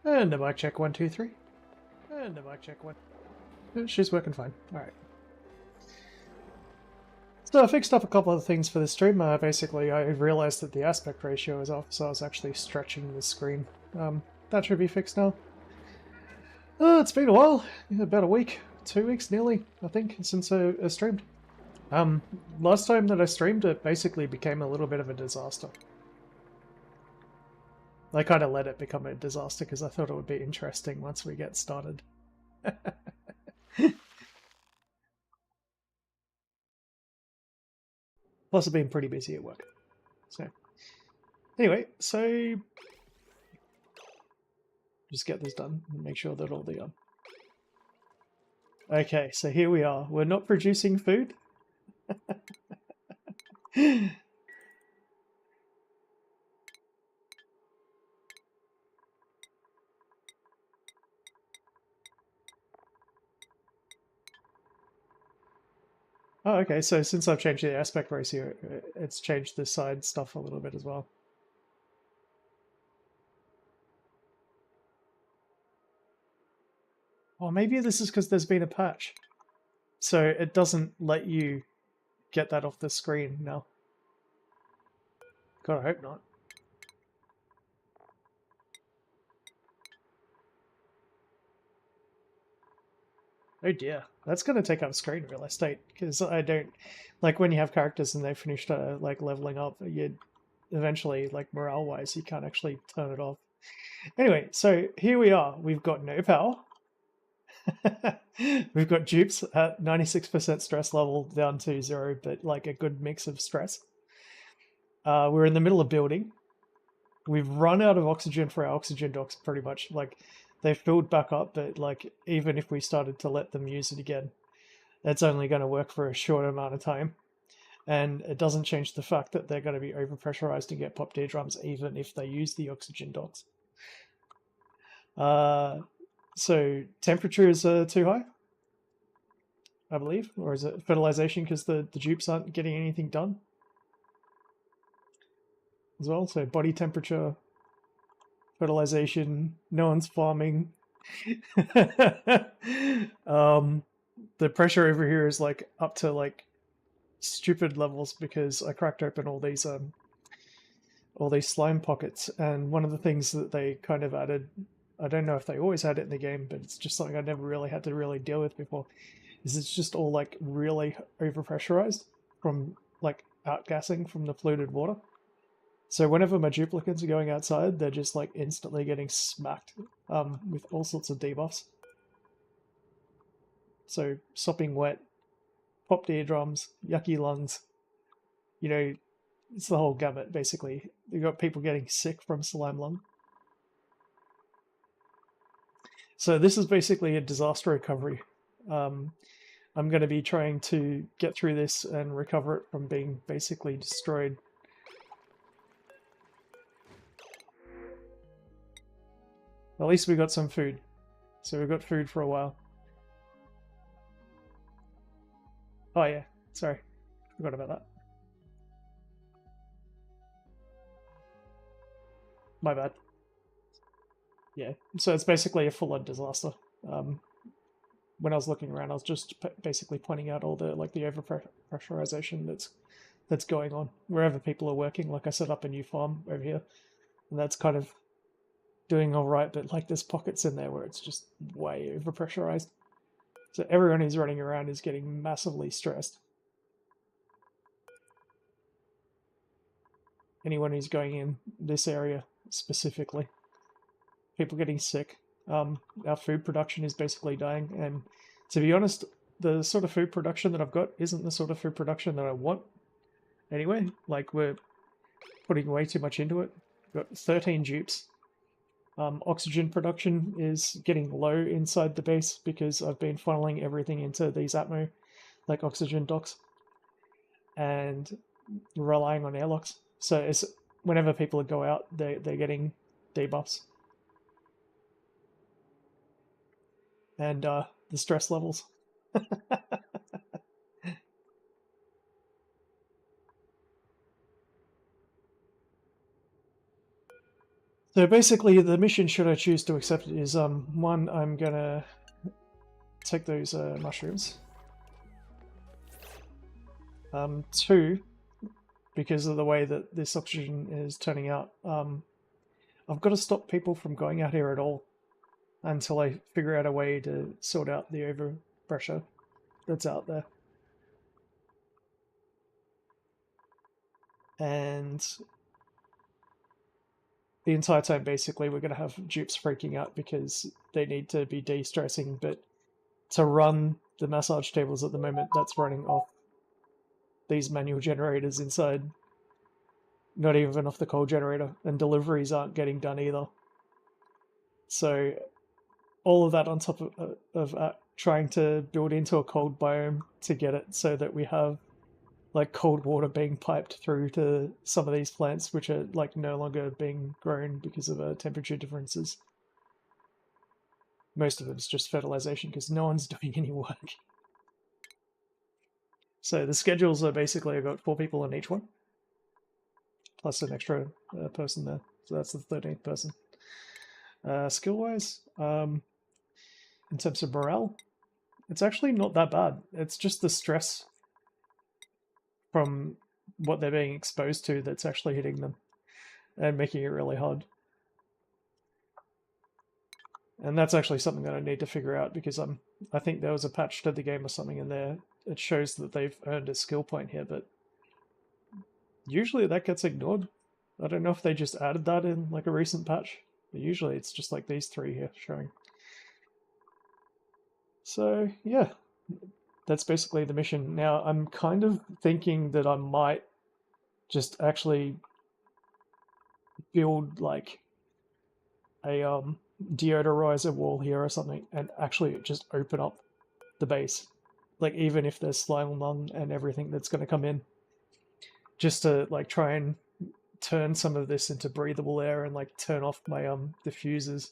And the mic check 1, 2, 3. And the mic check 1. She's working fine. Alright. So I fixed up a couple of things for the stream. Basically, I realized that the aspect ratio is off, so I was actually stretching the screen. That should be fixed now. It's been a while. About a week. 2 weeks nearly, I think, since I streamed. Last time that I streamed, it basically became a little bit of a disaster. I kind of let it become a disaster because I thought it would be interesting once we get started. Plus, I've been pretty busy at work. So, anyway, so just get this done and make sure that all the Okay, so here we are. We're not producing food. Oh, okay, so since I've changed the aspect ratio, it's changed the side stuff a little bit as well. Or maybe this is because there's been a patch. So it doesn't let you get that off the screen now. God, I hope not. Oh dear, that's going to take up screen real estate, because I don't... Like, when you have characters and they've finished, like, leveling up, you eventually, like, morale-wise, you can't actually turn it off. Anyway, so here we are. We've got no power. We've got dupes at 96% stress level down to 0, but, like, a good mix of stress. We're in the middle of building. We've run out of oxygen for our oxygen docks, pretty much. Like, they've filled back up, but like even if we started to let them use it again, it's only going to work for a short amount of time. And it doesn't change the fact that they're going to be overpressurized and get popped eardrums even if they use the oxygen docks. So temperature is too high, I believe, or is it fertilization because the dupes aren't getting anything done as well? So body temperature, fertilization, no one's farming. The pressure over here is like up to like stupid levels because I cracked open all these slime pockets, and one of the things that they kind of added, I don't know if they always had it in the game, but it's just something I never really had to really deal with before, is it's just all like really overpressurized from like outgassing from the polluted water. So whenever my duplicates are going outside, they're just like instantly getting smacked with all sorts of debuffs. So sopping wet, popped eardrums, yucky lungs, you know, it's the whole gamut basically. You've got people getting sick from slime lung. So this is basically a disaster recovery. I'm going to be trying to get through this and recover it from being basically destroyed. At least we got some food. So we've got food for a while. Oh yeah, sorry. Forgot about that. My bad. Yeah, so it's basically a full-on disaster. When I was looking around, I was just basically pointing out all the like the overpressurization that's going on wherever people are working. Like I set up a new farm over here, and that's kind of doing all right, but like there's pockets in there where it's just way overpressurized. So everyone who's running around is getting massively stressed. Anyone who's going in this area specifically. People getting sick. Our food production is basically dying, and to be honest, the sort of food production that I've got isn't the sort of food production that I want anyway. Like, we're putting way too much into it. We've got 13 dupes. Oxygen production is getting low inside the base because I've been funneling everything into these Atmo, like oxygen docks, and relying on airlocks. So it's, whenever people go out, they're getting debuffs. And the stress levels. So basically, the mission, should I choose to accept it, is one, I'm gonna take those mushrooms. Two, because of the way that this oxygen is turning out, I've got to stop people from going out here at all until I figure out a way to sort out the overpressure that's out there. And the entire time, basically, we're going to have dupes freaking out because they need to be de-stressing, but to run the massage tables at the moment, that's running off these manual generators inside. Not even off the coal generator, and deliveries aren't getting done either. So all of that on top of trying to build into a cold biome to get it so that we have like cold water being piped through to some of these plants, which are like no longer being grown because of temperature differences. Most of it's just fertilization because no one's doing any work. So the schedules are basically, I've got 4 people on each one, plus an extra person there. So that's the 13th person. Skill-wise, in terms of morale, it's actually not that bad. It's just the stress from what they're being exposed to that's actually hitting them and making it really hard. And that's actually something that I need to figure out because I think there was a patch to the game or something in there. It shows that they've earned a skill point here, but usually that gets ignored. I don't know if they just added that in like a recent patch, but usually it's just like these 3 here showing. So yeah, that's basically the mission. Now I'm kind of thinking that I might just actually build like a deodorizer wall here or something and actually just open up the base. Like even if there's slime lung and everything that's going to come in, just to like try and turn some of this into breathable air and like turn off my diffusers.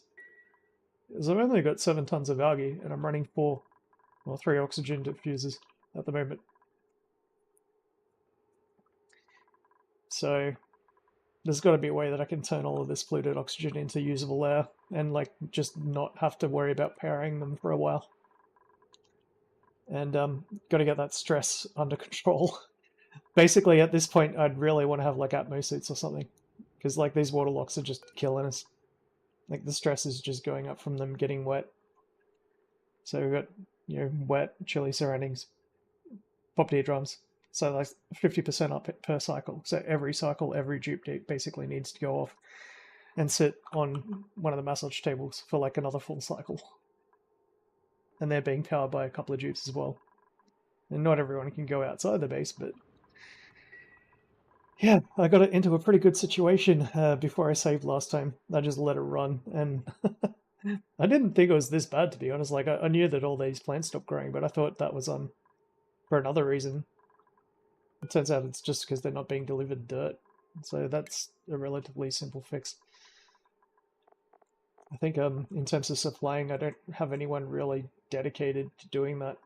Because I've only got 7 tons of algae and I'm running 3 oxygen diffusers at the moment. So there's got to be a way that I can turn all of this polluted oxygen into usable air and like just not have to worry about powering them for a while. And got to get that stress under control. Basically, at this point, I'd really want to have like Atmo suits or something, because like these water locks are just killing us. Like the stress is just going up from them getting wet. So we've got, you know, wet, chilly surroundings, popped eardrums. So like 50% up per cycle. So every cycle, every dupe basically needs to go off and sit on one of the massage tables for like another full cycle. And they're being powered by a couple of dupes as well. And not everyone can go outside the base, but yeah, I got it into a pretty good situation before I saved last time. I just let it run, and I didn't think it was this bad, to be honest. Like, I knew that all these plants stopped growing, but I thought that was for another reason. It turns out it's just because they're not being delivered dirt. So that's a relatively simple fix. I think in terms of supplying, I don't have anyone really dedicated to doing that.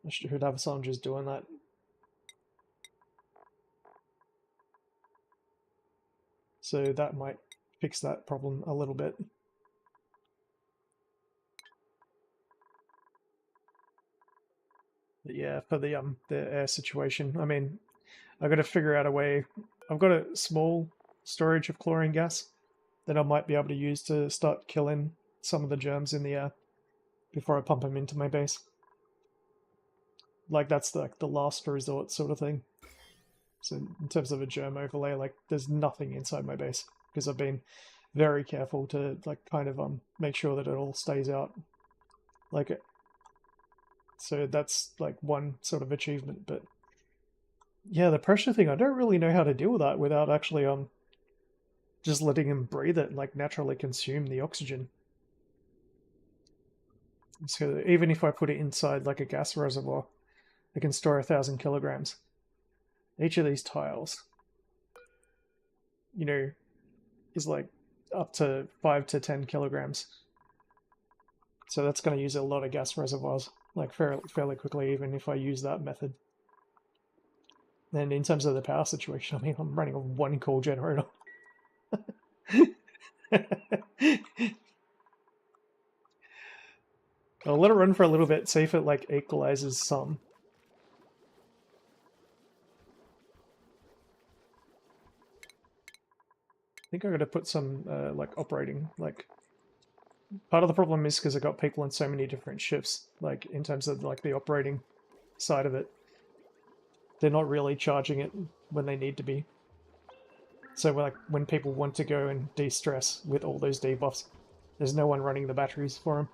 I should have someone just doing that. So that might fix that problem a little bit. But yeah, for the air situation, I mean, I've got to figure out a way. I've got a small storage of chlorine gas that I might be able to use to start killing some of the germs in the air before I pump them into my base. Like that's like the last resort sort of thing. So in terms of a germ overlay, like there's nothing inside my base because I've been very careful to like kind of make sure that it all stays out. Like so that's like one sort of achievement, but yeah, the pressure thing, I don't really know how to deal with that without actually just letting him breathe it and like naturally consume the oxygen. So even if I put it inside like a gas reservoir, it can store 1,000 kilograms. Each of these tiles, you know, is like up to 5 to 10 kilograms. So that's going to use a lot of gas reservoirs, like fairly quickly, even if I use that method. And in terms of the power situation, I mean, I'm running a 1 coal generator. I'll let it run for a little bit, see if it like equalizes some. I think I'm gonna put some like operating, like part of the problem is because I got people in so many different shifts, like in terms of like the operating side of it. They're not really charging it when they need to be. So like when people want to go and de-stress with all those debuffs, there's no one running the batteries for them.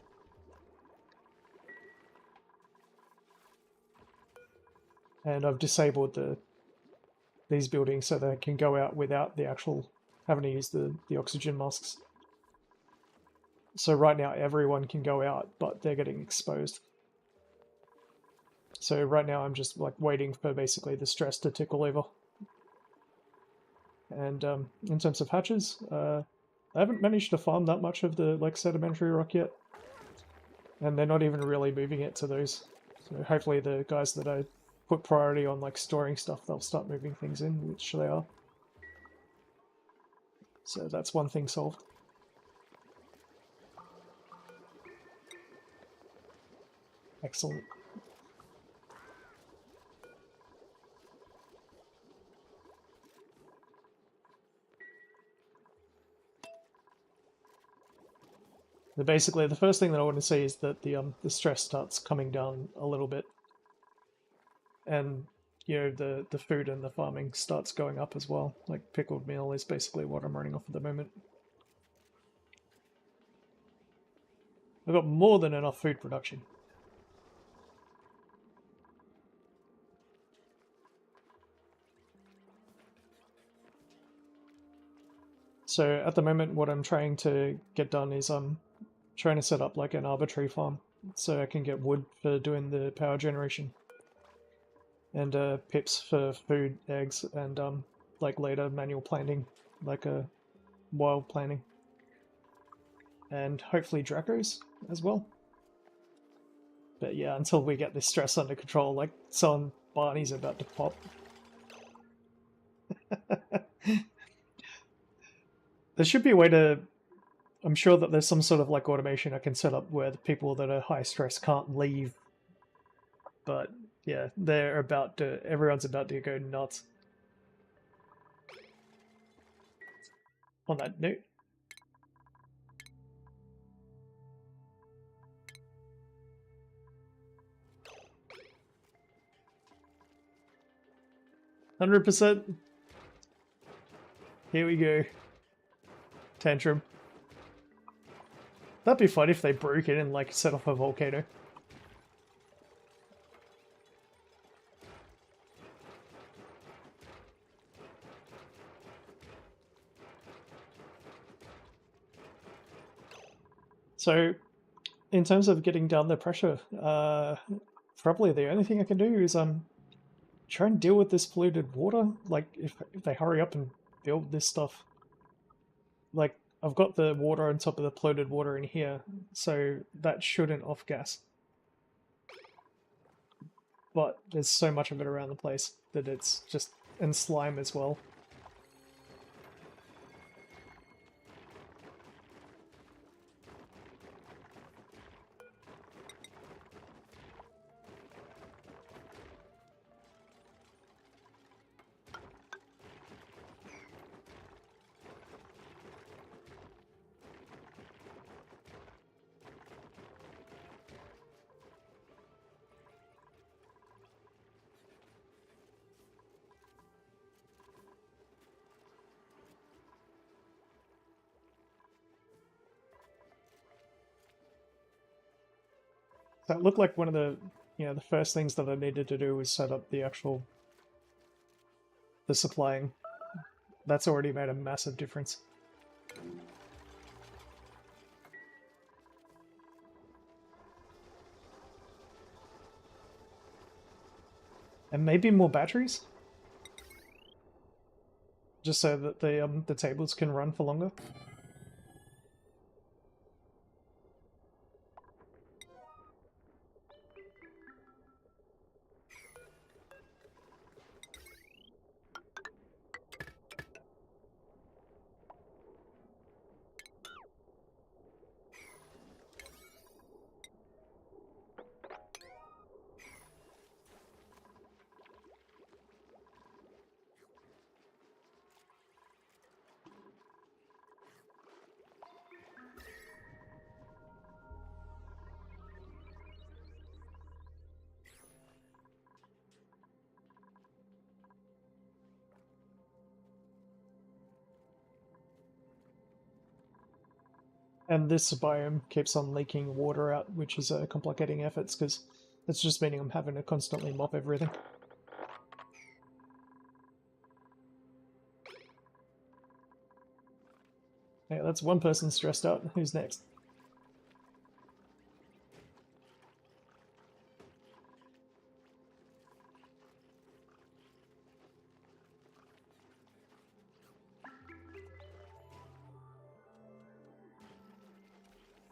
And I've disabled these buildings so they can go out without the actual having to use the oxygen masks. So right now everyone can go out, but they're getting exposed. So right now I'm just like waiting for basically the stress to tickle over. And in terms of hatches, I haven't managed to farm that much of the like sedimentary rock yet. And they're not even really moving it to those. So hopefully the guys that I put priority on like storing stuff, they'll start moving things in, which they are. So that's one thing solved. Excellent. But basically, the first thing that I want to see is that the stress starts coming down a little bit, and you know the food and the farming starts going up as well. Like pickled meal is basically what I'm running off at the moment. I've got more than enough food production. So at the moment, what I'm trying to get done is I'm trying to set up like an arbitrary farm so I can get wood for doing the power generation and pips for food, eggs, and like later manual planting, like a wild planting, and hopefully Dracos as well. But yeah, until we get this stress under control, like someone Barney's about to pop. There should be a way to. I'm sure that there's some sort of like automation I can set up where the people that are high stress can't leave. But yeah, they're about to. Everyone's about to go nuts. On that note. $100%. Here we go. Tantrum. That'd be fun if they broke in and like set off a volcano. So, in terms of getting down the pressure, probably the only thing I can do is try and deal with this polluted water. Like if they hurry up and build this stuff. Like I've got the water on top of the polluted water in here, so that shouldn't off gas. But there's so much of it around the place that it's just and slime as well. That looked like one of the the first things that I needed to do was set up the supplying. That's already made a massive difference. And maybe more batteries? Just so that the tables can run for longer. And this biome keeps on leaking water out, which is complicating efforts, because it's just meaning I'm having to constantly mop everything. Yeah, that's one person stressed out. Who's next?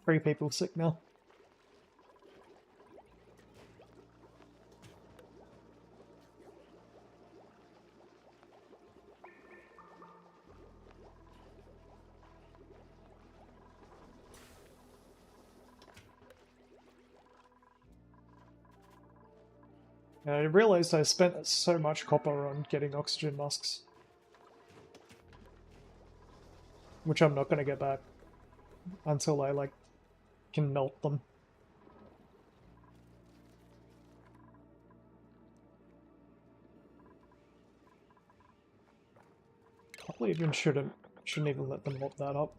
Three people sick now. I realized I spent so much copper on getting oxygen masks, which I'm not going to get back until I, like, can melt them. Probably even shouldn't even let them mop that up.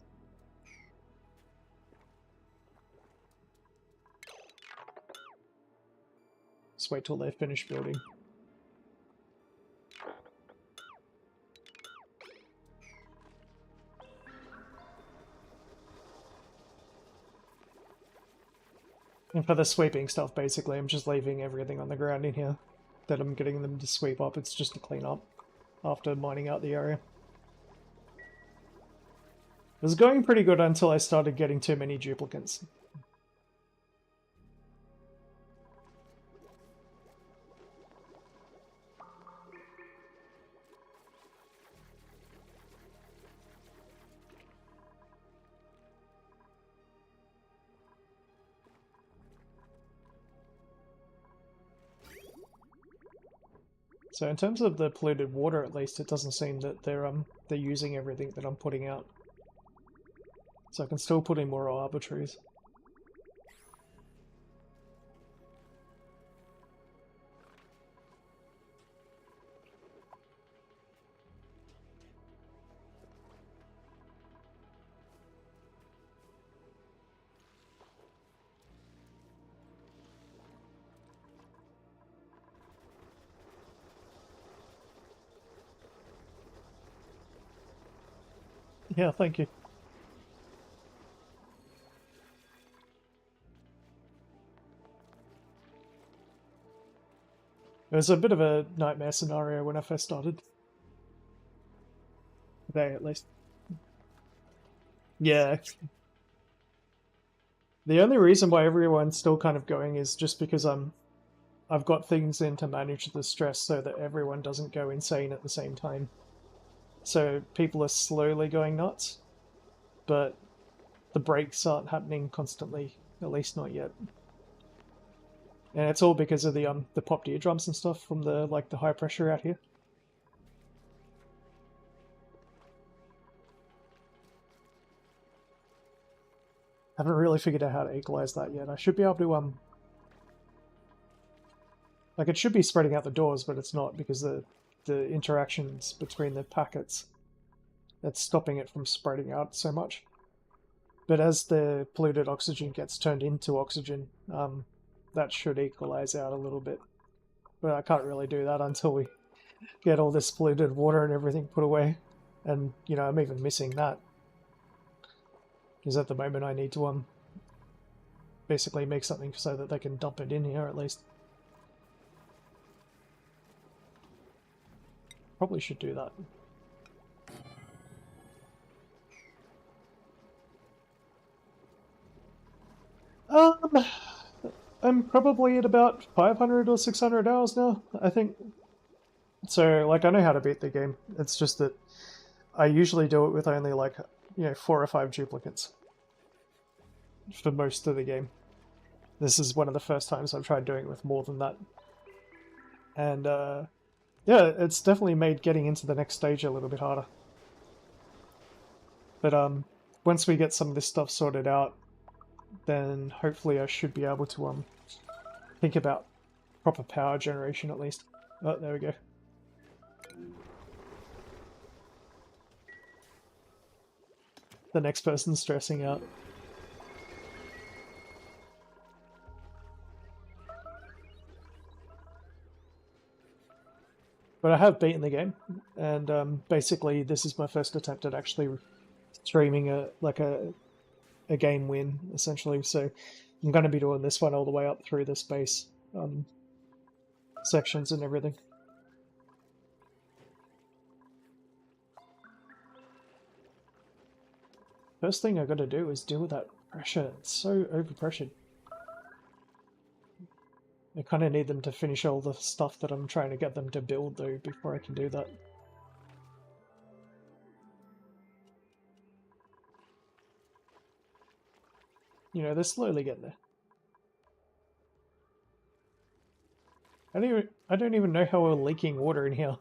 Just wait till they finish building. And for the sweeping stuff, basically, I'm just leaving everything on the ground in here that I'm getting them to sweep up. It's just to clean up after mining out the area. It was going pretty good until I started getting too many duplicates. So in terms of the polluted water, at least, it doesn't seem that they're using everything that I'm putting out. So I can still put in more arbitraries. Yeah, thank you. It was a bit of a nightmare scenario when I first started. Today, at least. Yeah. The only reason why everyone's still kind of going is just because I've got things in to manage the stress so that everyone doesn't go insane at the same time. So people are slowly going nuts, but the breaks aren't happening constantly, at least not yet. And it's all because of the popped eardrums and stuff from the high pressure out here. Haven't really figured out how to equalize that yet. I should be able to like, it should be spreading out the doors, but it's not because the interactions between the packets, that's stopping it from spreading out so much. But as the polluted oxygen gets turned into oxygen, that should equalize out a little bit. But I can't really do that until we get all this polluted water and everything put away. And, you know, I'm even missing that. Because at the moment I need to basically make something so that they can dump it in here at least. Probably should do that. I'm probably at about 500 or 600 hours now, I think. So, like, I know how to beat the game. It's just that I usually do it with only, like, you know, 4 or 5 duplicates for most of the game. This is one of the first times I've tried doing it with more than that. And, yeah, it's definitely made getting into the next stage a little bit harder. But, once we get some of this stuff sorted out, then hopefully I should be able to, think about proper power generation at least. Oh, there we go. The next person's stressing out. But I have beaten the game, and basically this is my first attempt at actually streaming a game win, essentially. So I'm going to be doing this one all the way up through the space sections and everything. First thing I got to do is deal with that pressure. It's so overpressured. I kind of need them to finish all the stuff that I'm trying to get them to build, though, before I can do that. You know, they're slowly getting there. I don't even know how we're leaking water in here.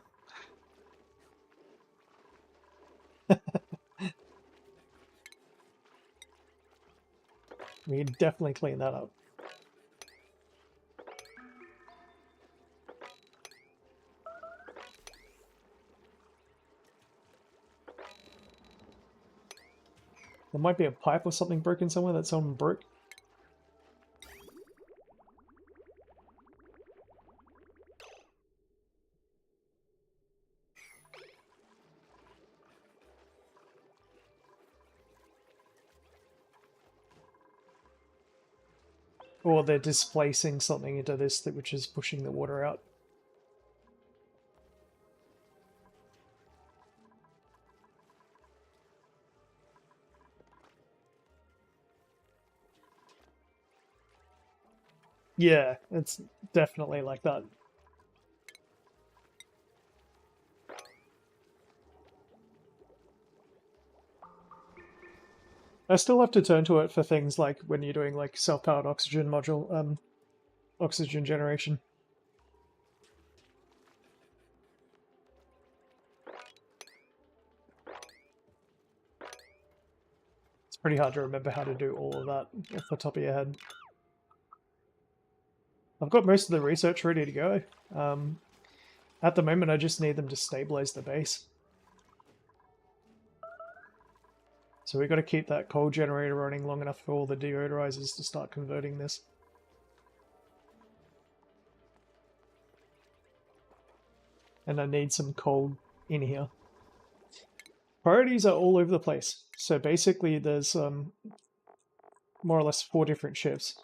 We can definitely clean that up. There might be a pipe or something broken somewhere that someone broke. Or they're displacing something into this, which is pushing the water out. Yeah, it's definitely like that. I still have to turn to it for things like when you're doing like self-powered oxygen module, oxygen generation. It's pretty hard to remember how to do all of that off the top of your head. I've got most of the research ready to go. At the moment, I just need them to stabilize the base. So we've got to keep that coal generator running long enough for all the deodorizers to start converting this. And I need some coal in here. Priorities are all over the place. So basically there's more or less 4 different shifts.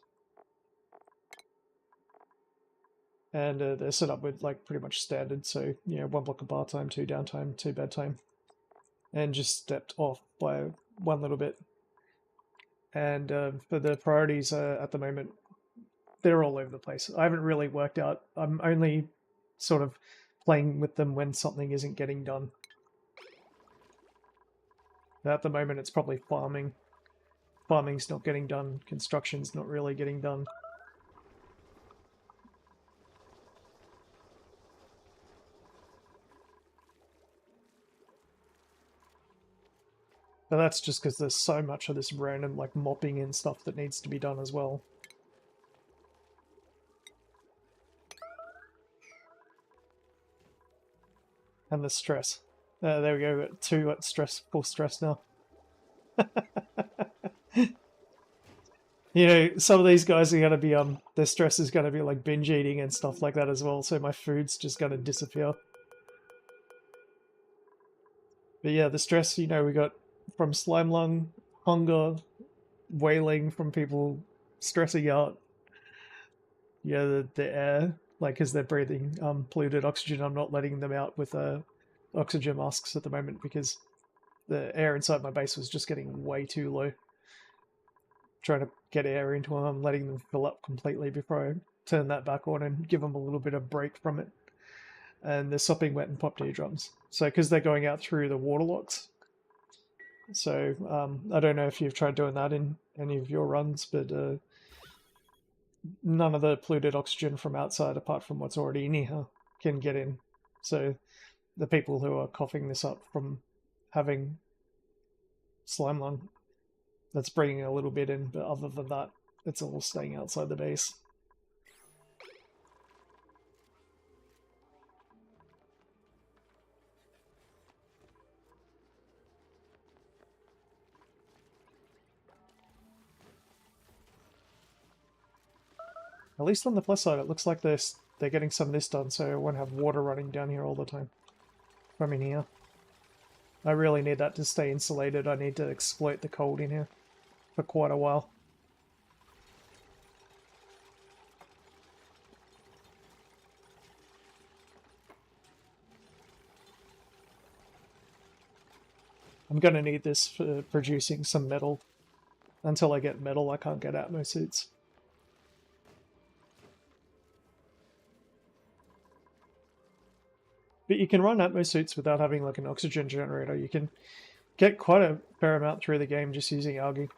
And they're set up with like pretty much standard, so you know, 1 block of bar time, 2 downtime, 2 bedtime, and just stepped off by 1 little bit. And for the priorities at the moment, they're all over the place. I haven't really worked out. I'm only sort of playing with them when something isn't getting done. At the moment, it's probably farming. Farming's not getting done. Construction's not really getting done. But that's just because there's so much of this random like mopping and stuff that needs to be done as well. And the stress. There we go, 2 at full stress now. You know, some of these guys are going to be, their stress is going to be like binge eating and stuff like that as well, so my food's just going to disappear. But yeah, the stress, you know, we got from slime lung, hunger, wailing from people stressing out. Yeah, the air, like, because they're breathing polluted oxygen, I'm not letting them out with oxygen masks at the moment because the air inside my base was just getting way too low. Trying to get air into them, I'm letting them fill up completely before I turn that back on and give them a little bit of break from it. And they're sopping wet and popped eardrums. So, because they're going out through the water locks. So, I don't know if you've tried doing that in any of your runs, but none of the polluted oxygen from outside, apart from what's already in here, can get in. So, the people who are coughing this up from having slime lung, that's bringing a little bit in, but other than that, it's all staying outside the base. At least on the plus side, it looks like they're they're getting some of this done, so I won't have water running down here all the time from in here. I really need that to stay insulated. I need to exploit the cold in here for quite a while. I'm going to need this for producing some metal. Until I get metal, I can't get Atmo suits. But you can run Atmo suits without having like an oxygen generator. You can get quite a fair amount through the game just using algae.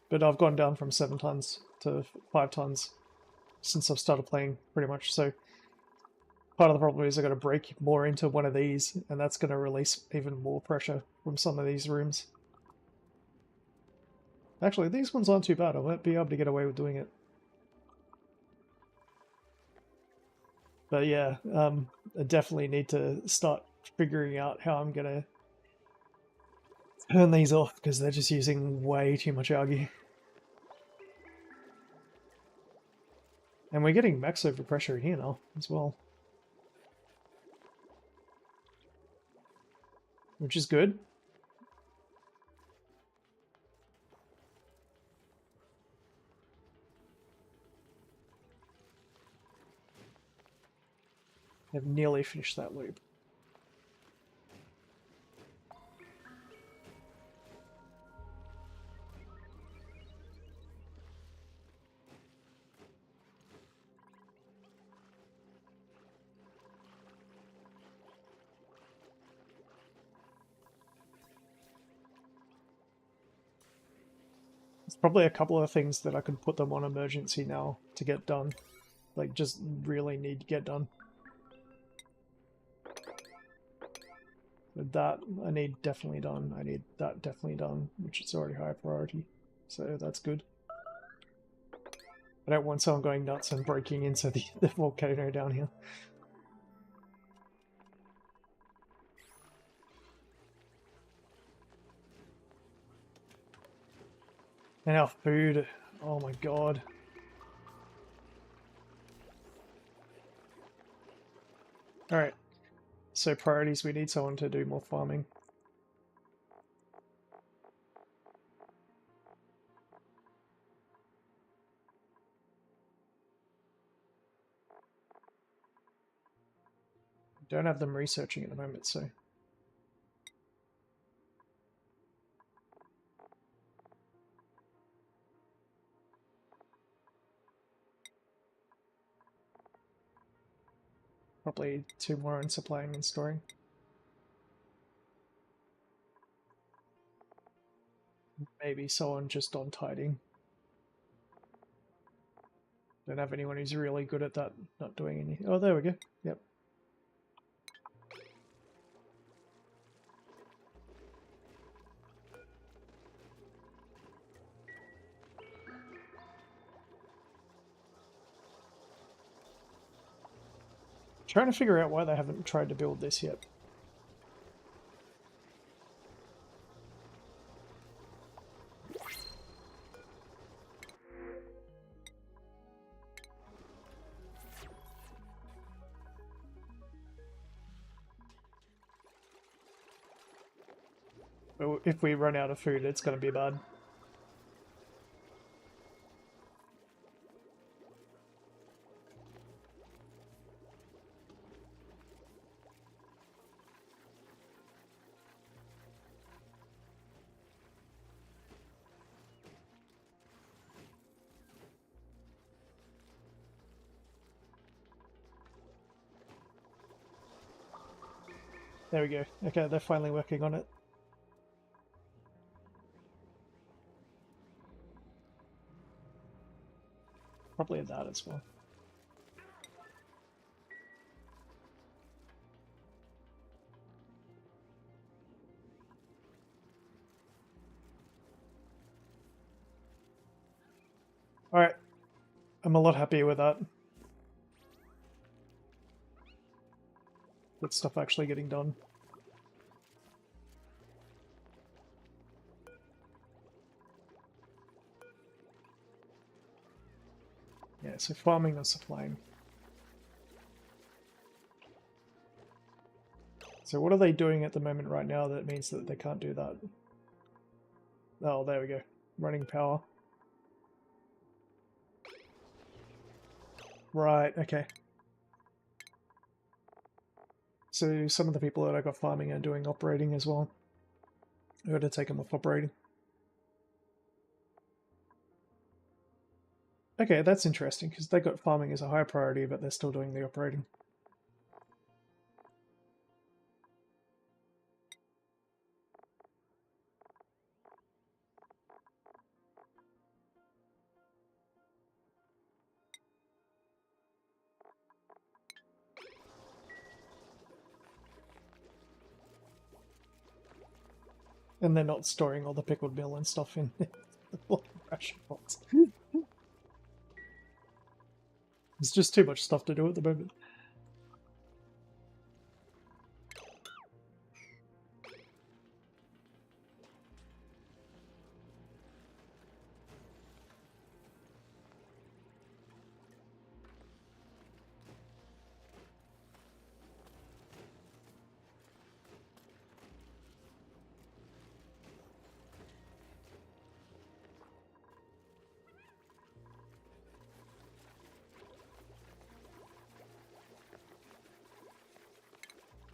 But I've gone down from 7 tons to 5 tons since I've started playing, pretty much. So part of the problem is I've got to break more into one of these, and that's going to release even more pressure from some of these rooms. Actually, these ones aren't too bad. I might be able to get away with doing it. But yeah, I definitely need to start figuring out how I'm going to turn these off, because they're just using way too much algae. And we're getting max overpressure here now as well, which is good. I've nearly finished that loop. There's probably a couple of things that I could put them on emergency now to get done. Like, just really need to get done. But that I need definitely done. I need that definitely done, which is already high priority. So that's good. I don't want someone going nuts and breaking into the volcano down here. And our food, oh my god. Alright, so priorities, we need someone to do more farming. Don't have them researching at the moment, so... Probably 2 more on supplying and storing. Maybe someone just on tidying. Don't have anyone who's really good at that, not doing any... Oh, there we go. Yep. Trying to figure out why they haven't tried to build this yet. But if we run out of food, it's going to be bad. There we go. Okay, they're finally working on it. Probably that as well. Alright. I'm a lot happier with that. That stuff actually getting done. Yeah, so farming and supplying. So what are they doing at the moment right now that means that they can't do that? Oh, there we go. Running power. Right, okay. So some of the people that I got farming are doing operating as well. I got to take them off operating. Okay, that's interesting, because they got farming as a high priority, but they're still doing the operating. And they're not storing all the pickled meal and stuff in ration pots. There's just too much stuff to do at the moment.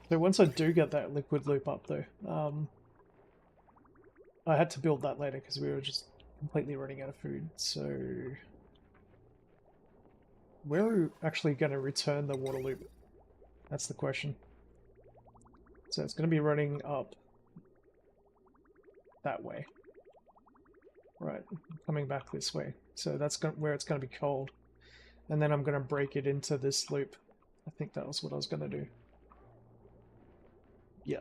So once I do get that liquid loop up though, I had to build that later because we were just completely running out of food, so where are we actually going to return the water loop? That's the question. So it's going to be running up that way. Right, coming back this way. So that's where it's going to be cold. And then I'm going to break it into this loop. I think that was what I was going to do. Yeah.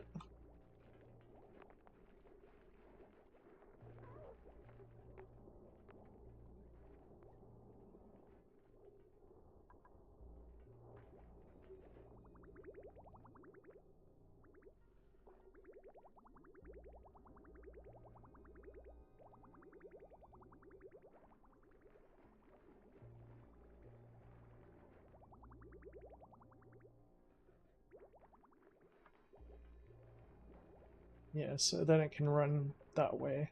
Yeah, so then it can run that way.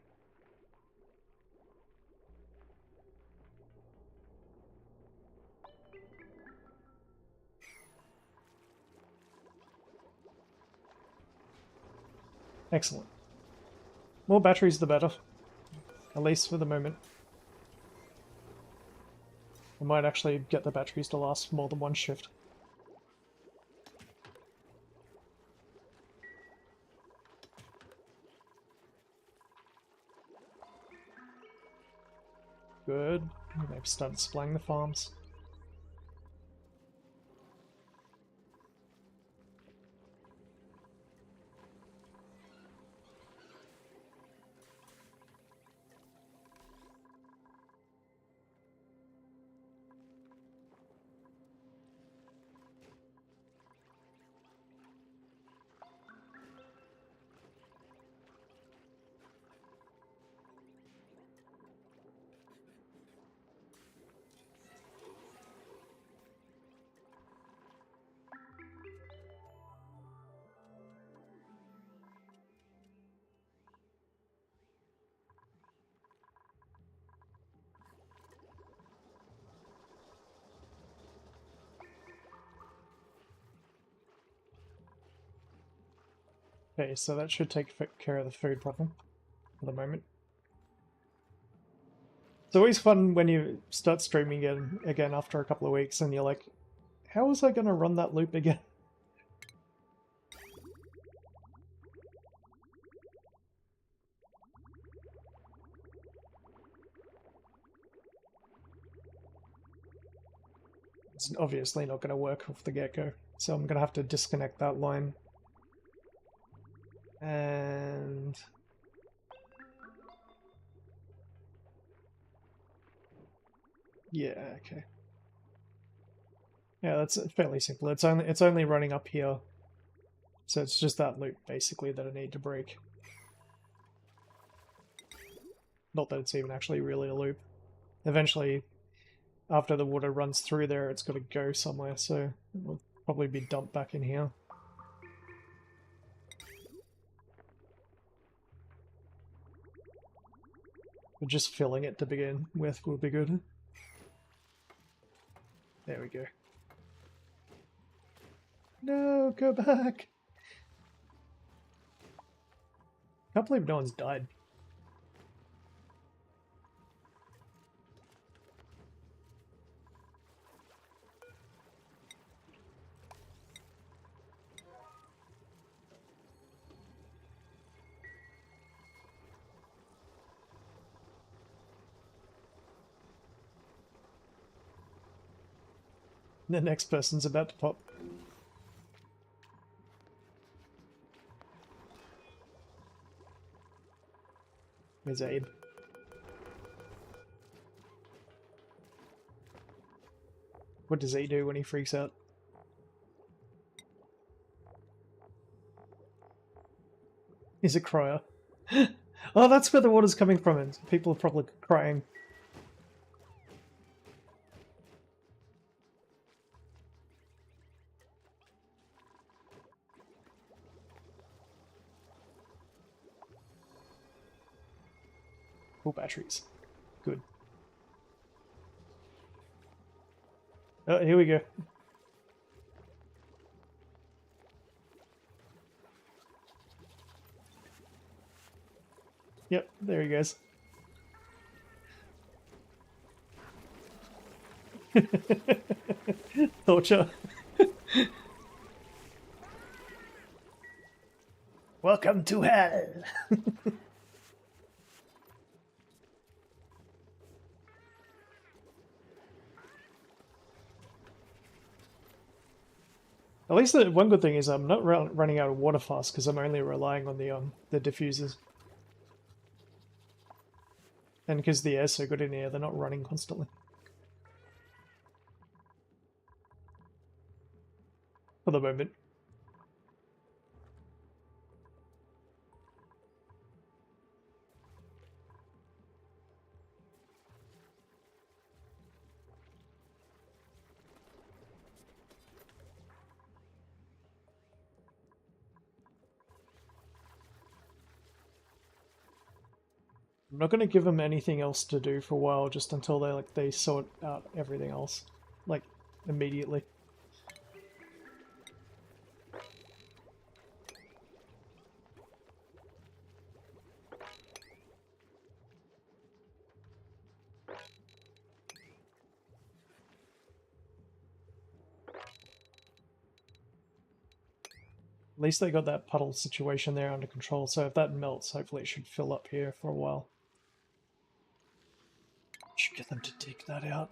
Excellent. More batteries the better. At least for the moment. I might actually get the batteries to last more than one shift. Good. They've started supplying the farms. Okay, so that should take care of the food problem for the moment. It's always fun when you start streaming again after a couple of weeks and you're like, how was I going to run that loop again? It's obviously not going to work off the get-go, so I'm going to have to disconnect that line. And yeah, okay. Yeah, that's fairly simple. It's only running up here. So it's just that loop basically that I need to break. Not that it's even actually really a loop. Eventually, after the water runs through there, it's got to go somewhere, so it will probably be dumped back in here. Just filling it to begin with will be good. There we go. No, go back! Can't believe no one's died. The next person's about to pop. Where's Abe? What does he do when he freaks out? He's a crier. Oh, that's where the water's coming from, and people are probably crying. Full batteries. Good. Oh, here we go. Yep, there he goes. Torture. Welcome to hell. At least the one good thing is I'm not running out of water fast because I'm only relying on the diffusers. And because the air's so good in here, they're not running constantly. For the moment. I'm not going to give them anything else to do for a while, just until they sort out everything else, like immediately. At least they got that puddle situation there under control, so if that melts, hopefully it should fill up here for a while. Should get them to dig that out.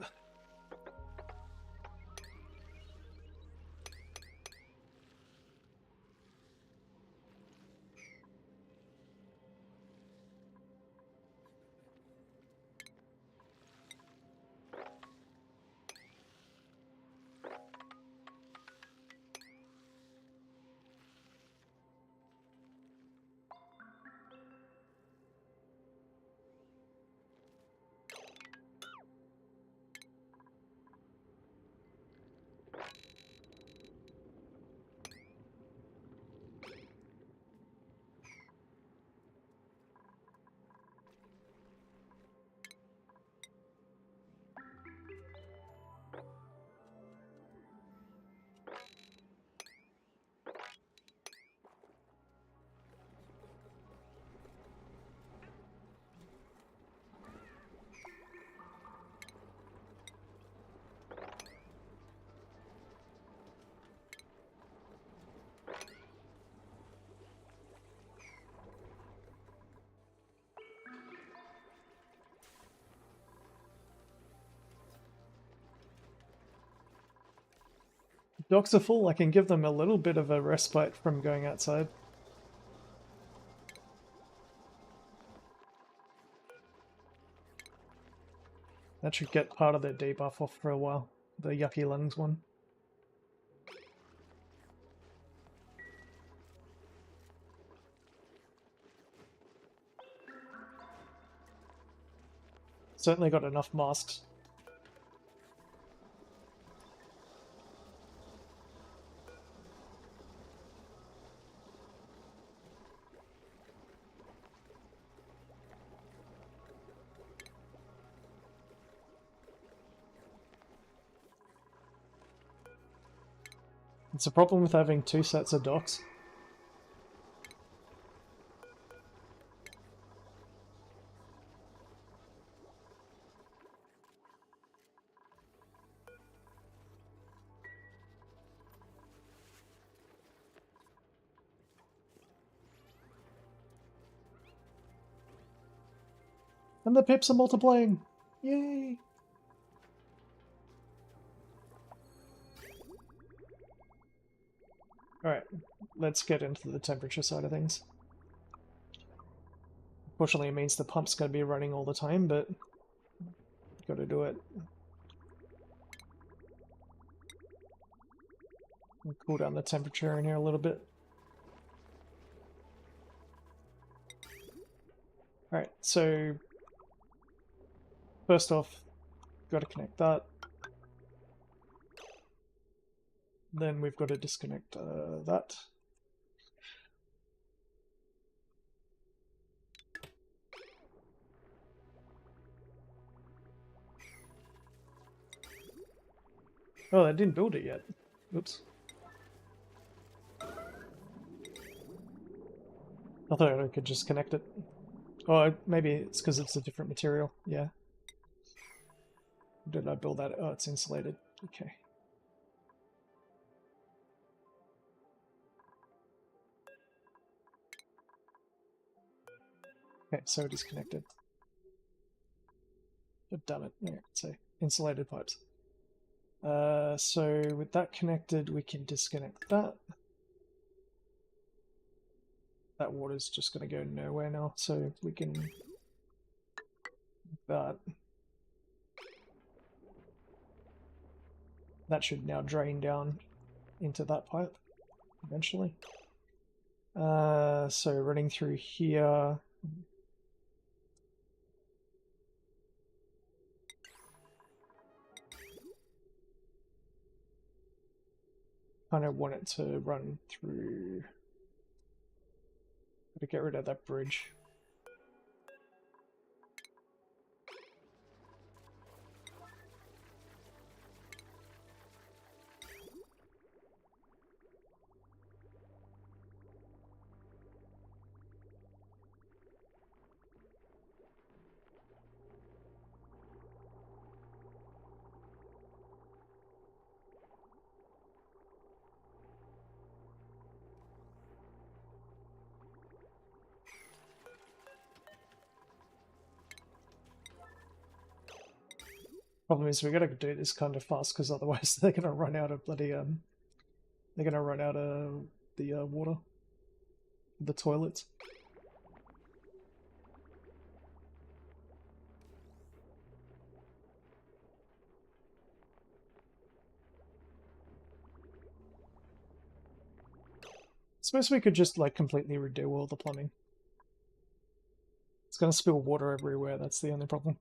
Docks are full, I can give them a little bit of a respite from going outside. That should get part of their debuff off for a while. The yucky lungs one. Certainly got enough masks. It's a problem with having two sets of docks. And the pips are multiplying! Yay! Alright, let's get into the temperature side of things. Unfortunately, it means the pump's going to be running all the time, but got to do it. We'll cool down the temperature in here a little bit. Alright, so first off, got to connect that. Then we've got to disconnect that. Oh, they didn't build it yet. Oops. I thought I could just connect it. Oh, maybe it's because it's a different material. Yeah. Did I build that? Oh, it's insulated. Okay. Okay, so it is connected. Oh, damn it. Yeah, so insulated pipes. So with that connected, we can disconnect that. That water's just going to go nowhere now, so we can that. That should now drain down into that pipe eventually. So running through here. Kind of want it to run through. Gotta get rid of that bridge. Problem is we gotta do this kind of fast because otherwise they're gonna run out of bloody they're gonna run out of the water, the toilets. Suppose we could just like completely redo all the plumbing. It's gonna spill water everywhere. That's the only problem.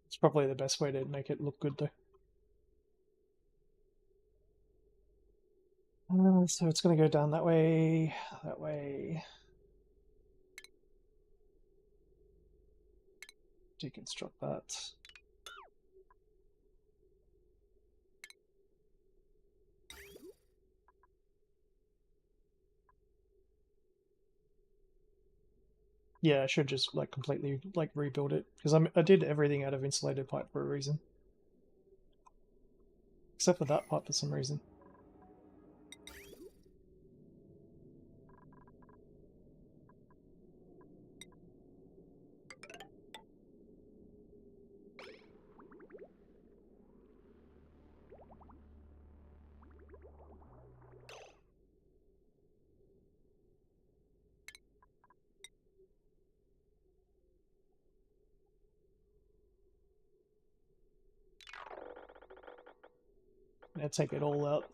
It's probably the best way to make it look good, though. So it's going to go down that way, that way. Deconstruct that. Yeah, I should just like completely like rebuild it because I did everything out of insulated pipe for a reason, except for that part for some reason. Now take it all out.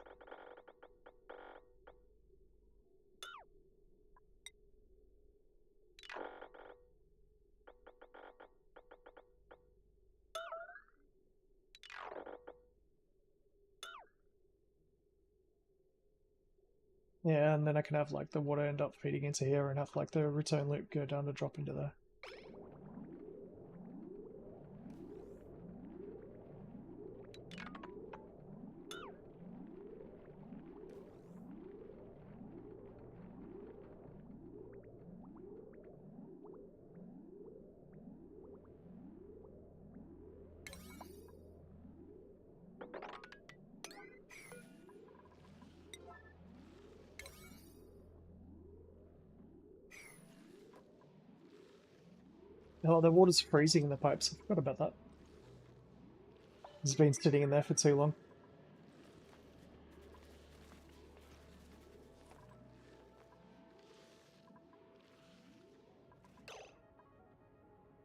Yeah, and then I can have like the water end up feeding into here and have like the return loop go down to drop into there. Oh, the water's freezing in the pipes. I forgot about that. It's been sitting in there for too long.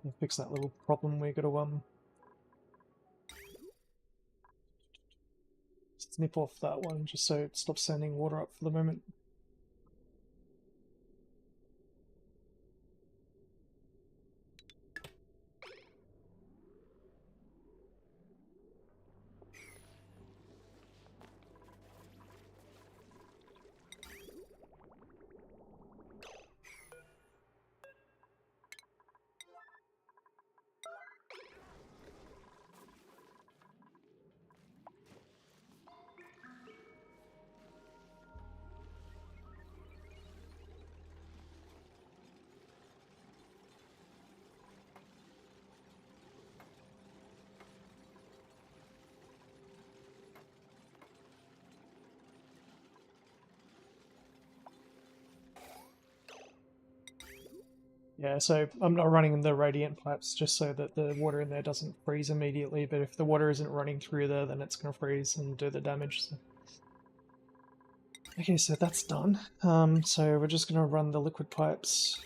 I'll fix that little problem. We gotta snip off that one just so it stops sending water up for the moment. Yeah, so I'm not running the radiant pipes just so that the water in there doesn't freeze immediately, but if the water isn't running through there, then it's going to freeze and do the damage. So. Okay, so that's done. So we're just going to run the liquid pipes,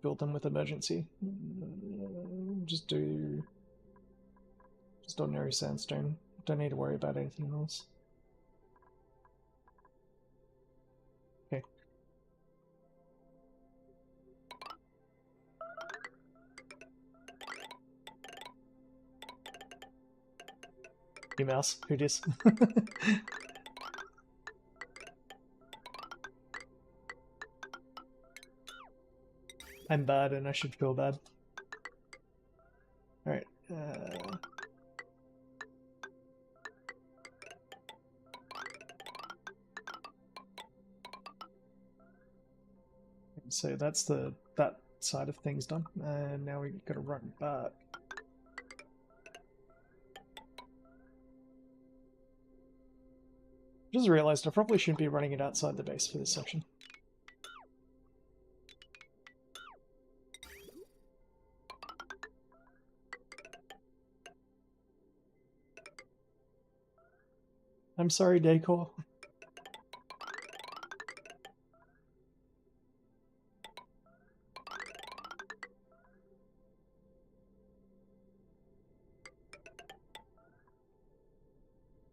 build them with emergency. Just ordinary sandstone. Don't need to worry about anything else. Okay. You mouse, who dis? I'm bad and I should feel bad. Alright. So that's that side of things done, and now we gotta run back. Just realized I probably shouldn't be running it outside the base for this section. I'm sorry, Decor.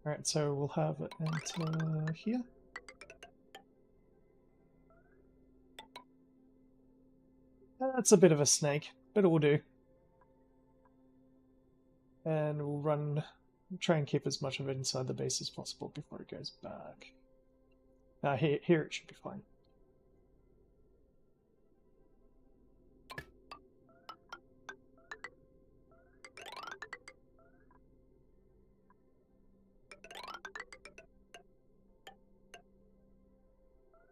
Alright, so we'll have it enter here. That's a bit of a snake, but it will do. And we'll try and keep as much of it inside the base as possible before it goes back. Here it should be fine.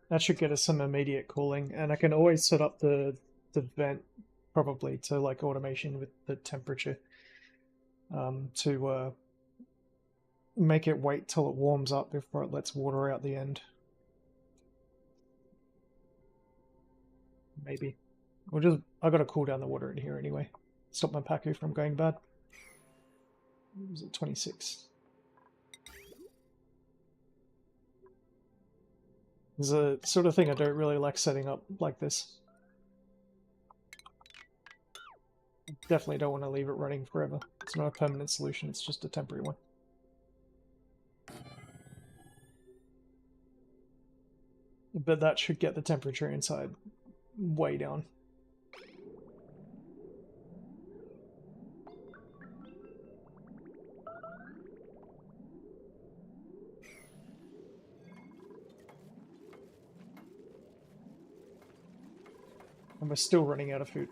That should get us some immediate cooling, and I can always set up the vent probably to like automation with the temperature to make it wait till it warms up before it lets water out the end. Maybe. I gotta cool down the water in here anyway. Stop my Paku from going bad. Was it 26? This is a sort of thing I don't really like setting up like this. Definitely don't want to leave it running forever. It's not a permanent solution, it's just a temporary one. But that should get the temperature inside way down. And we're still running out of food.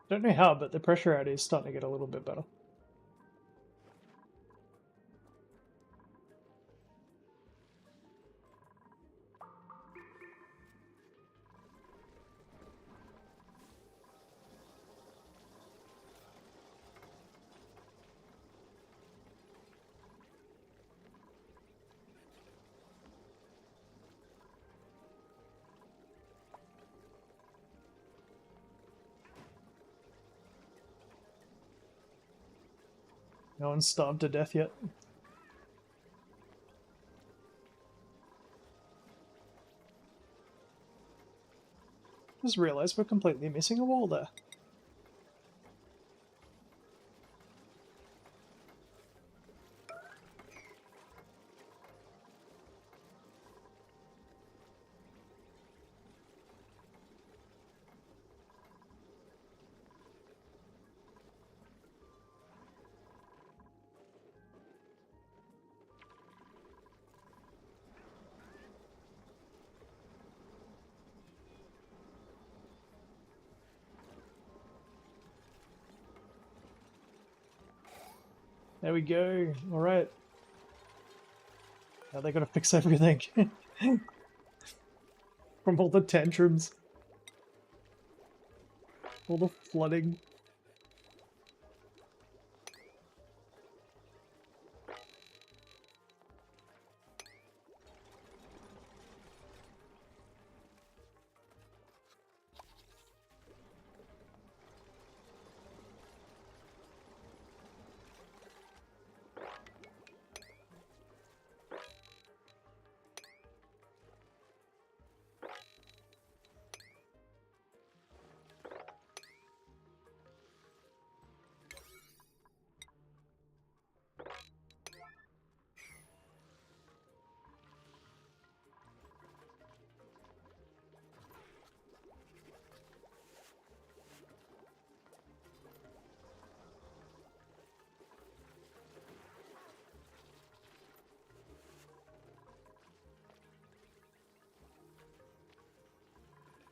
Don't know how, but the pressure out is starting to get a little bit better. No one's starved to death yet. Just realised we're completely missing a wall there. There we go. All right. Now they gotta fix everything. From all the tantrums. All the flooding.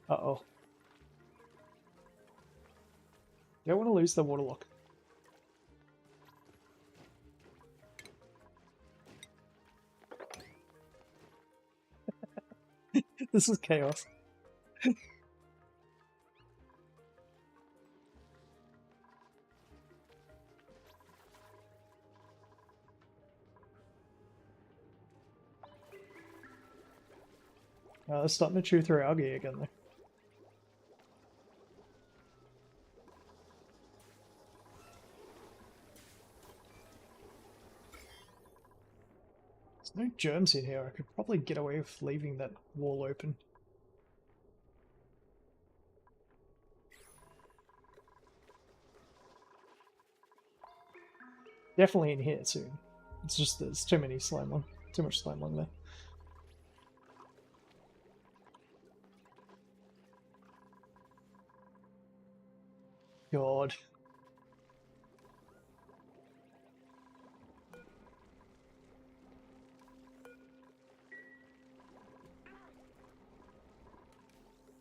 Uh-oh. Don't want to lose the water lock. This is chaos. They're starting to chew through algae again, though. There's no germs in here. I could probably get away with leaving that wall open. Definitely in here too. It's just there's too many slime on. Too much slime on there. God.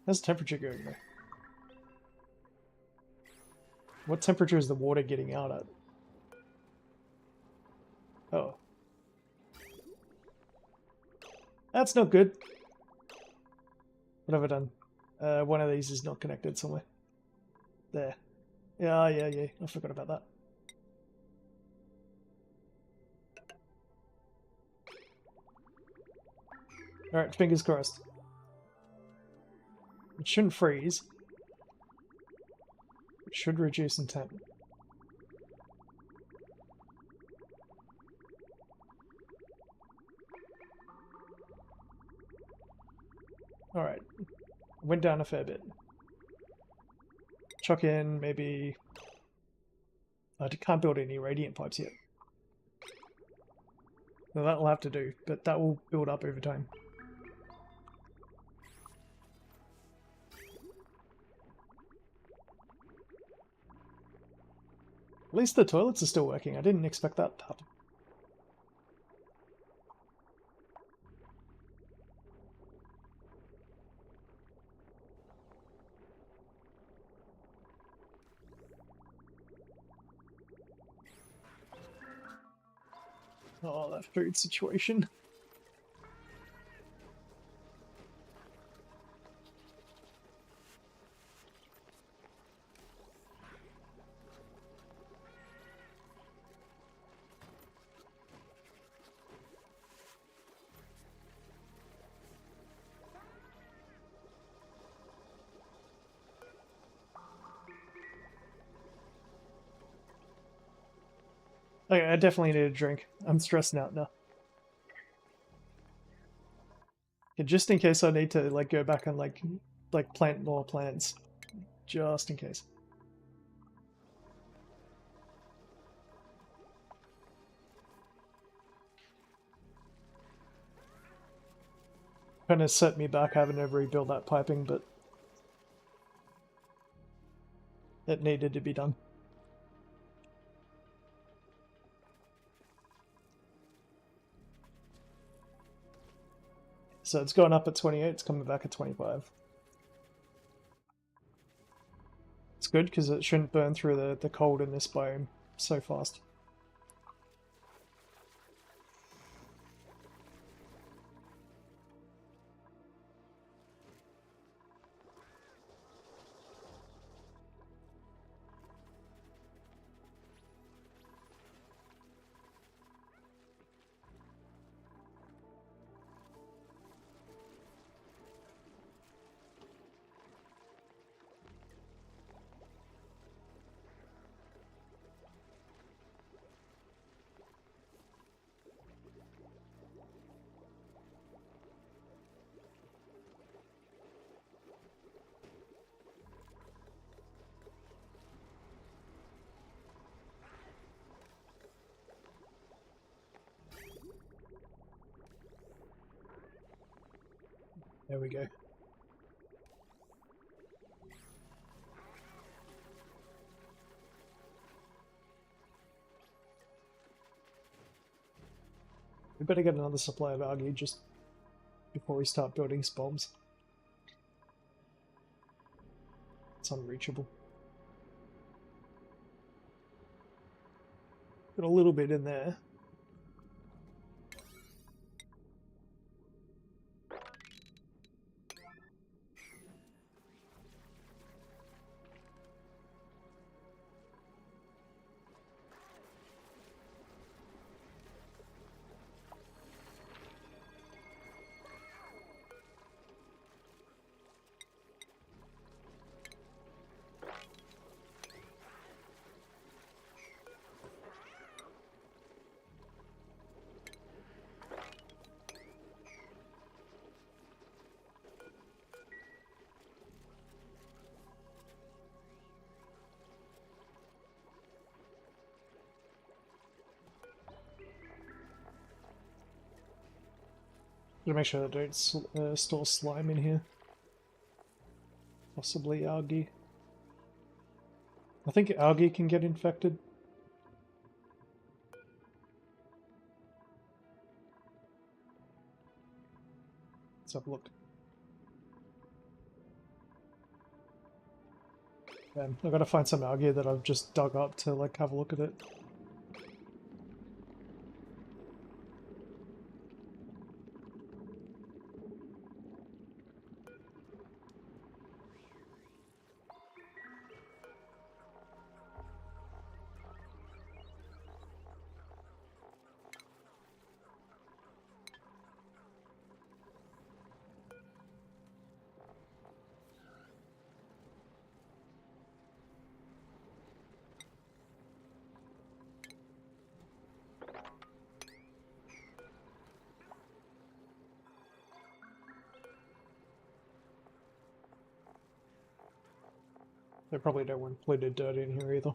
How's the temperature going there? What temperature is the water getting out at? Oh. That's not good. What have I done? One of these is not connected somewhere. There. Yeah, I forgot about that. Alright, fingers crossed. It shouldn't freeze. It should reduce in temp. Alright, went down a fair bit. Chuck in maybe... I can't build any radiant pipes yet. Well, that'll have to do, but that will build up over time. At least the toilets are still working. I didn't expect that to happen. Oh, that food situation. Okay, I definitely need a drink. I'm stressing out now. Okay, just in case I need to like go back and like plant more plants. Just in case. Kind of set me back having to rebuild that piping, but it needed to be done. So it's going up at 28, it's coming back at 25. It's good because it shouldn't burn through the cold in this biome so fast. There we go. We better get another supply of algae just before we start building spawns. It's unreachable. Got a little bit in there. Gotta make sure I don't store slime in here. Possibly algae. I think algae can get infected. Let's have a look. I've got to find some algae that I've just dug up to like have a look at it. They probably don't want plenty of dirt in here either.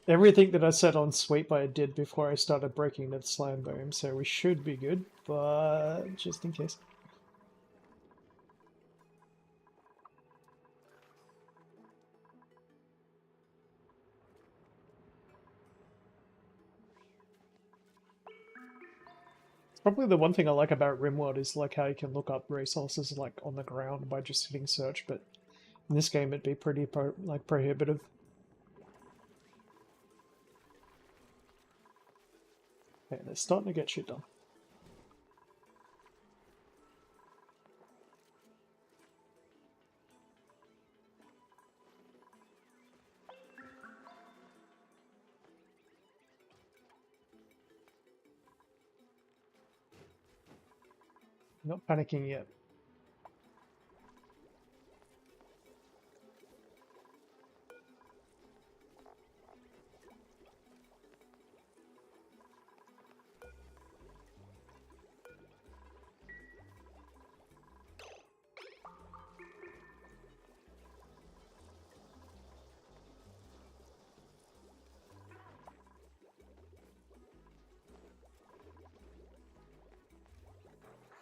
Everything that I set on sweep I did before I started breaking the slam boom, so we should be good, but just in case. Probably the one thing I like about RimWorld is like how you can look up resources like on the ground by just hitting search, but in this game it'd be pretty prohibitive. Okay, they're starting to get shit done. Not panicking yet.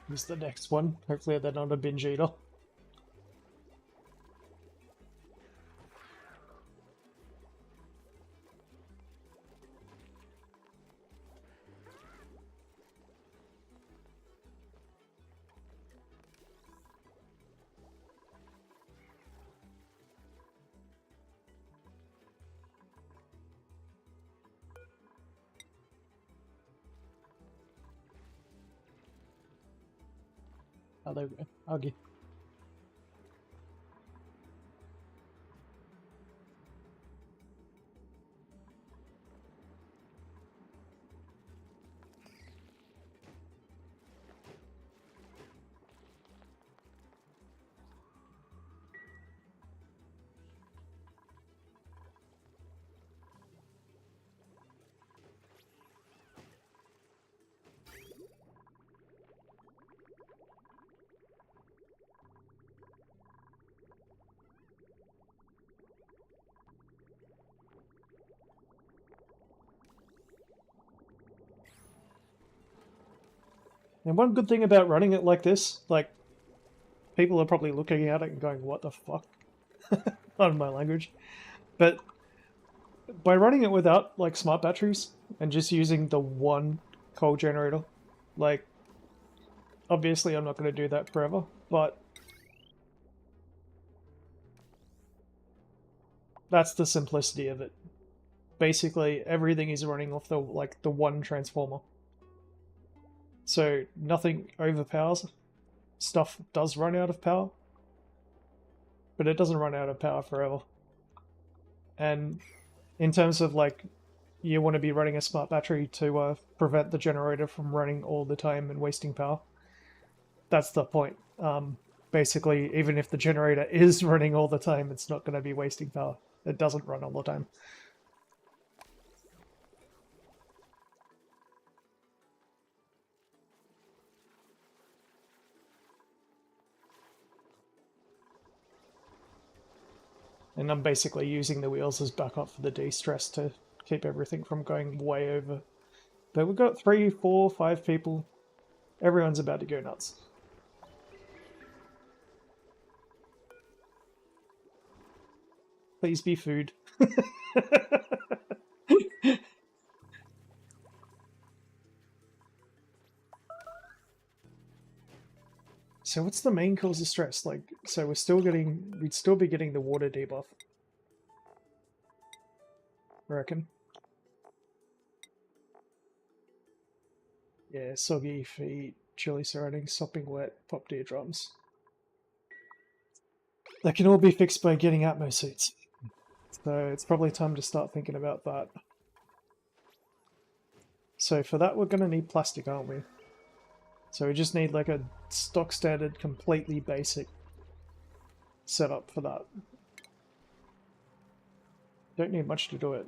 Here's the next one. Hopefully they're not a binge eater. Oh, there we go. Augie. And one good thing about running it like this, like, people are probably looking at it and going, what the fuck? Pardon my language. But by running it without, like, smart batteries and just using the one coal generator, like, obviously I'm not going to do that forever, but that's the simplicity of it. Basically, everything is running off the, like, the one transformer. So nothing overpowers. Stuff does run out of power, but it doesn't run out of power forever. And in terms of like, you want to be running a smart battery to prevent the generator from running all the time and wasting power. That's the point. Basically, even if the generator is running all the time, it's not going to be wasting power. It doesn't run all the time. And I'm basically using the wheels as backup for the de-stress to keep everything from going way over. But we've got 3, 4, 5 people. Everyone's about to go nuts. Please be food. So what's the main cause of stress? Like, so we'd still be getting the water debuff. I reckon. Yeah, soggy feet, chilly surroundings, sopping wet, popped eardrums. That can all be fixed by getting Atmo suits. So it's probably time to start thinking about that. So for that we're going to need plastic, aren't we? So we just need like a stock standard, completely basic setup for that. Don't need much to do it.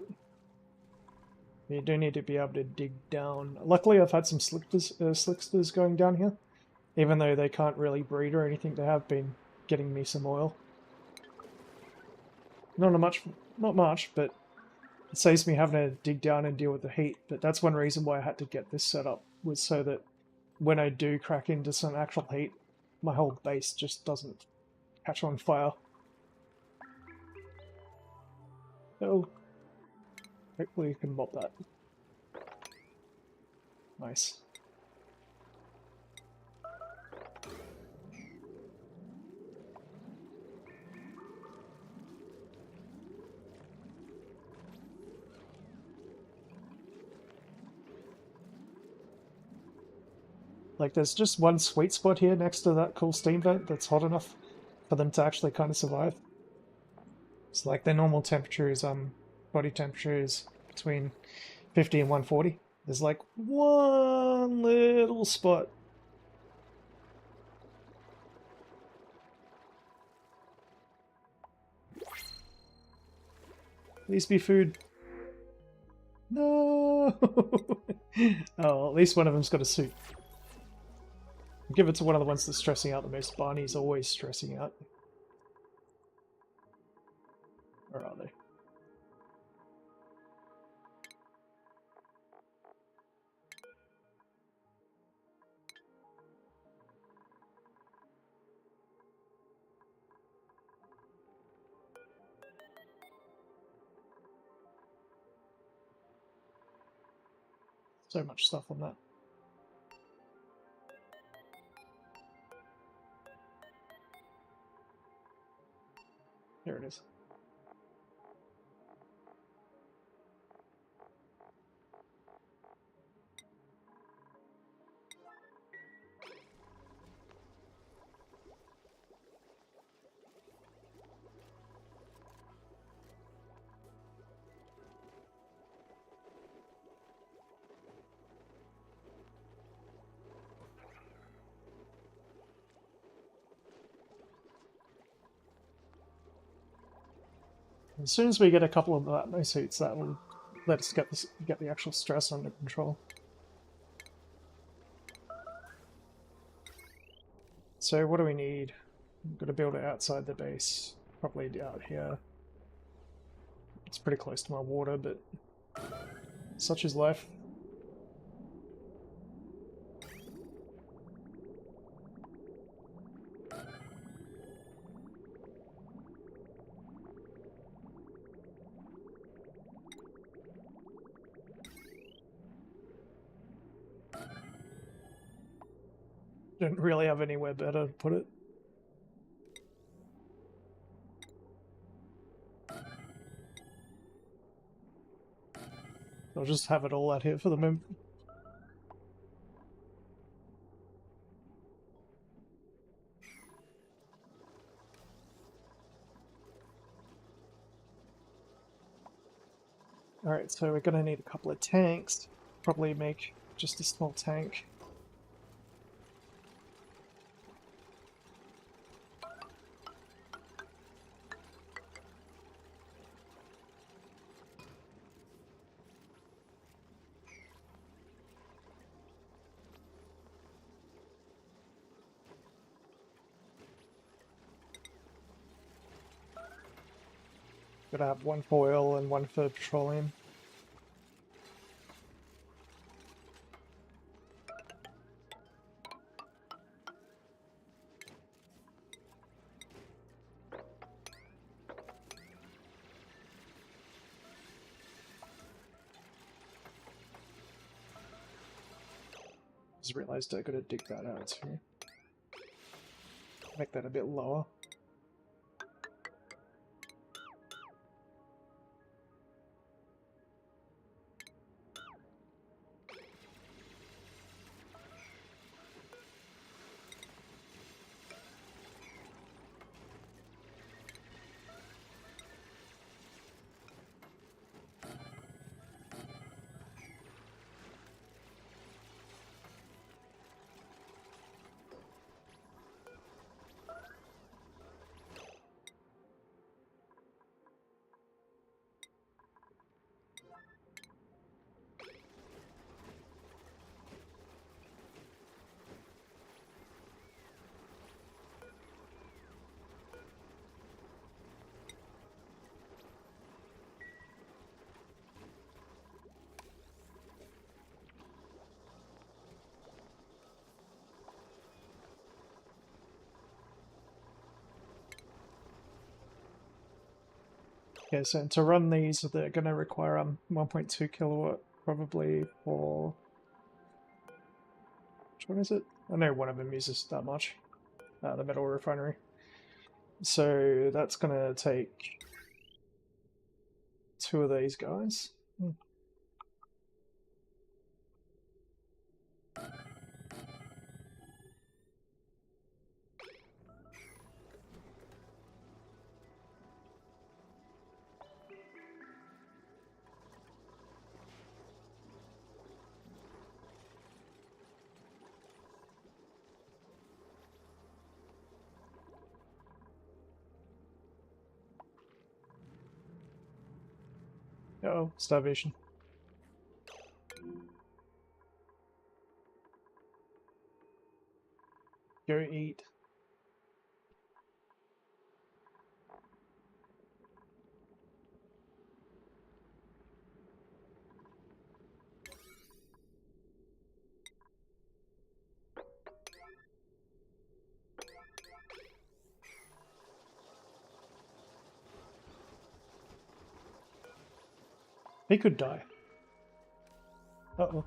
You do need to be able to dig down. Luckily, I've had some slicksters going down here. Even though they can't really breed or anything, they have been getting me some oil. Not much, but it saves me having to dig down and deal with the heat. But that's one reason why I had to get this set up, was so that when I do crack into some actual heat, my whole base just doesn't catch on fire. So, hopefully you can mob that. Nice. Like, there's just one sweet spot here next to that cool steam vent that's hot enough for them to actually kind of survive. It's like their normal temperature is, body temperature is between 50 and 140. There's like one little spot. Please be food. No! Oh, at least one of them's got a suit. Give it to one of the ones that's stressing out the most. Barney's always stressing out. Where are they? So much stuff on that. Here it is. As soon as we get a couple of Atmo suits, that will let us get the actual stress under control. So what do we need? We've got to build it outside the base, probably out here. It's pretty close to my water, but such is life. Don't really have anywhere better to put it. I'll just have it all out here for the moment. Alright, so we're gonna need a couple of tanks. Probably make just a small tank. Gotta have one for oil and one for petroleum. Just realized I gotta dig that out too. Make that a bit lower. Okay, so to run these, they're going to require 1.2 kilowatt, probably for... Which one is it? I know one of them uses that much. The metal refinery. So that's going to take 2 of these guys. Uh-oh, starvation. Go eat. He could die. Uh-oh.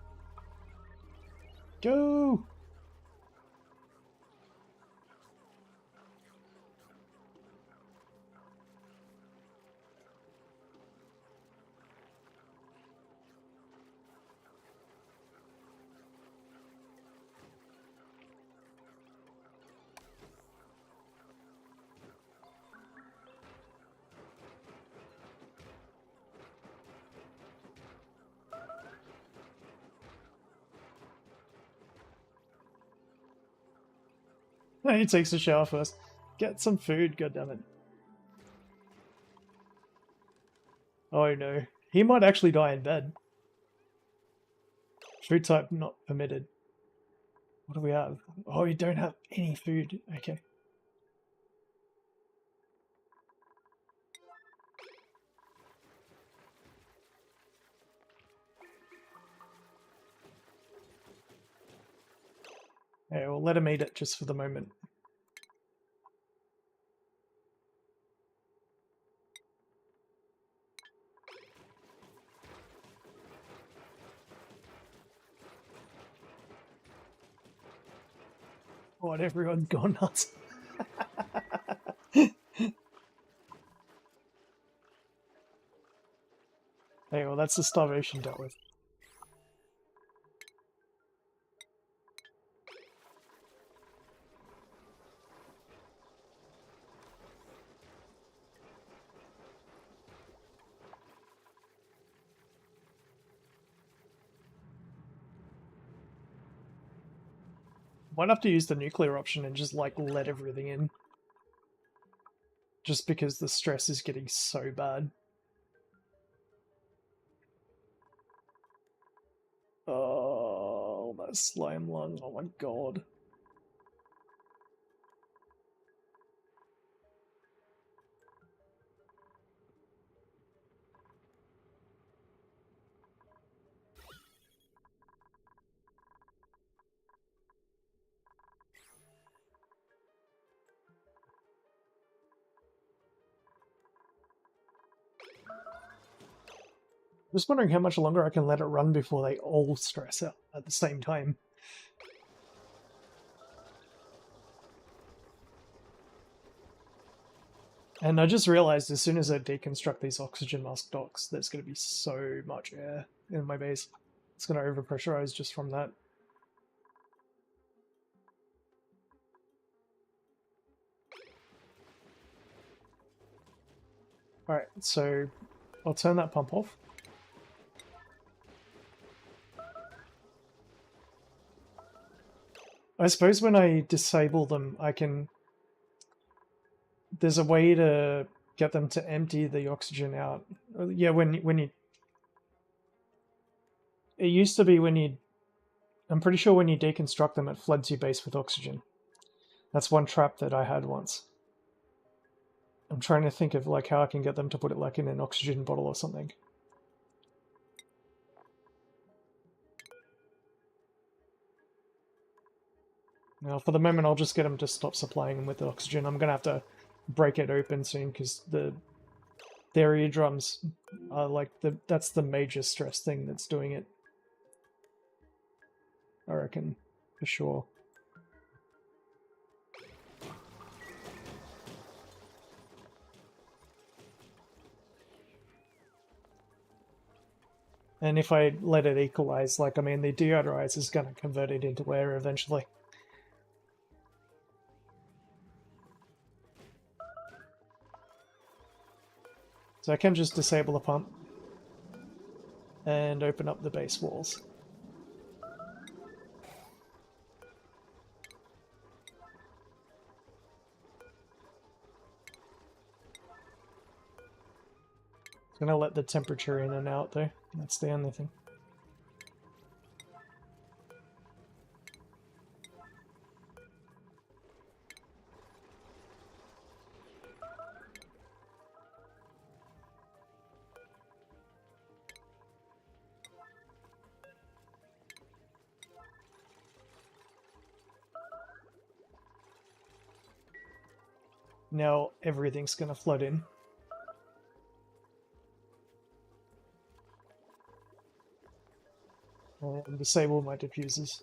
Go! He takes a shower first. Get some food, goddammit. Oh no. He might actually die in bed. Food type not permitted. What do we have? Oh, we don't have any food. Okay. Okay, we'll let him eat it just for the moment. What, everyone's gone nuts. Hey, well, that's the starvation dealt with. Might have to use the nuclear option and just, like, let everything in. Just because the stress is getting so bad. Oh, that slime lung, oh my god. Just wondering how much longer I can let it run before they all stress out at the same time. And I just realized as soon as I deconstruct these oxygen mask docks, there's going to be so much air in my base. It's going to overpressurize just from that. Alright, so I'll turn that pump off. I suppose when I disable them, I can... There's a way to get them to empty the oxygen out. Yeah, when you... It used to be when you... I'm pretty sure when you deconstruct them, it floods your base with oxygen. That's one trap that I had once. I'm trying to think of like how I can get them to put it like in an oxygen bottle or something. Now, for the moment, I'll just get them to stop supplying them with the oxygen. I'm going to have to break it open soon because the their eardrums are like that's the major stress thing that's doing it. I reckon, for sure. And if I let it equalize, like, I mean, the deodorizer is going to convert it into air eventually. So I can just disable the pump and open up the base walls. It's going to let the temperature in and out though. That's the only thing. Now everything's going to flood in. And disable my diffusers.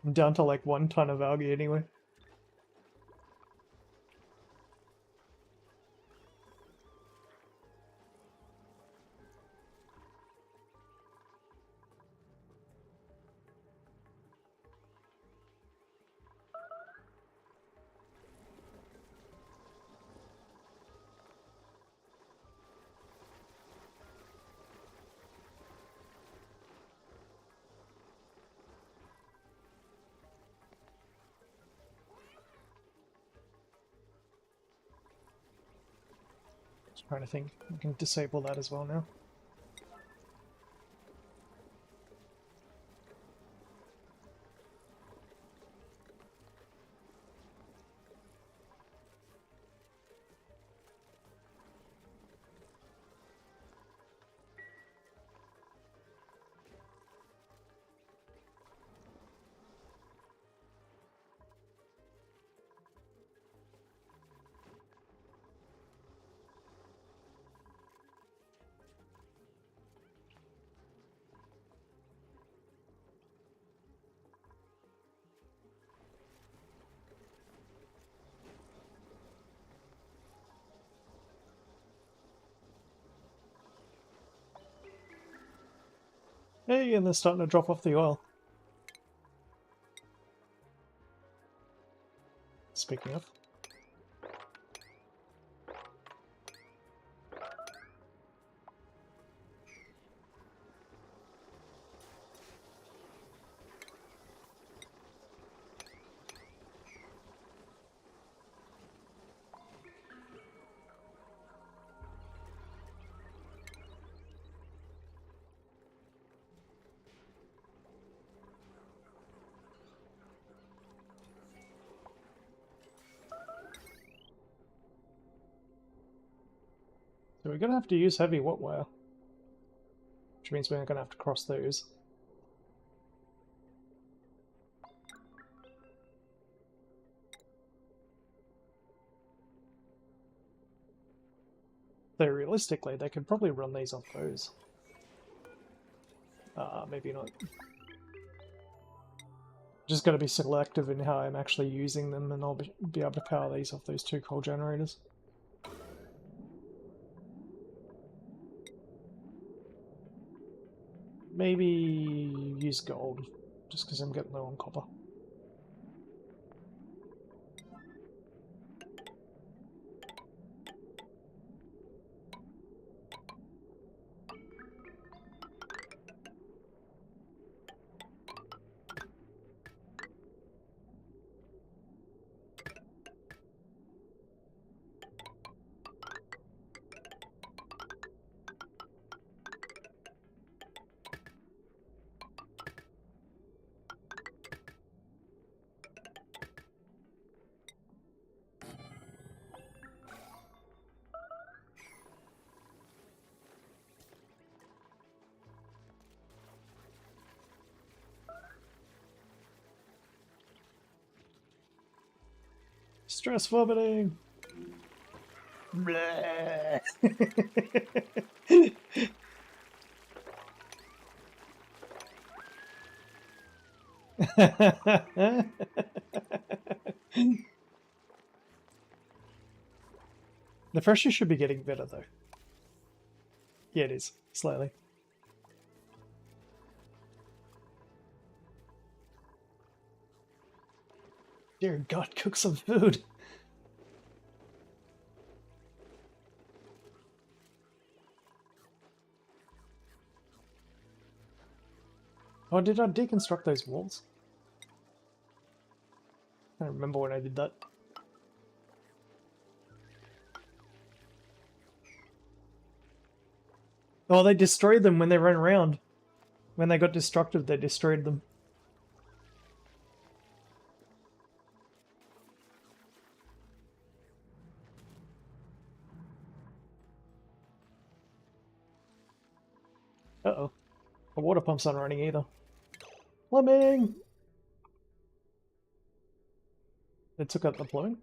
I'm down to like 1 ton of algae anyway. Trying to think, we can disable that as well now. Hey, and they're starting to drop off the oil. Speaking of. So we're going to have to use heavy wet wire. Which means we're going to have to cross those. Though realistically, they could probably run these off those. Maybe not. Just got to be selective in how I'm actually using them, and I'll be able to power these off those 2 coal generators. Maybe use gold, just because I'm getting low on copper. Stress vomiting! Bleh. The pressure should be getting better though. Yeah, it is. Slightly. Dear God, cook some food! Oh, did I deconstruct those walls? I don't remember when I did that. Oh, they destroyed them when they ran around. When they got destructive, they destroyed them. Uh-oh. The water pump's not running either. Plumbing! They took out the plumbing?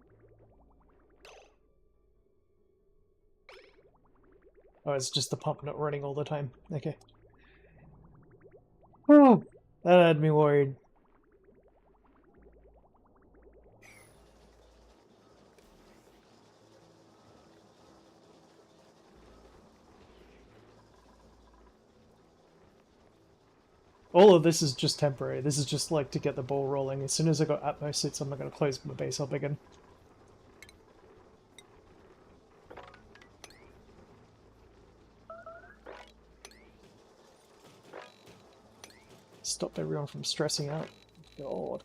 Oh, it's just the pump not running all the time. Okay. Oh, that had me worried. All of this is just temporary. This is just like to get the ball rolling. As soon as I got Atmos suits, I'm not going to close my base up again. Stop everyone from stressing out. God.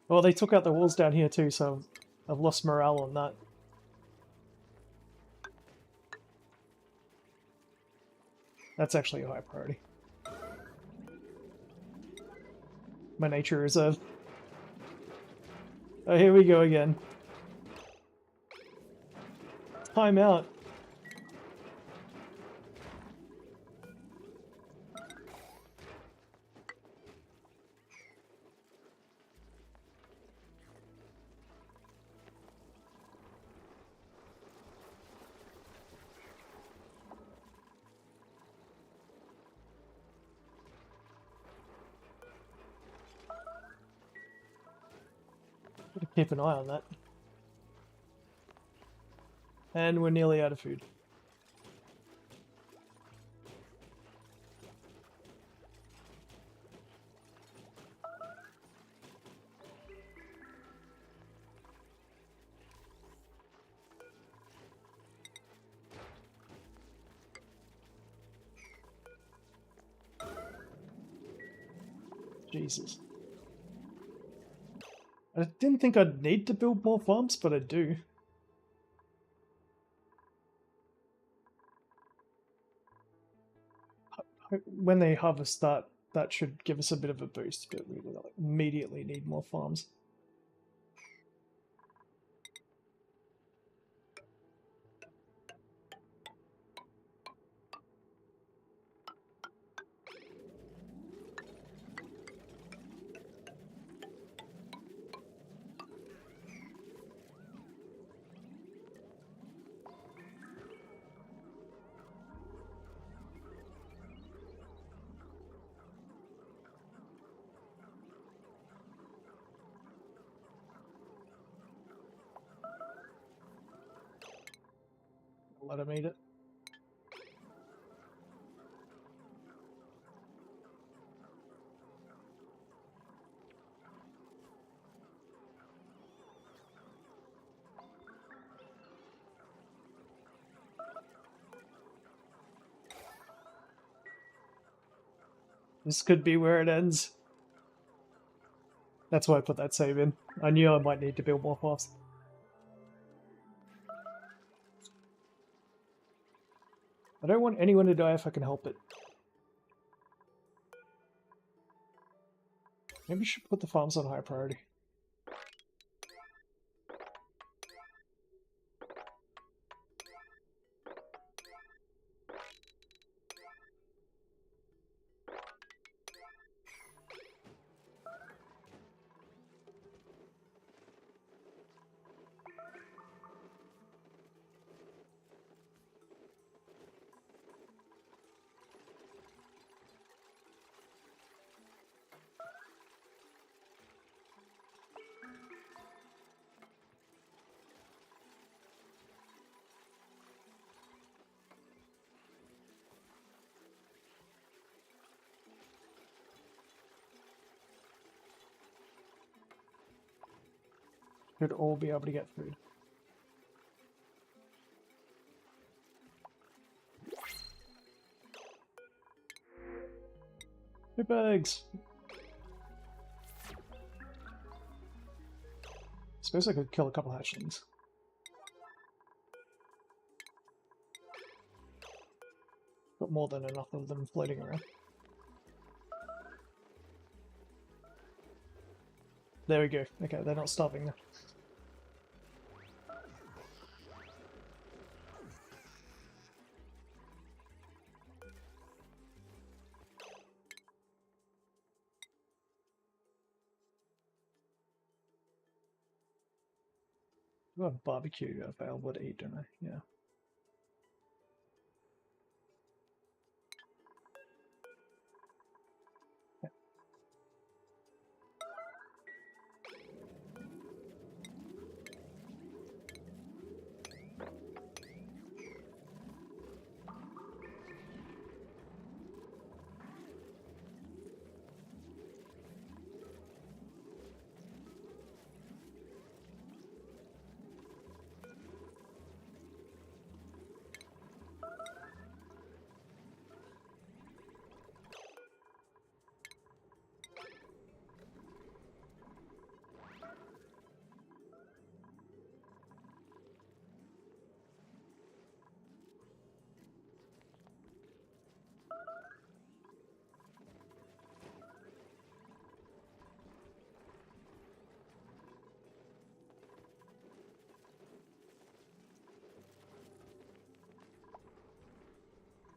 Well, they took out the walls down here too, so I've lost morale on that. That's actually a high priority. My nature reserve. Oh, here we go again. Time out. Gotta keep an eye on that. And we're nearly out of food. Jesus. I didn't think I'd need to build more farms, but I do. When they harvest that, that should give us a bit of a boost, but we like, immediately need more farms. Let him eat it. This could be where it ends. That's why I put that save in. I knew I might need to build more farms. I don't want anyone to die if I can help it. Maybe we should put the farms on high priority. should all be able to get food. Poop eggs! Suppose I could kill a couple hatchlings. Got more than enough of them floating around. There we go. Okay, they're not starving now. I've got a barbecue available to eat, don't I? Yeah.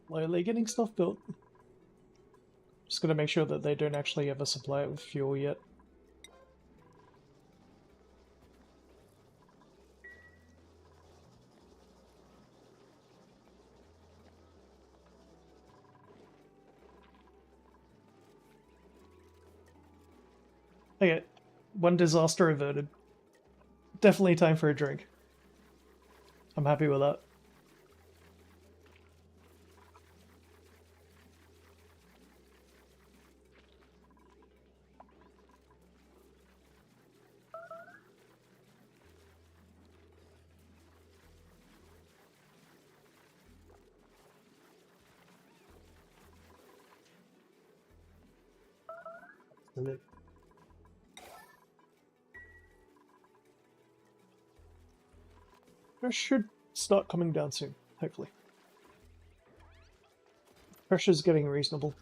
Slowly getting stuff built. Just gotta make sure that they don't actually ever supply it with fuel yet. Okay, one disaster averted. Definitely time for a drink. I'm happy with that. It should start coming down soon, hopefully. Pressure's getting reasonable.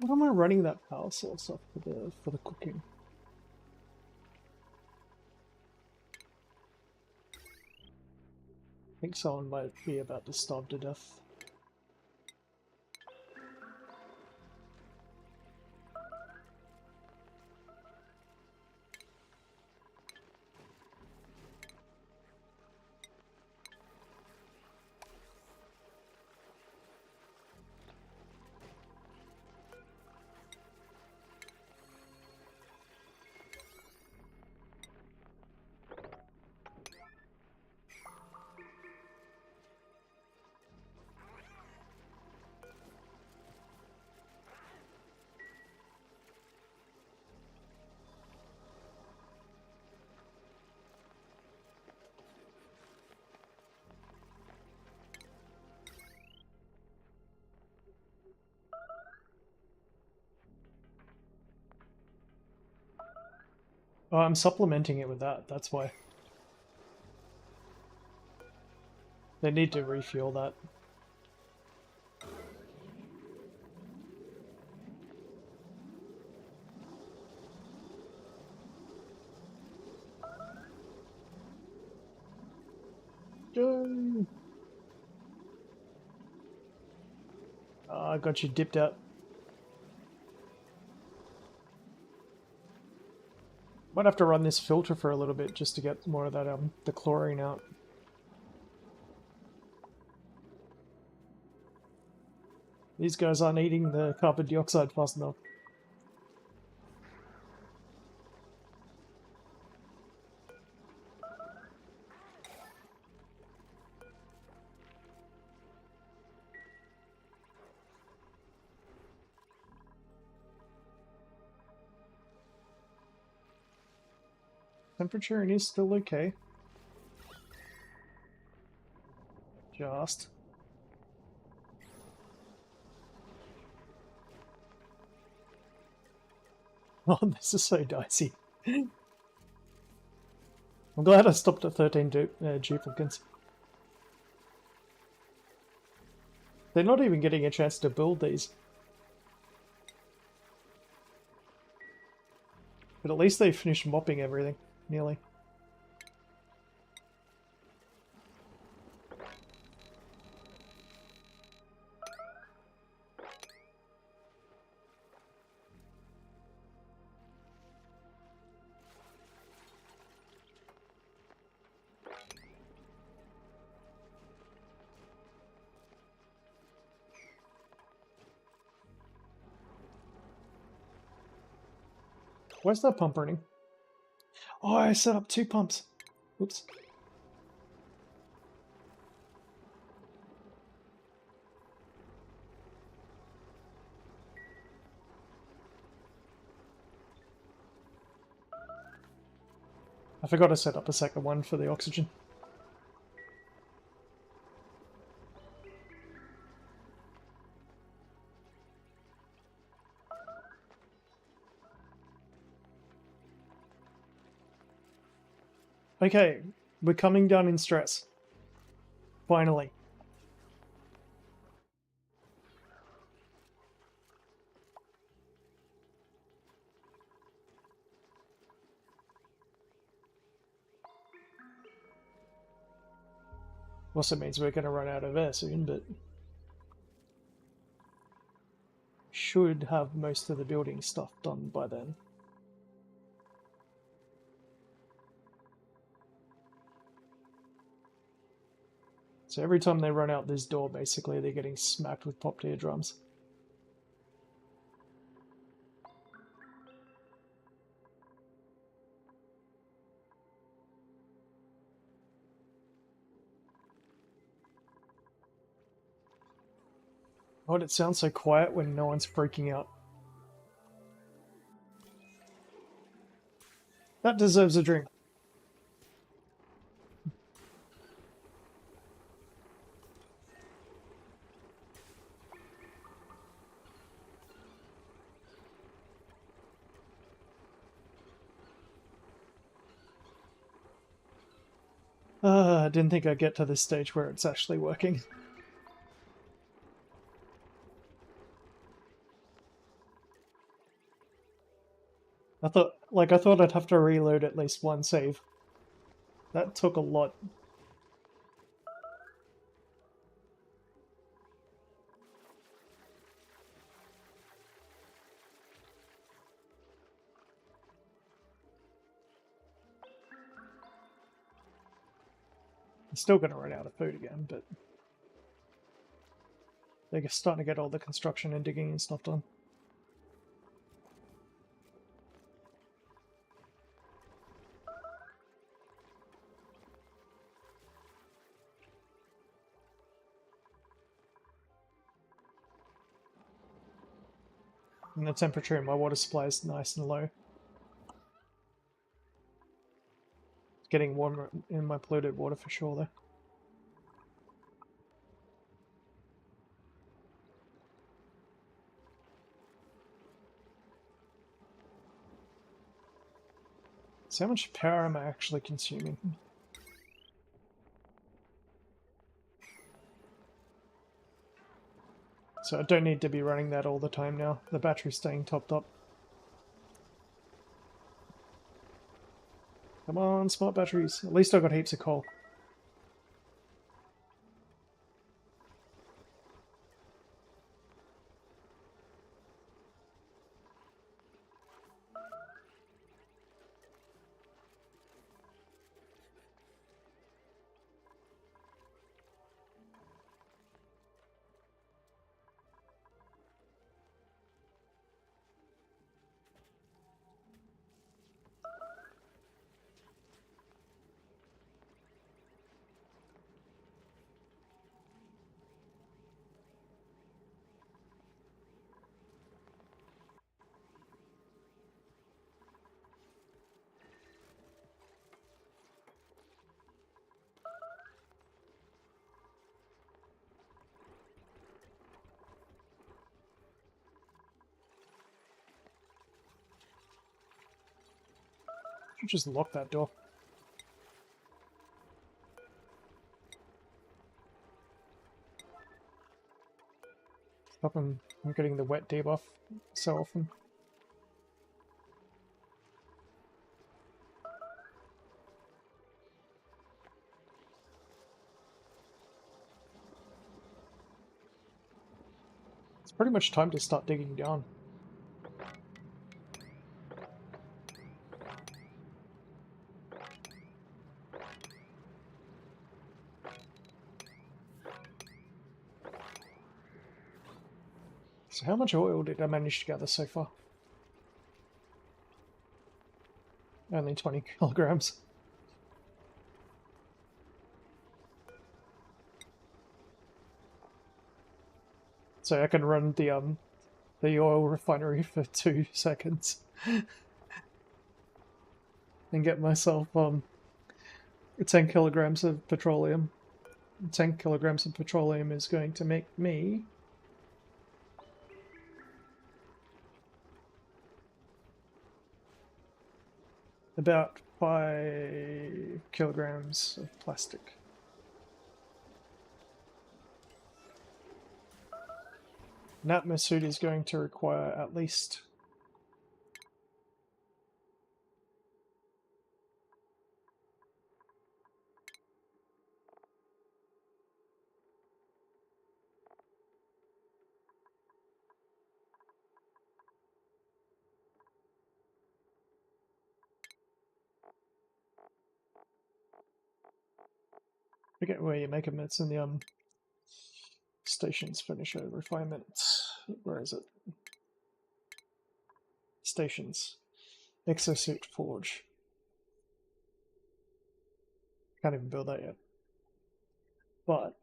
What am I running that power source off for the cooking? I think someone might be about to starve to death. Oh, I'm supplementing it with that, that's why. They need to refuel that. Go! I got you dipped out. Might have to run this filter for a little bit just to get more of that the chlorine out. These guys aren't eating the carbon dioxide fast enough. Temperature is still okay. Just. Oh, this is so dicey. I'm glad I stopped at 13 duplicates. They're not even getting a chance to build these. But at least they finished mopping everything, nearly. Where's that pump running? Oh, I set up 2 pumps. Oops. I forgot to set up a second one for the oxygen. Okay, we're coming down in stress. Finally. Also means we're going to run out of air soon, but should have most of the building stuff done by then. So every time they run out this door, basically they're getting smacked with popped eardrums. Oh, it sounds so quiet when no one's freaking out. That deserves a drink. I didn't think I'd get to this stage where it's actually working. I thought I'd have to reload at least one save. That took a lot. I'm still gonna run out of food again, but they're starting to get all the construction and digging and stuff done. And the temperature in my water supply is nice and low. It's getting warmer in my polluted water for sure, though. So how much power am I actually consuming? So I don't need to be running that all the time now. The battery's staying topped up. Come on, smart batteries. At least I got heaps of coal. Should just lock that door. Stop him from getting the wet debuff so often. It's pretty much time to start digging down. So how much oil did I manage to gather so far? Only 20 kilograms. So I can run the oil refinery for 2 seconds and get myself 10 kilograms of petroleum. 10 kilograms of petroleum is going to make me about 5 kilograms of plastic. An Atmos suit is going to require at least I forget where you make them. It's in the stations finisher refinement. Where is it? Stations. Exosuit forge. Can't even build that yet. But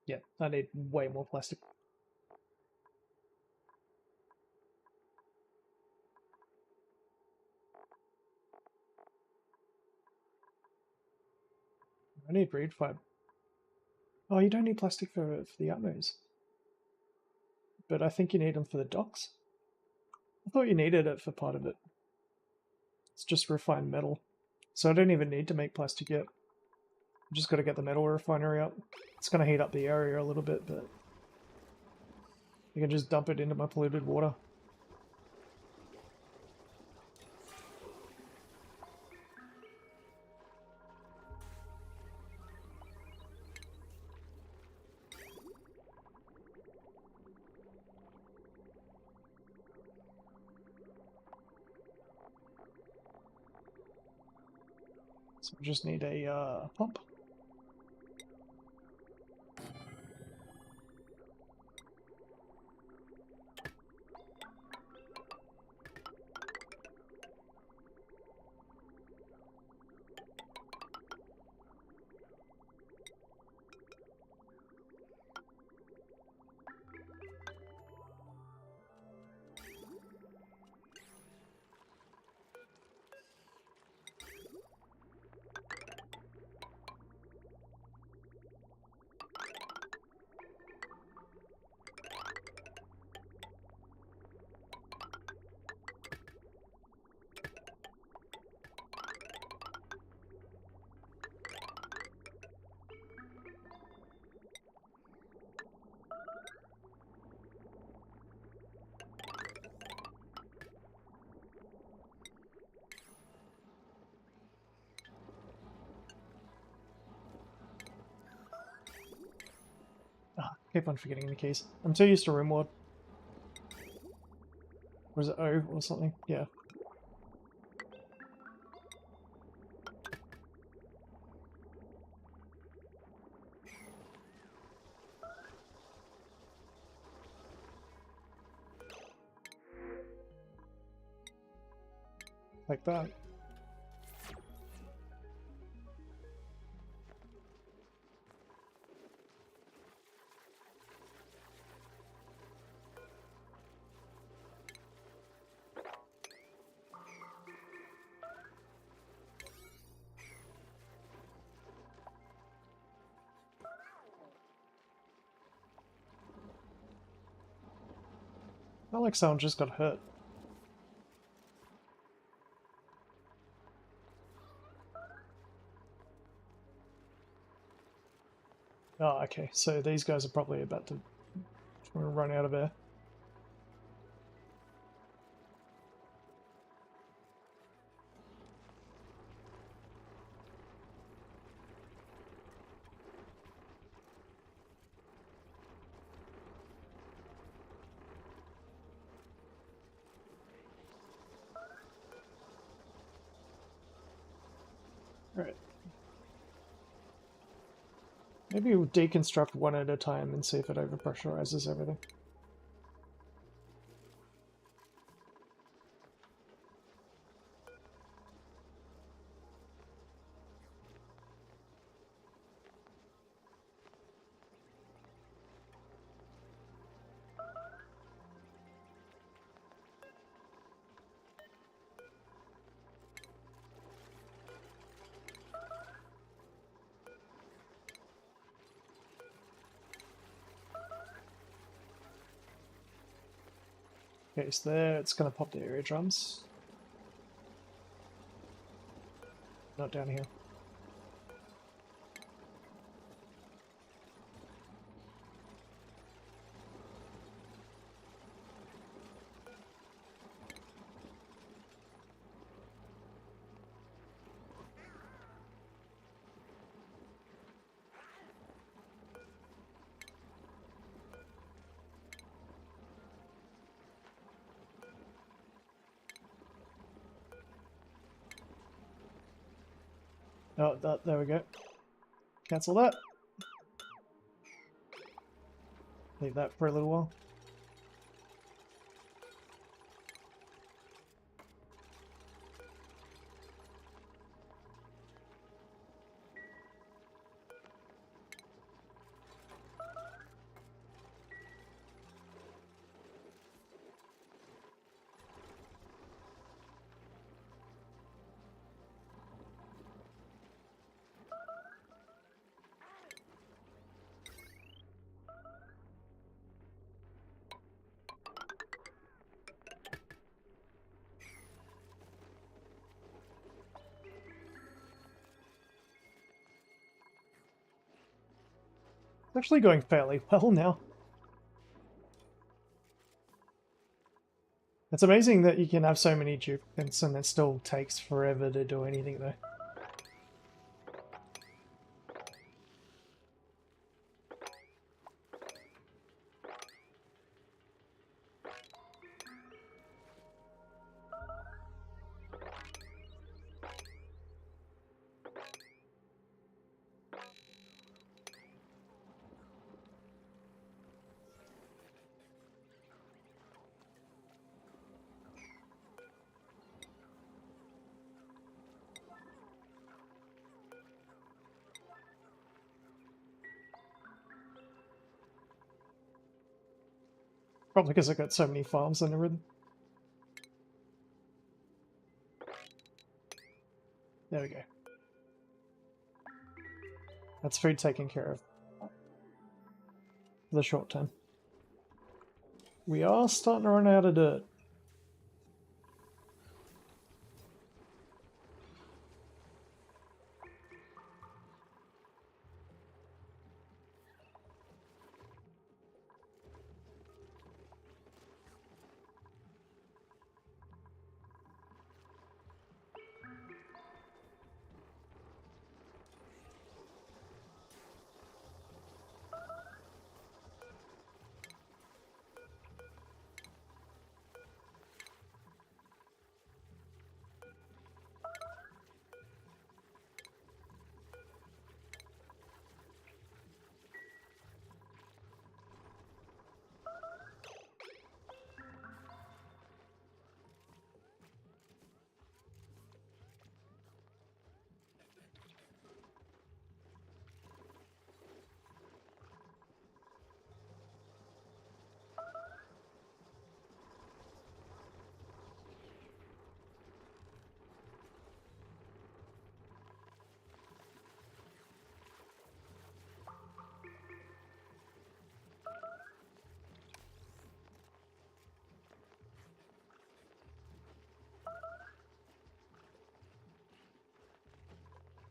yeah, I need way more plastic. I need reed fiber. Oh, you don't need plastic for the Atmos. But I think you need them for the docks. I thought you needed it for part of it. It's just refined metal. So I don't even need to make plastic yet. I've just got to get the metal refinery up. It's going to heat up the area a little bit, but you can just dump it into my polluted water. So we just need a pump. Keep on forgetting the keys. I'm too used to RimWorld. Or is it O or something? Yeah. Like that. Not like someone just got hurt. Oh, okay. So these guys are probably about to run out of air. Alright. Maybe we'll deconstruct one at a time and see if it overpressurizes everything. Okay, so there, it's going to pop the area drums. Not down here. Oh, there we go. Cancel that. Leave that for a little while. Actually going fairly well now. It's amazing that you can have so many duplicates and it still takes forever to do anything though. Probably because I got so many farms and everything. There we go. That's food taken care of. For the short term. We are starting to run out of dirt.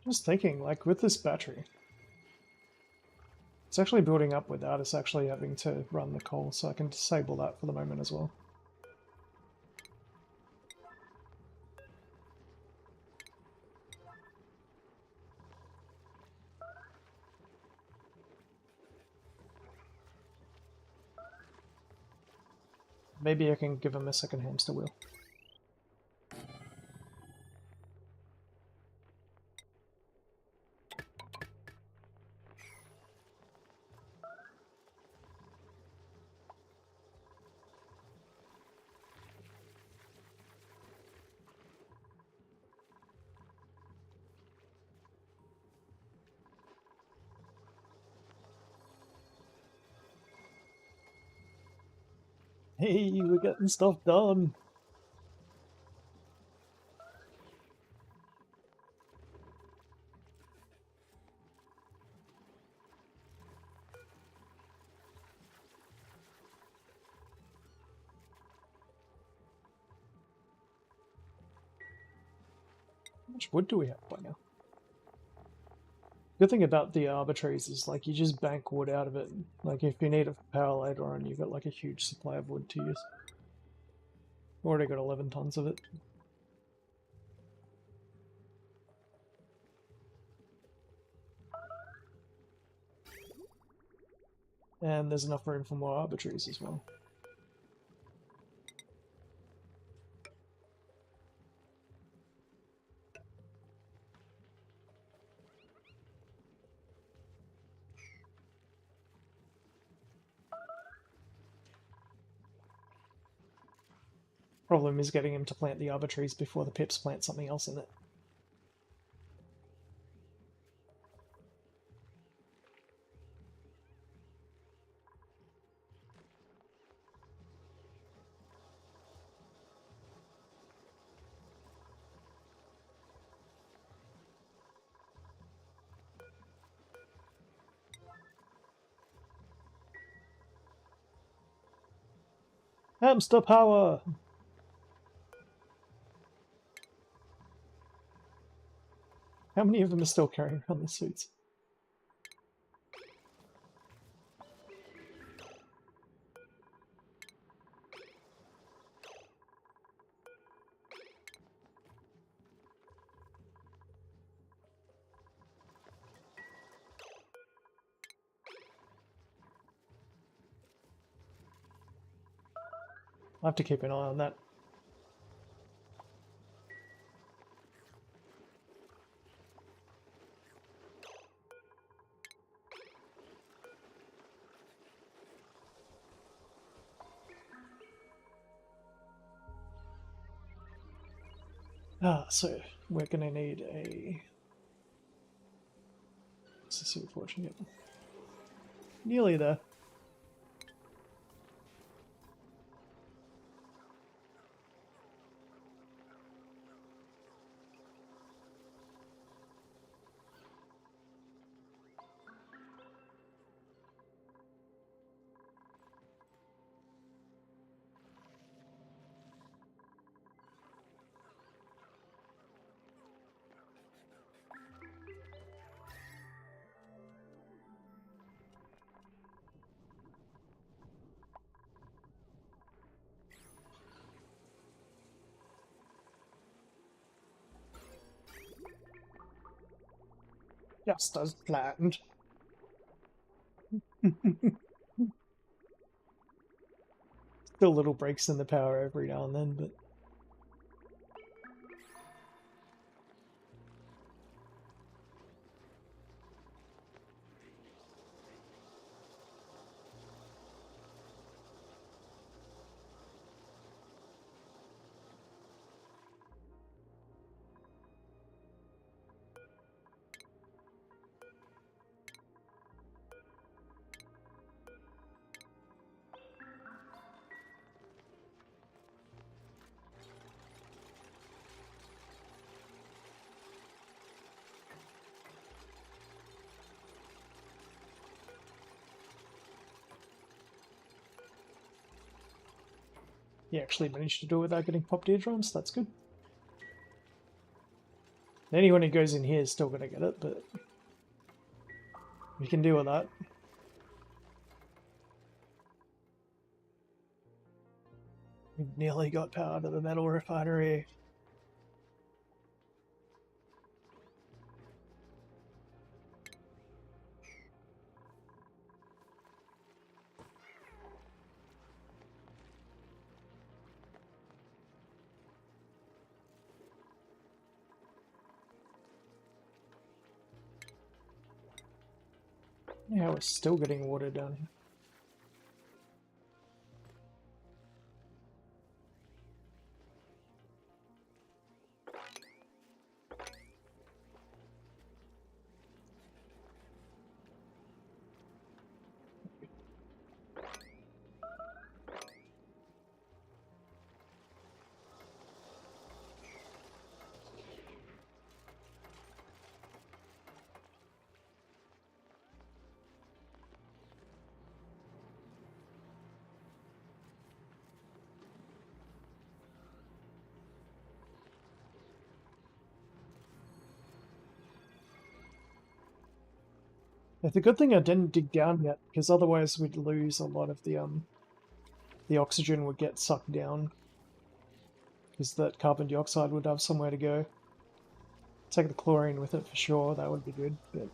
Just thinking, like with this battery, it's actually building up without us actually having to run the coal, so I can disable that for the moment as well. Maybe I can give him a second hamster wheel. Hey, we're getting stuff done! How much wood do we have by now? Good thing about the arbitraries is like you just bank wood out of it. Like if you need it for power later on, you've got like a huge supply of wood to use. Already got 11 tons of it. And there's enough room for more arbitraries as well. Problem is getting him to plant the arbitraries before the pips plant something else in it. Hamster power! How many of them are still carrying around the suits? I have to keep an eye on that. So we're gonna need a... Let's see what we get. Nearly there. Just as planned. Still little breaks in the power every now and then, but... You actually managed to do it without getting popped eardrums, that's good. Anyone who goes in here is still going to get it, but we can deal with that. We've nearly got power to the metal refinery. Yeah, we're still getting water down here. It's a good thing I didn't dig down yet, because otherwise we'd lose a lot of the oxygen would get sucked down. Because that carbon dioxide would have somewhere to go. Take the chlorine with it for sure, that would be good, but...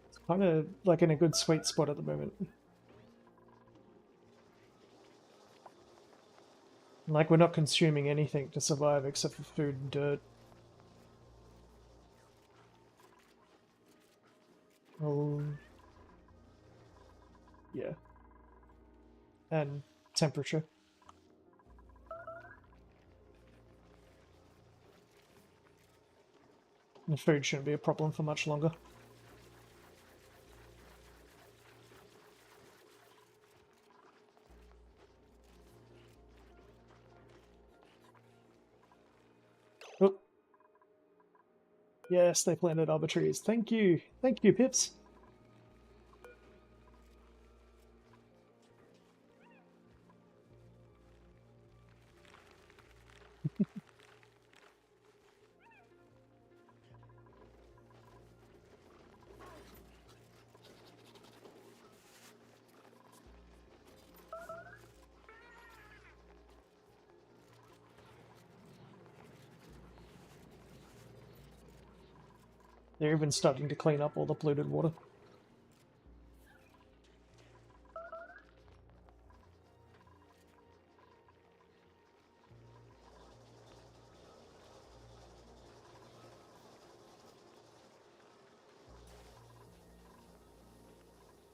It's kind of like in a good sweet spot at the moment. Like we're not consuming anything to survive except for food and dirt. Oh... Yeah. And temperature. And food shouldn't be a problem for much longer. Oh. Yes, they planted other trees. Thank you. Thank you, Pips. They're even starting to clean up all the polluted water.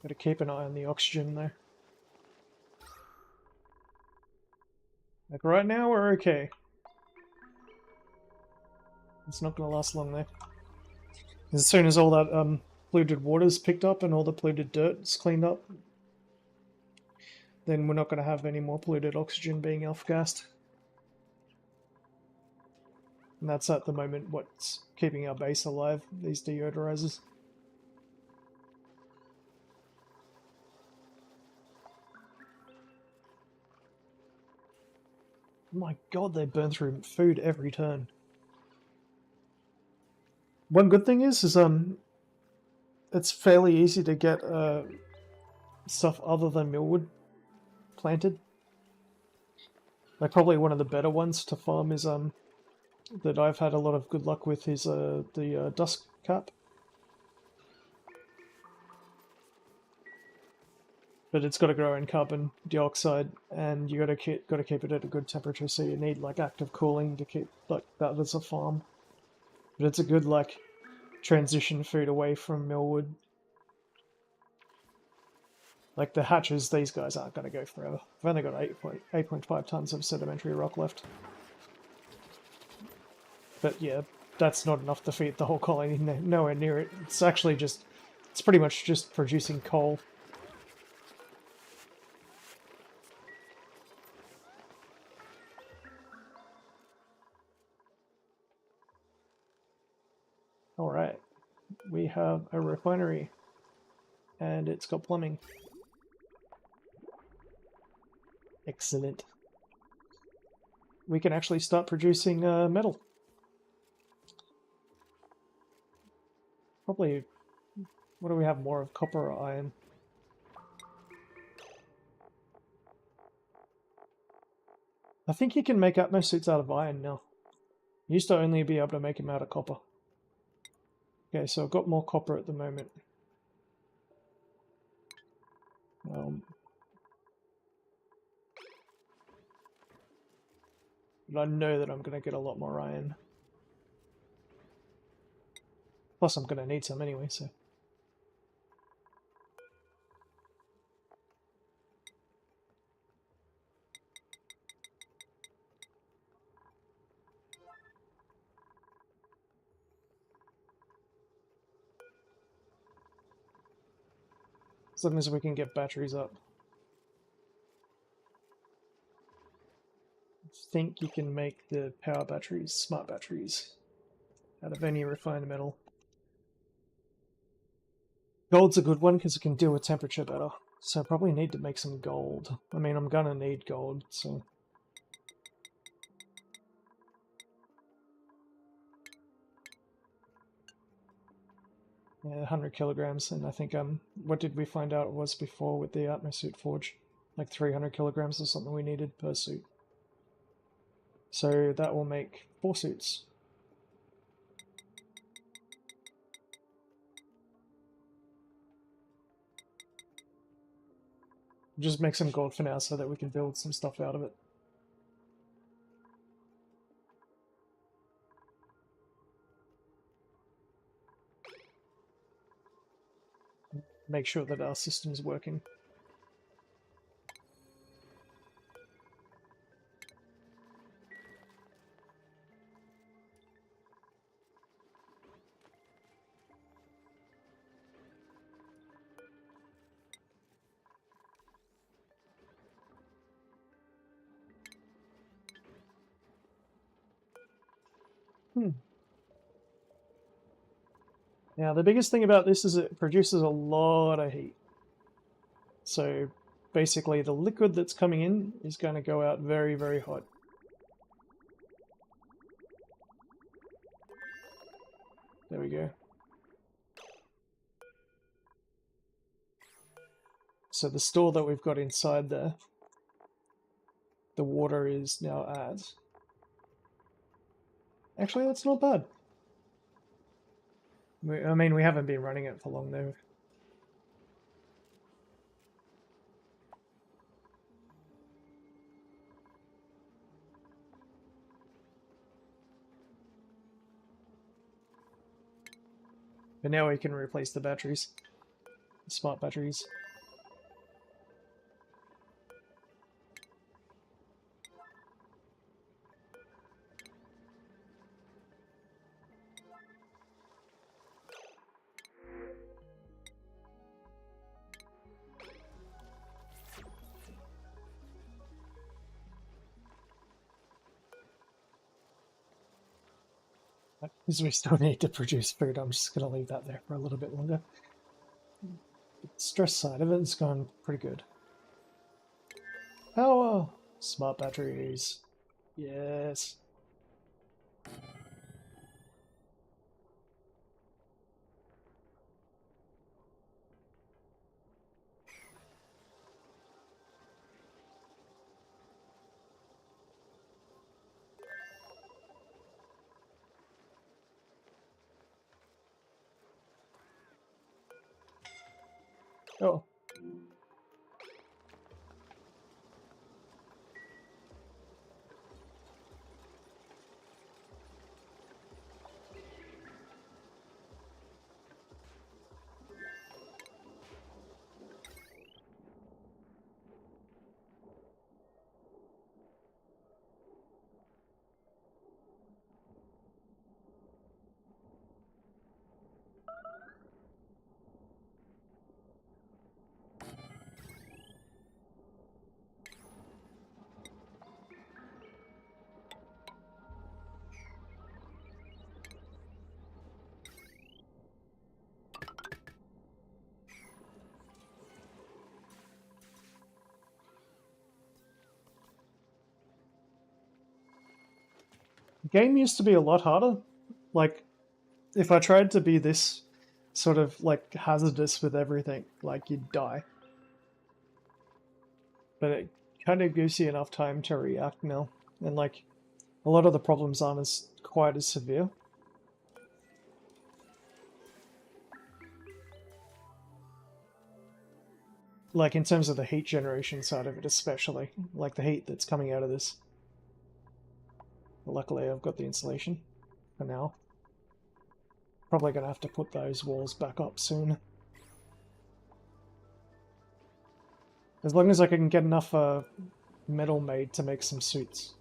Gotta keep an eye on the oxygen though. Like right now we're okay. It's not gonna last long though. As soon as all that polluted water's picked up and all the polluted dirt is cleaned up, then we're not gonna have any more polluted oxygen being off-gassed. And that's at the moment what's keeping our base alive, these deodorizers. My god, they burn through food every turn. One good thing is it's fairly easy to get stuff other than millwood planted. Like probably one of the better ones to farm is that I've had a lot of good luck with is the dust cap. But it's got to grow in carbon dioxide, and you got to keep it at a good temperature. So you need like active cooling to keep like that as a farm. But it's a good like transition food away from millwood. Like the hatches, these guys aren't going to go forever. I've only got 8.5 tons of sedimentary rock left. But yeah, that's not enough to feed the whole colony. Nowhere near it. It's actually just, it's pretty much just producing coal. Alright, we have a refinery, and it's got plumbing. Excellent. We can actually start producing metal. Probably, what do we have more of, copper or iron? I think you can make Atmo suits out of iron now. You used to only be able to make them out of copper. Okay, so I've got more copper at the moment. But I know that I'm going to get a lot more iron. Plus I'm going to need some anyway, so... As long as we can get batteries up. I think you can make the power batteries, smart batteries, out of any refined metal. Gold's a good one because it can deal with temperature better. So I probably need to make some gold. I mean, I'm gonna need gold, so... Yeah, 100 kilograms, and I think, what did we find out it was before with the Atmosuit Forge? Like 300 kilograms or something we needed per suit. So that will make 4 suits. Just make some gold for now so that we can build some stuff out of it. Make sure that our system's working. Now, the biggest thing about this is it produces a lot of heat. So, basically, the liquid that's coming in is going to go out very, very hot. There we go. So the store that we've got inside there, the water is now at... Actually, that's not bad. I mean, we haven't been running it for long though. But now we can replace the batteries. smart batteries. Because we still need to produce food, I'm just going to leave that there for a little bit longer. The stress side of it has gone pretty good. Power! Smart batteries. Yes. Oh. The game used to be a lot harder. Like, if I tried to be this sort of like hazardous with everything, like you'd die. But it kind of gives you enough time to react now. And like, a lot of the problems aren't as quite as severe. Like in terms of the heat generation side of it especially. Like the heat that's coming out of this. Luckily I've got the insulation for now. Probably going to have to put those walls back up soon. As long as I can get enough metal made to make some suits.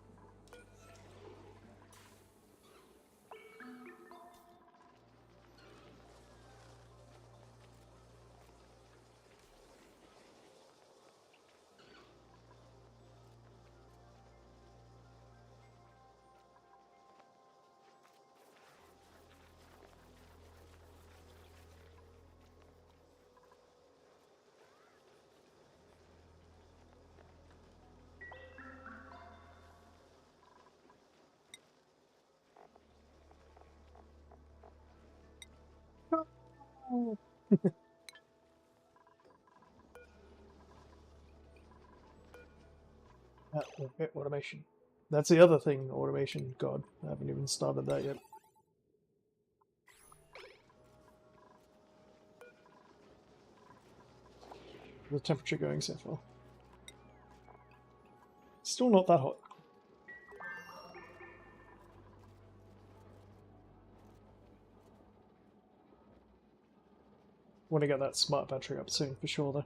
Automation. That's the other thing, automation. God, I haven't even started that yet. The temperature going so far. Still not that hot. Want to get that smart battery up soon for sure though.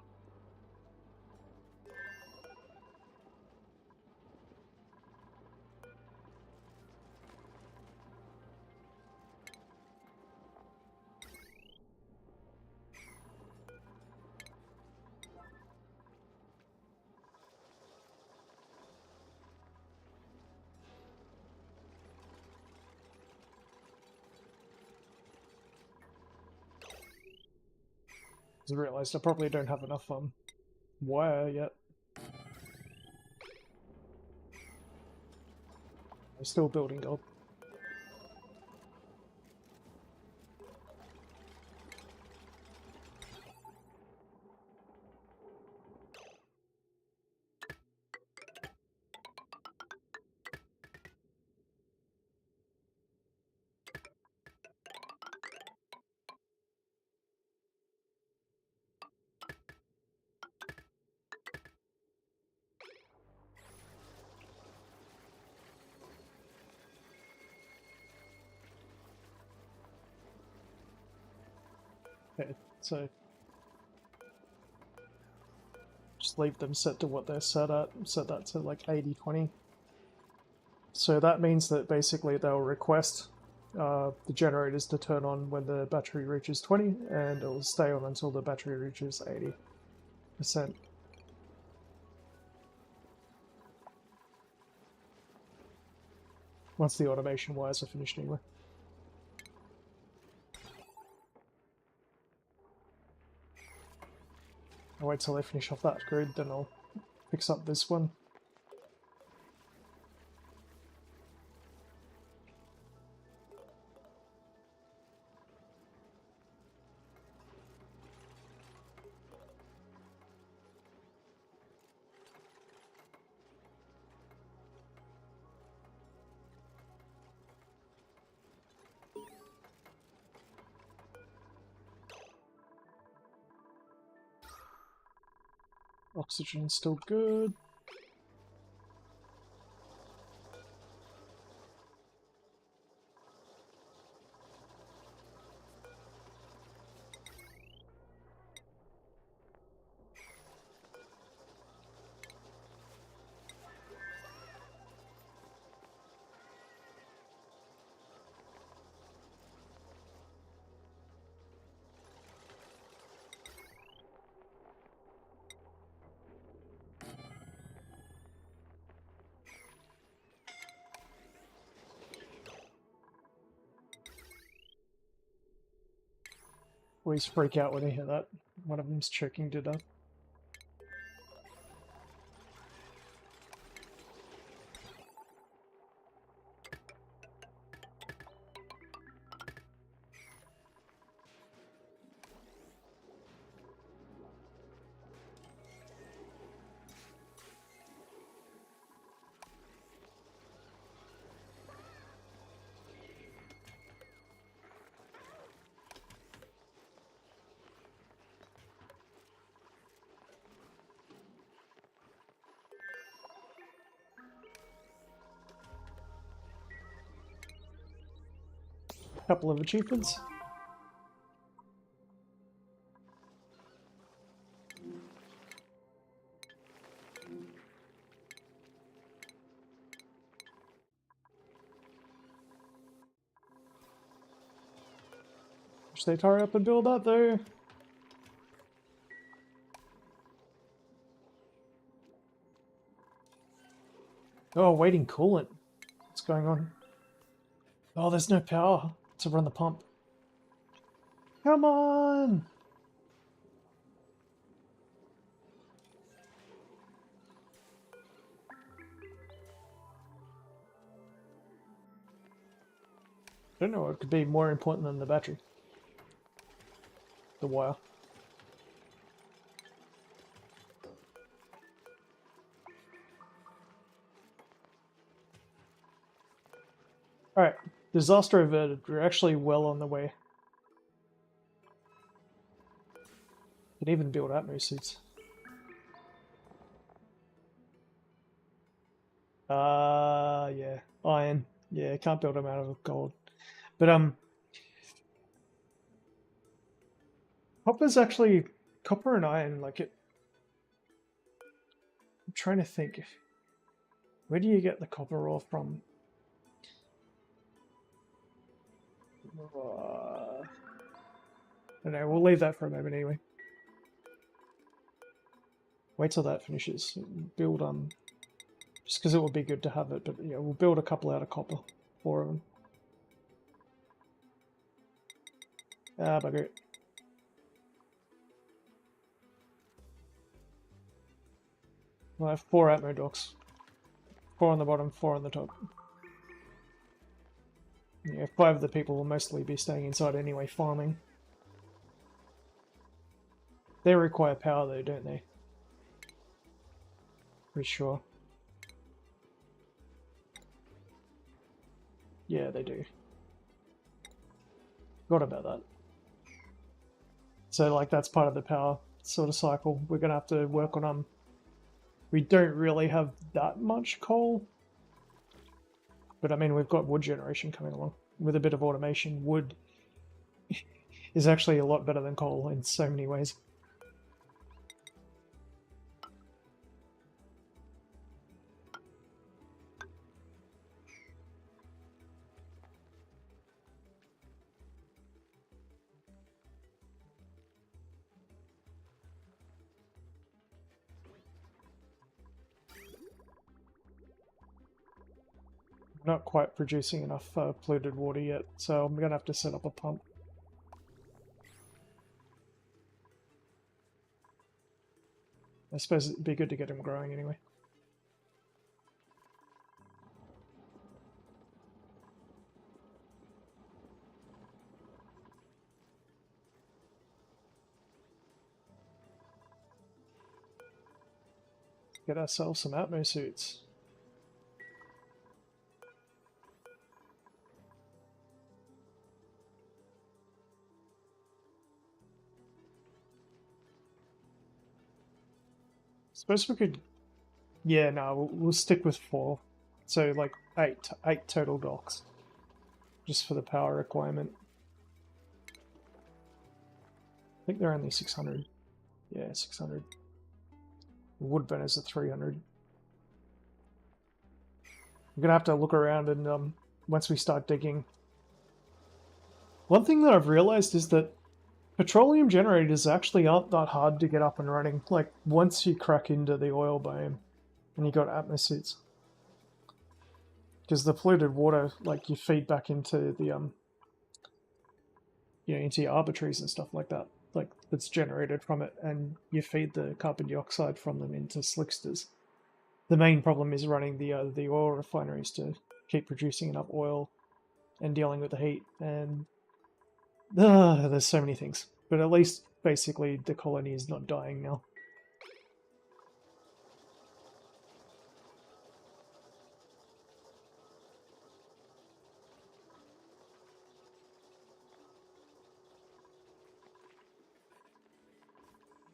I realised I probably don't have enough wire yet. I'm still building gold. Okay, so just leave them set to what they're set at, set that to like 80-20. So that means that basically they'll request the generators to turn on when the battery reaches 20, and it will stay on until the battery reaches 80%. Once the automation wires are finished anyway. I'll wait till they finish off that grid, then I'll fix up this one. Oxygen's still good. Always freak out when they hear that. One of them's choking to death. Couple of achievements. Wish they'd hurry up and build that though. Oh, waiting coolant. What's going on? Oh, there's no power to run the pump. Come on! I don't know what could be more important than the battery. The wire. Alright, disaster averted. We're actually well on the way. Can even build atmo suits. Yeah. Iron. Yeah, can't build them out of gold. But, copper's actually... Copper and iron, like it... I'm trying to think. Where do you get the copper ore from? I don't know, we'll leave that for a moment anyway. Wait till that finishes. Build, just because it would be good to have it, but yeah, we'll build a couple out of copper. 4 of them. Ah, bugger it. We'll have 4 atmo docks. 4 on the bottom, 4 on the top. Yeah, 5 of the people will mostly be staying inside anyway, farming. They require power though, don't they? Pretty sure. Yeah, they do. Forgot about that. So, like, that's part of the power sort of cycle. We're gonna have to work on, we don't really have that much coal. But I mean, we've got wood generation coming along. With a bit of automation, wood is actually a lot better than coal in so many ways. not quite producing enough polluted water yet, so I'm going to have to set up a pump. I suppose it'd be good to get them growing anyway. Get ourselves some Atmo suits. Suppose we could... Yeah, no, we'll stick with 4. So, like, 8 total docks. Just for the power requirement. I think they're only 600. Yeah, 600. Wood burners are 300. I'm gonna have to look around and once we start digging. One thing that I've realized is that petroleum generators actually aren't that hard to get up and running. Like once you crack into the oil biome and you got atmosuits. Because the polluted water, like you feed back into the into your arbitraries and stuff like that. Like that's generated from it, and you feed the carbon dioxide from them into slicksters. The main problem is running the oil refineries to keep producing enough oil and dealing with the heat. And there's so many things. But at least basically the colony is not dying now.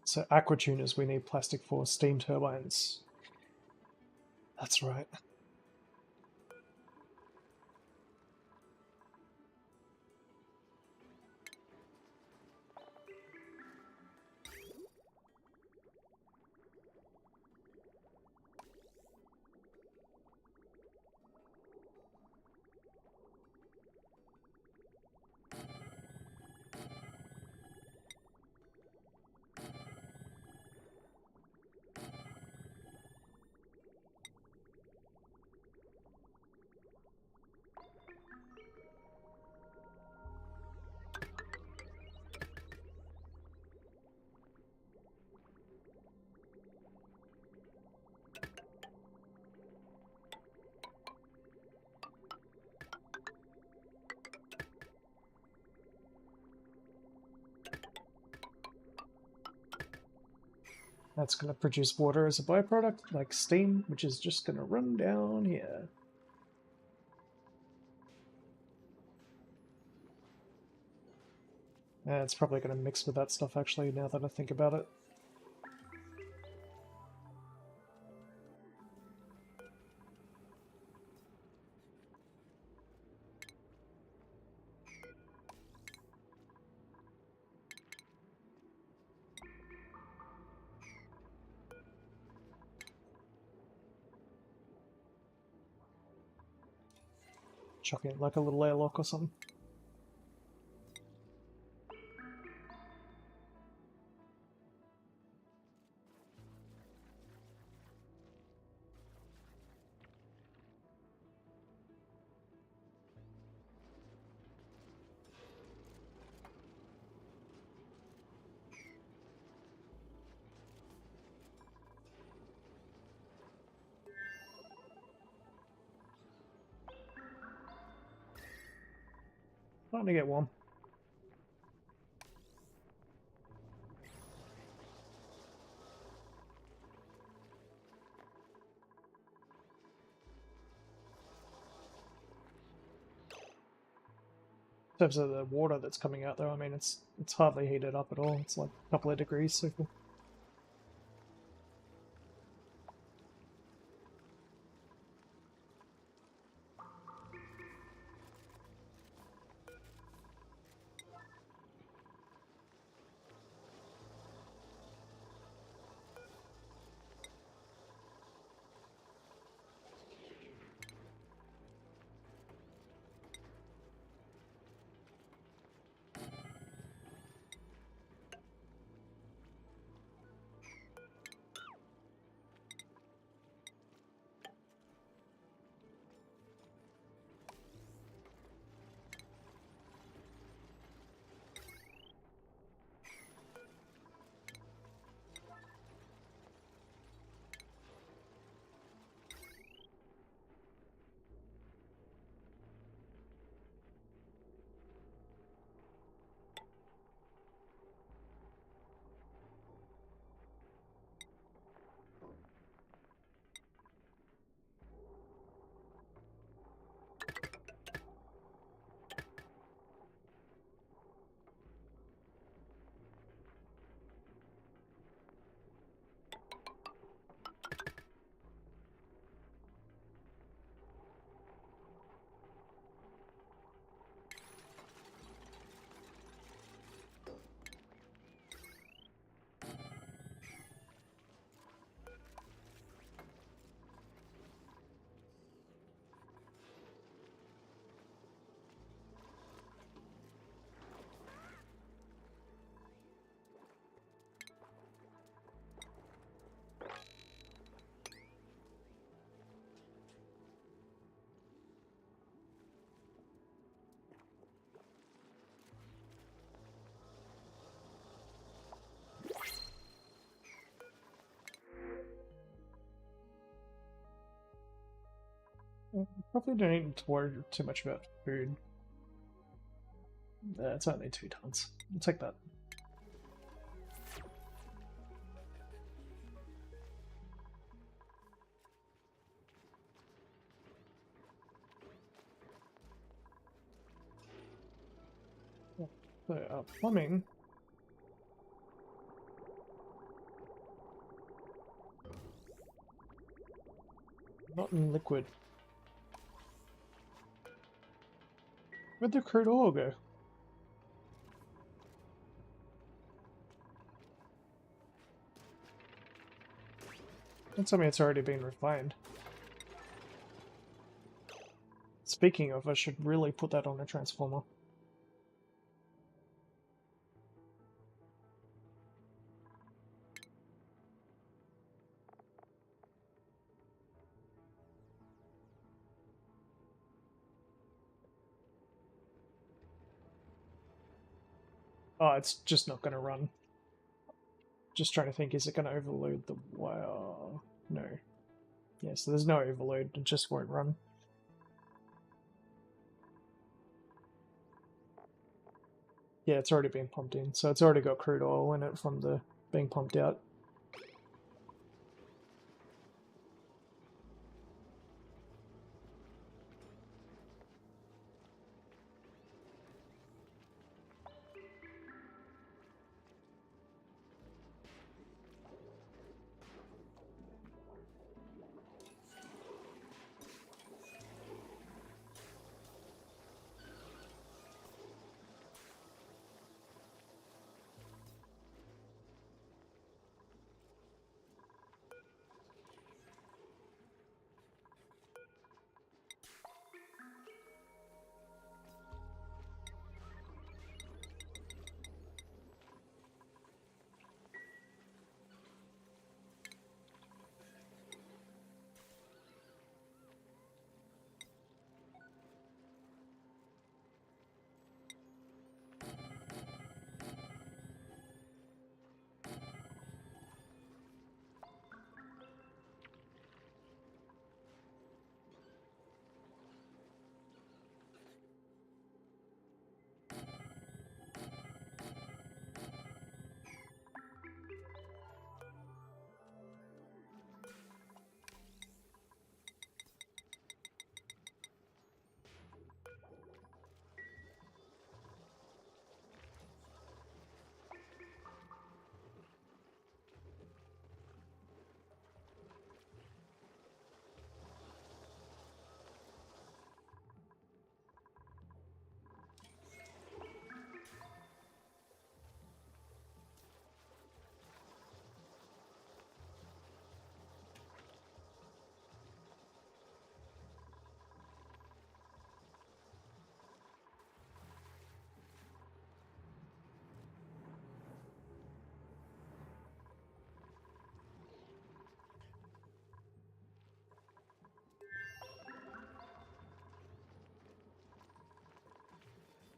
So aquatuners, we need plastic for steam turbines. That's right. That's going to produce water as a byproduct, like steam, which is just going to run down here. It's probably going to mix with that stuff, actually, now that I think about it. Chuck it like a little airlock or something. Starting to get warm. In terms of the water that's coming out though, I mean it's hardly heated up at all. It's like a couple of degrees, so cool. Probably don't need to worry too much about food. It's only 2 tons. I'll take that. So, plumbing. Not in liquid. Where'd the crude oil go? Don't tell me it's already been refined. Speaking of, I should really put that on a transformer. Oh, it's just not going to run. Just trying to think, is it going to overload the wire? No. Yeah, so there's no overload, it just won't run. Yeah, it's already been pumped in, so it's already got crude oil in it from the being pumped out.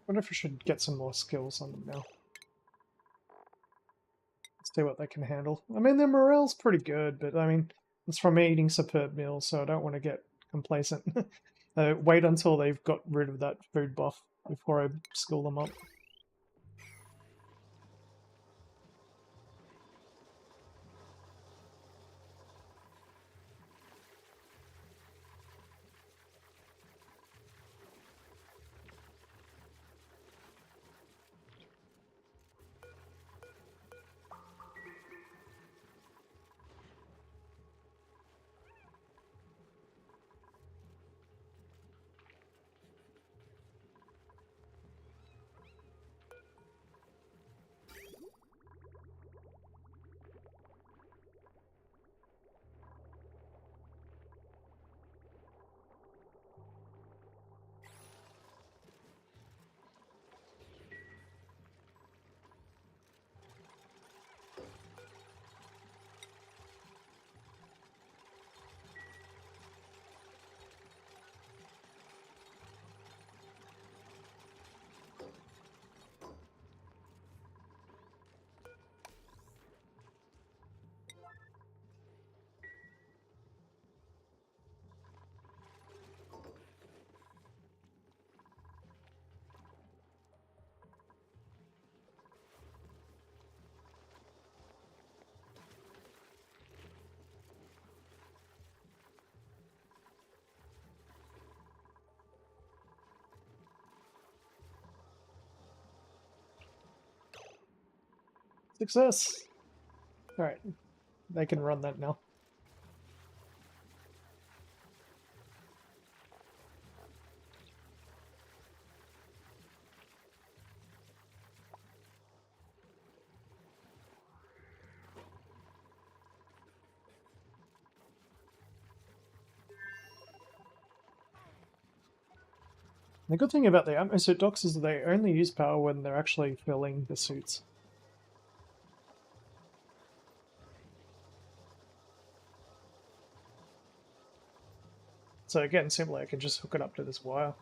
I wonder if I should get some more skills on them now. See what they can handle. I mean, their morale's pretty good, but I mean, it's from eating superb meals, so I don't want to get complacent. Wait until they've got rid of that food buff before I skill them up. Success! Alright, they can run that now. The good thing about the atmosuit docks is that they only use power when they're actually filling the suits. So again, simply I can just hook it up to this wire.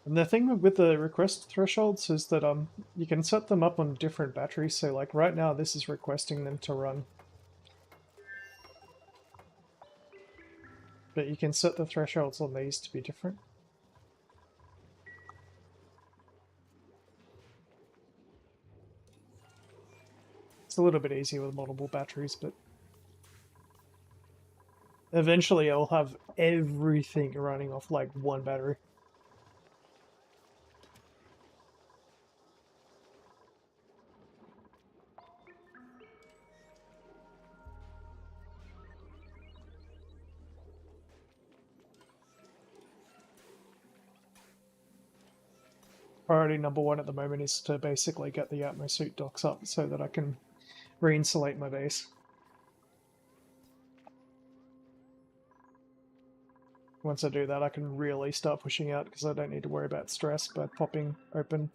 And the thing with the request thresholds is that you can set them up on different batteries. So like right now this is requesting them to run. But you can set the thresholds on these to be different. It's a little bit easier with multiple batteries, but eventually I'll have everything running off like one battery. Priority number one at the moment is to basically get the atmosuit docks up so that I can re-insulate my base. Once I do that, I can really start pushing out because I don't need to worry about stress by popping open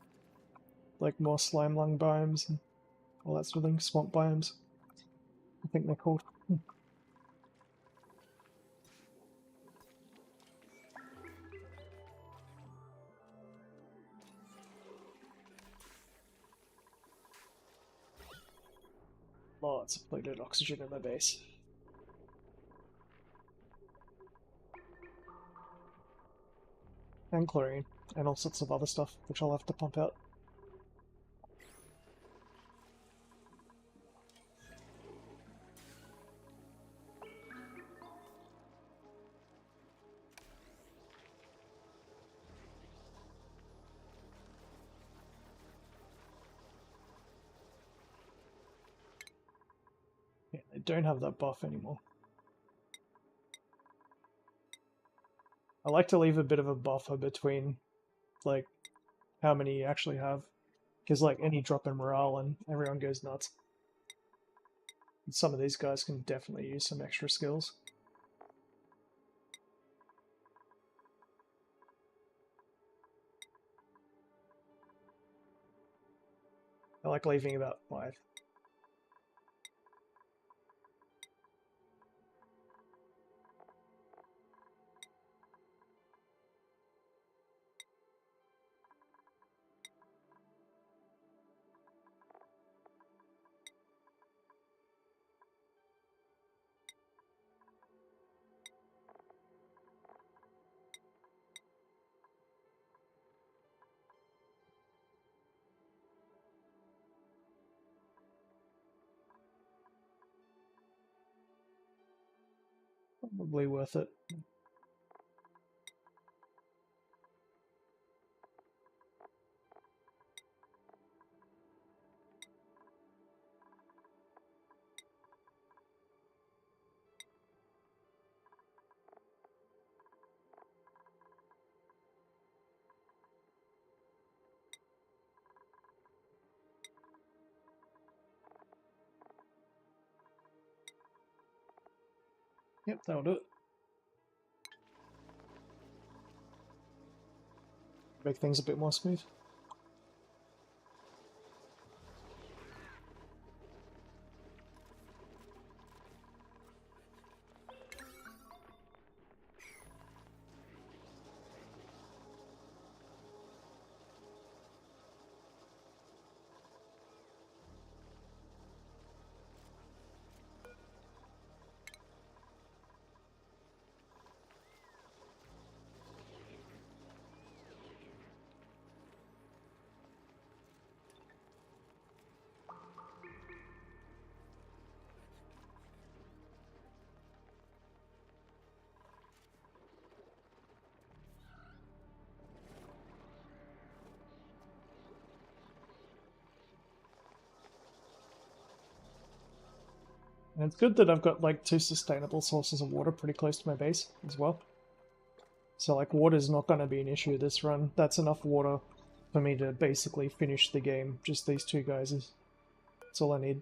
like more slime lung biomes and all that sort of thing, swamp biomes, I think they're called. Lots of depleted oxygen in my base. And chlorine, and all sorts of other stuff, which I'll have to pump out. Yeah, they don't have that buff anymore. I like to leave a bit of a buffer between, like, how many you actually have. Because, like, any drop in morale and everyone goes nuts. And some of these guys can definitely use some extra skills. I like leaving about 5. Probably worth it. Yep, that'll do it. Make things a bit more smooth. And it's good that I've got like 2 sustainable sources of water pretty close to my base as well. So like water's not going to be an issue this run. That's enough water for me to basically finish the game. Just these 2 geysers. That's all I need.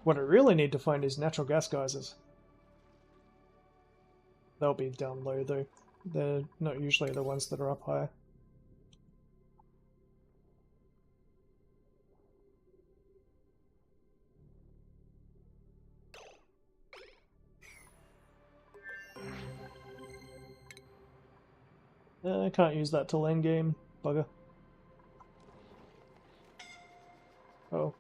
What I really need to find is natural gas geysers. They'll be down low though. They're not usually the ones that are up high. I can't use that till endgame. Bugger. Oh.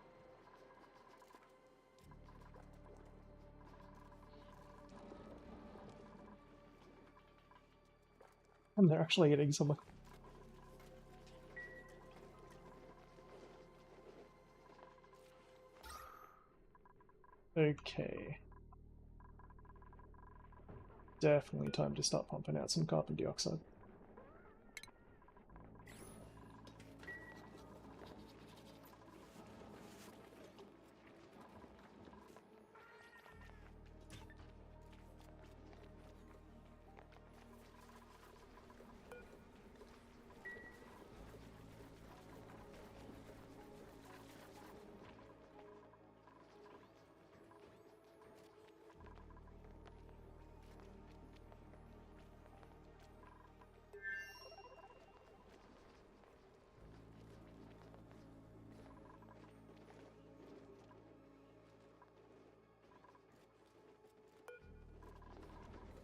And they're actually hitting someone. Okay. Definitely time to start pumping out some carbon dioxide.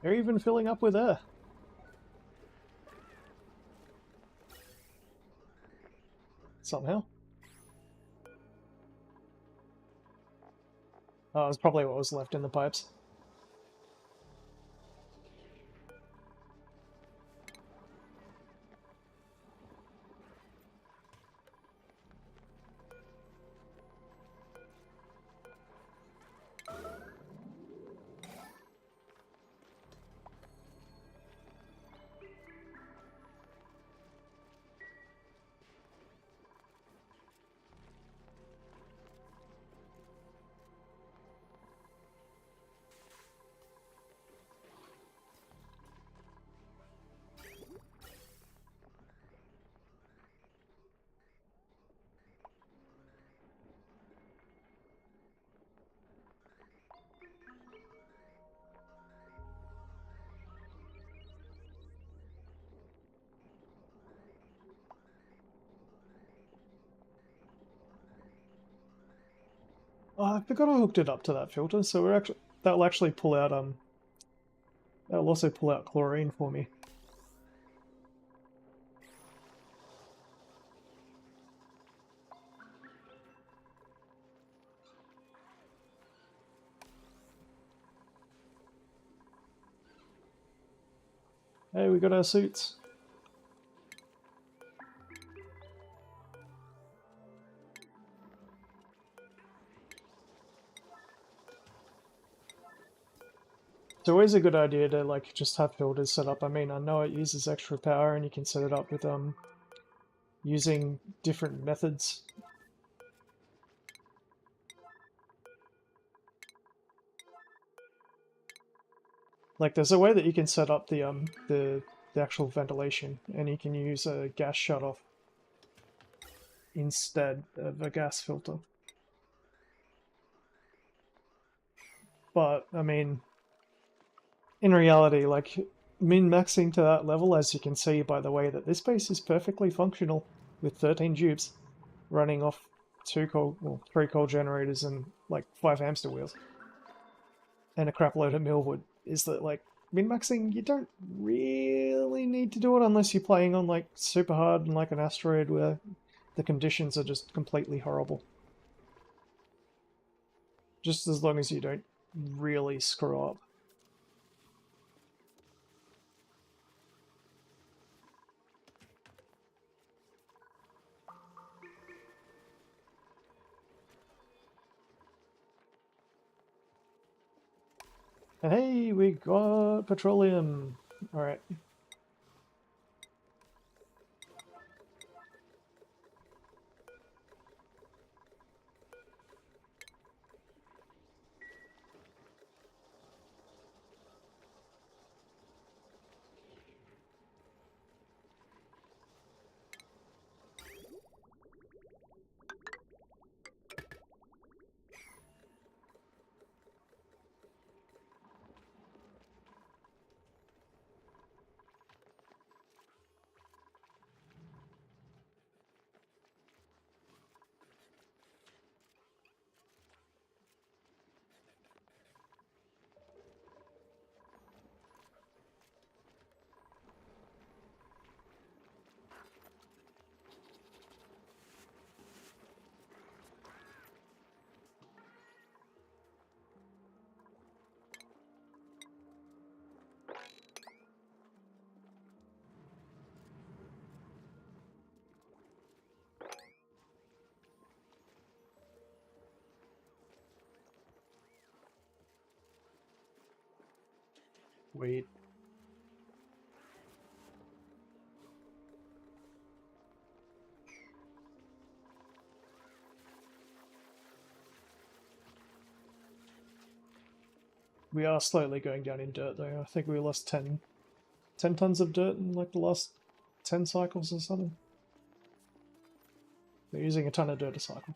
They're even filling up with air. Somehow. Oh, it's probably what was left in the pipes. Oh, I forgot I hooked it up to that filter, so we're actually that'll actually pull out that'll also pull out chlorine for me. Hey, we got our suits. It's always a good idea to like just have filters set up. I mean, I know it uses extra power and you can set it up with using different methods. Like there's a way that you can set up the actual ventilation and you can use a gas shutoff instead of a gas filter. But I mean, in reality, like min-maxing to that level, as you can see by the way that this base is perfectly functional with 13 tubes running off 3 coal generators and like 5 hamster wheels and a crap load of millwood, is that like min-maxing, you don't really need to do it unless you're playing on like super hard and like an asteroid where the conditions are just completely horrible. Just as long as you don't really screw up. And hey, we got petroleum. Alright. Wait. We are slowly going down in dirt though. I think we lost 10 tons of dirt in like the last 10 cycles or something. They're using a ton of dirt a cycle.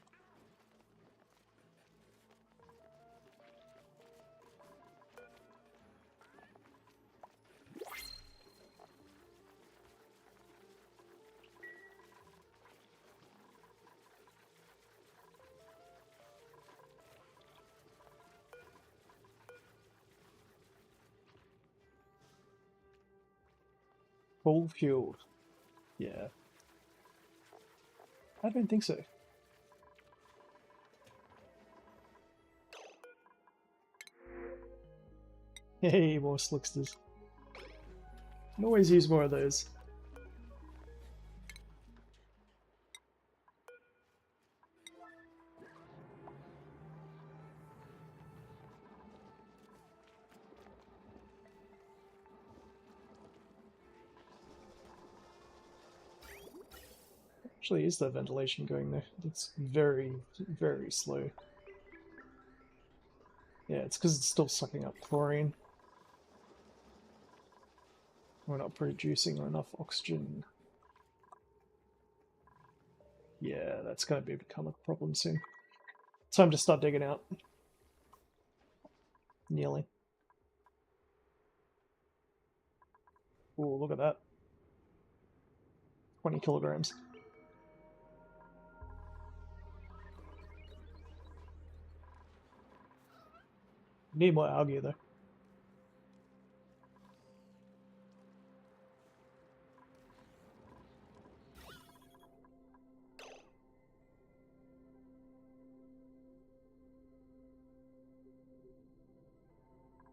Full fueled. Yeah. I don't think so. Hey, more slicksters. Can always use more of those. Actually, is that ventilation going there? It's very, very slow. Yeah, it's because it's still sucking up chlorine. We're not producing enough oxygen. Yeah, that's going to become a problem soon. Time to start digging out. Nearly. Oh, look at that. 20 kilograms. Need more algae though.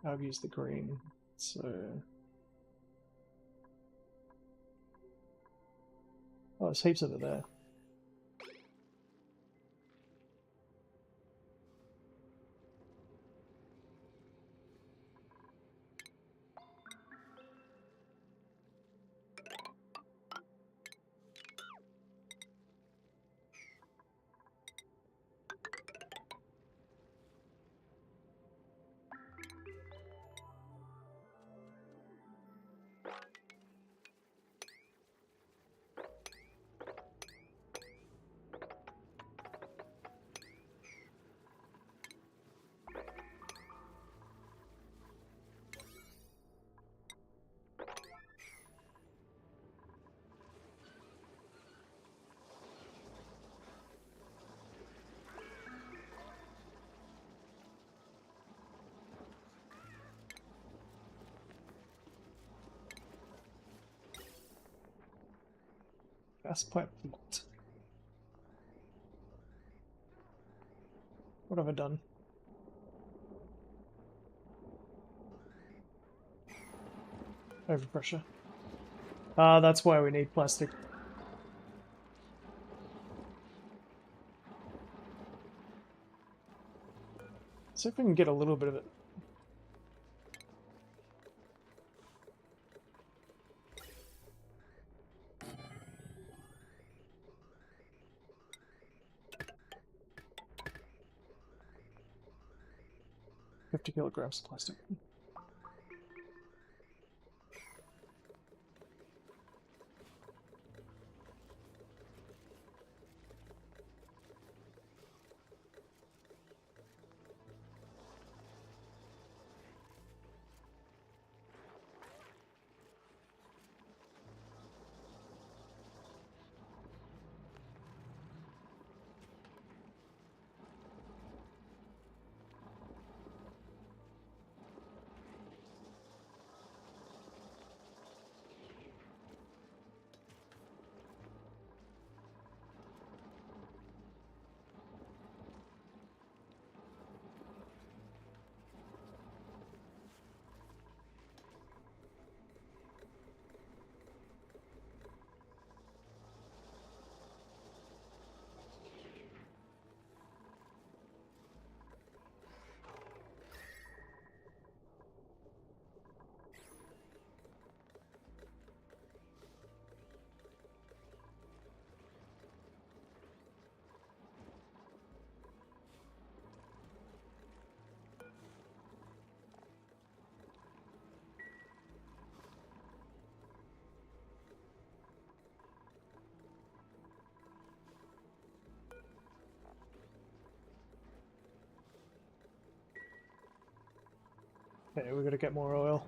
Algae's the green, so... Oh, there's heaps over there. Gas pipe blocked. What have I done? Overpressure. Ah, that's why we need plastic. See if we can get a little bit of it. $50 kilograms of plastic. Okay, we're gonna get more oil.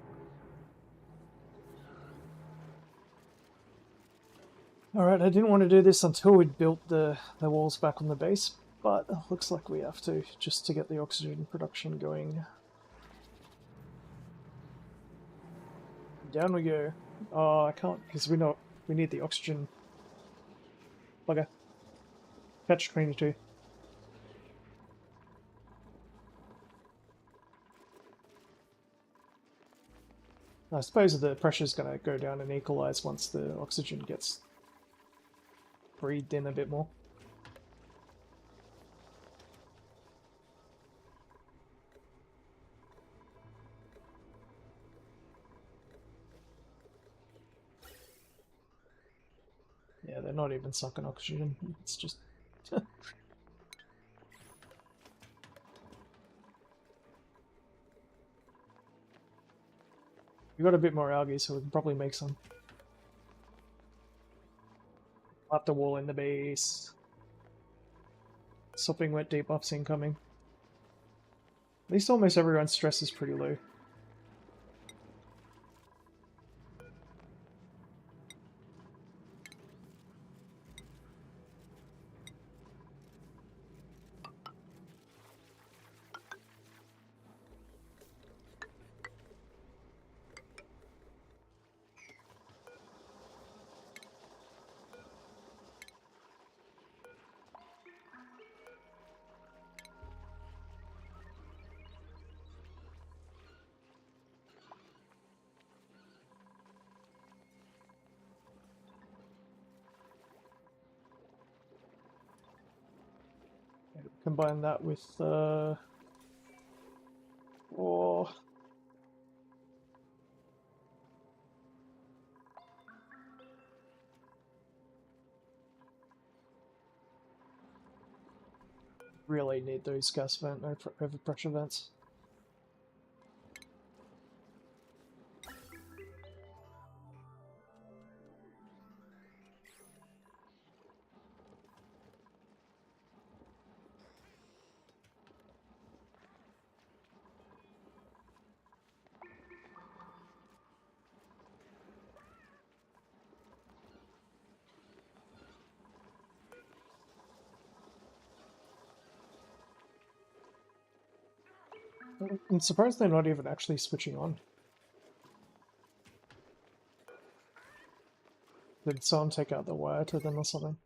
Alright, I didn't want to do this until we'd built the walls back on the base, but it looks like we have to, just to get the oxygen production going. Down we go. Oh, I can't, because we need the oxygen. Bugger. Fetch 22. I suppose the pressure's going to go down and equalize once the oxygen gets breathed in a bit more. Yeah, they're not even sucking oxygen. It's just... We got a bit more algae, so we can probably make some. Up the wall in the base. Sopping wet debuffs incoming. At least almost everyone's stress is pretty low. Combine that with oh, really need those gas vent overpressure vents. I'm surprised they're not even actually switching on. Did someone take out the wire to them or something?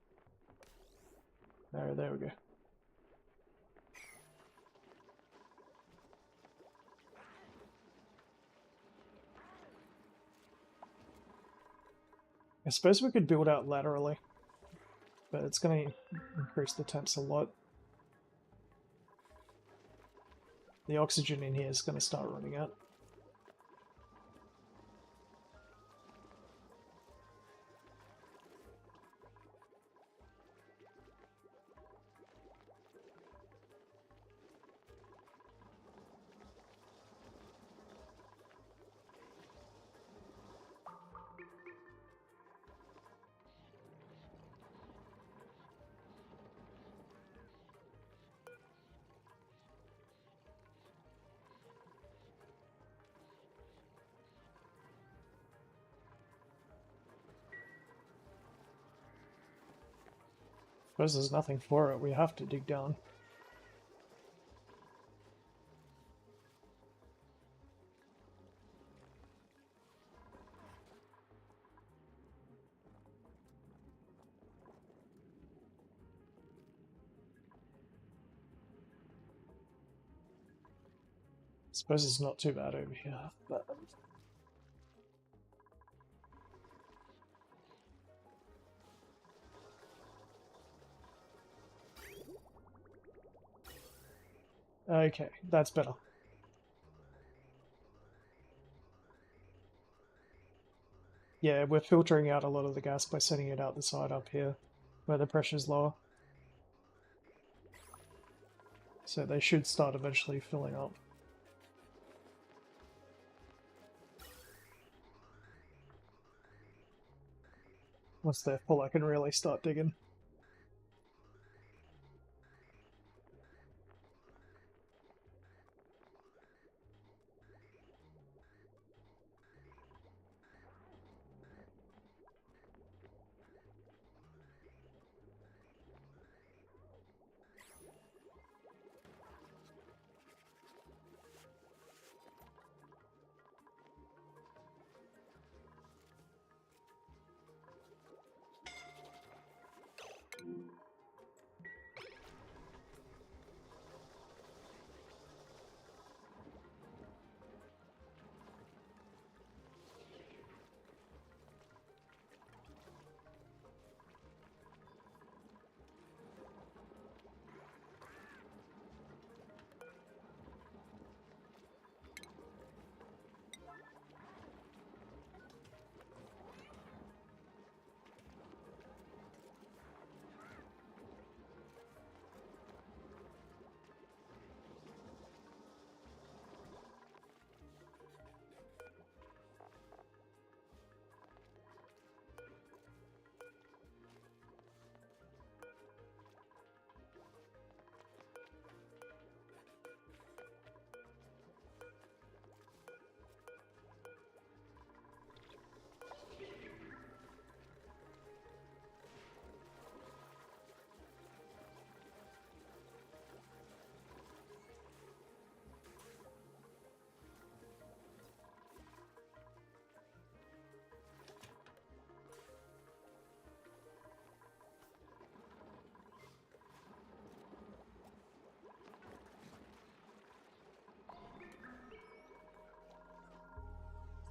No, there we go. I suppose we could build out laterally, but it's going to increase the temps a lot. The oxygen in here is going to start running out. Suppose there's nothing for it, we have to dig down. Suppose it's not too bad over here, but... Okay, that's better. Yeah, we're filtering out a lot of the gas by sending it out the side up here, where the pressure's lower. So they should start eventually filling up. Once they're full, I can really start digging.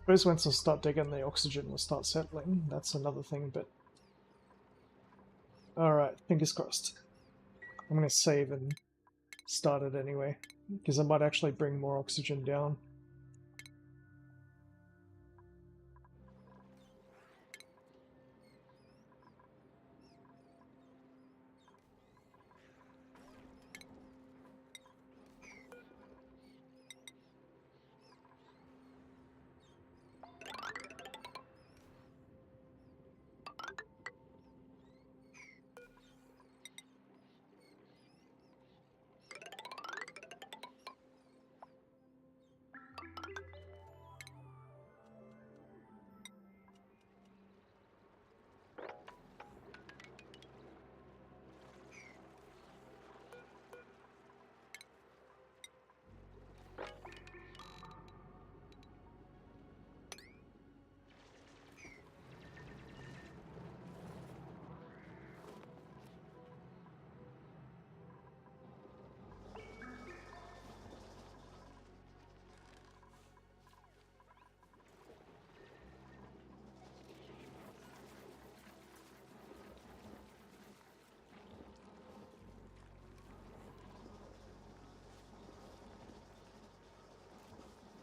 suppose once I start digging, the oxygen will start settling. That's another thing, but... Alright, fingers crossed. I'm going to save and start it anyway, because I might actually bring more oxygen down.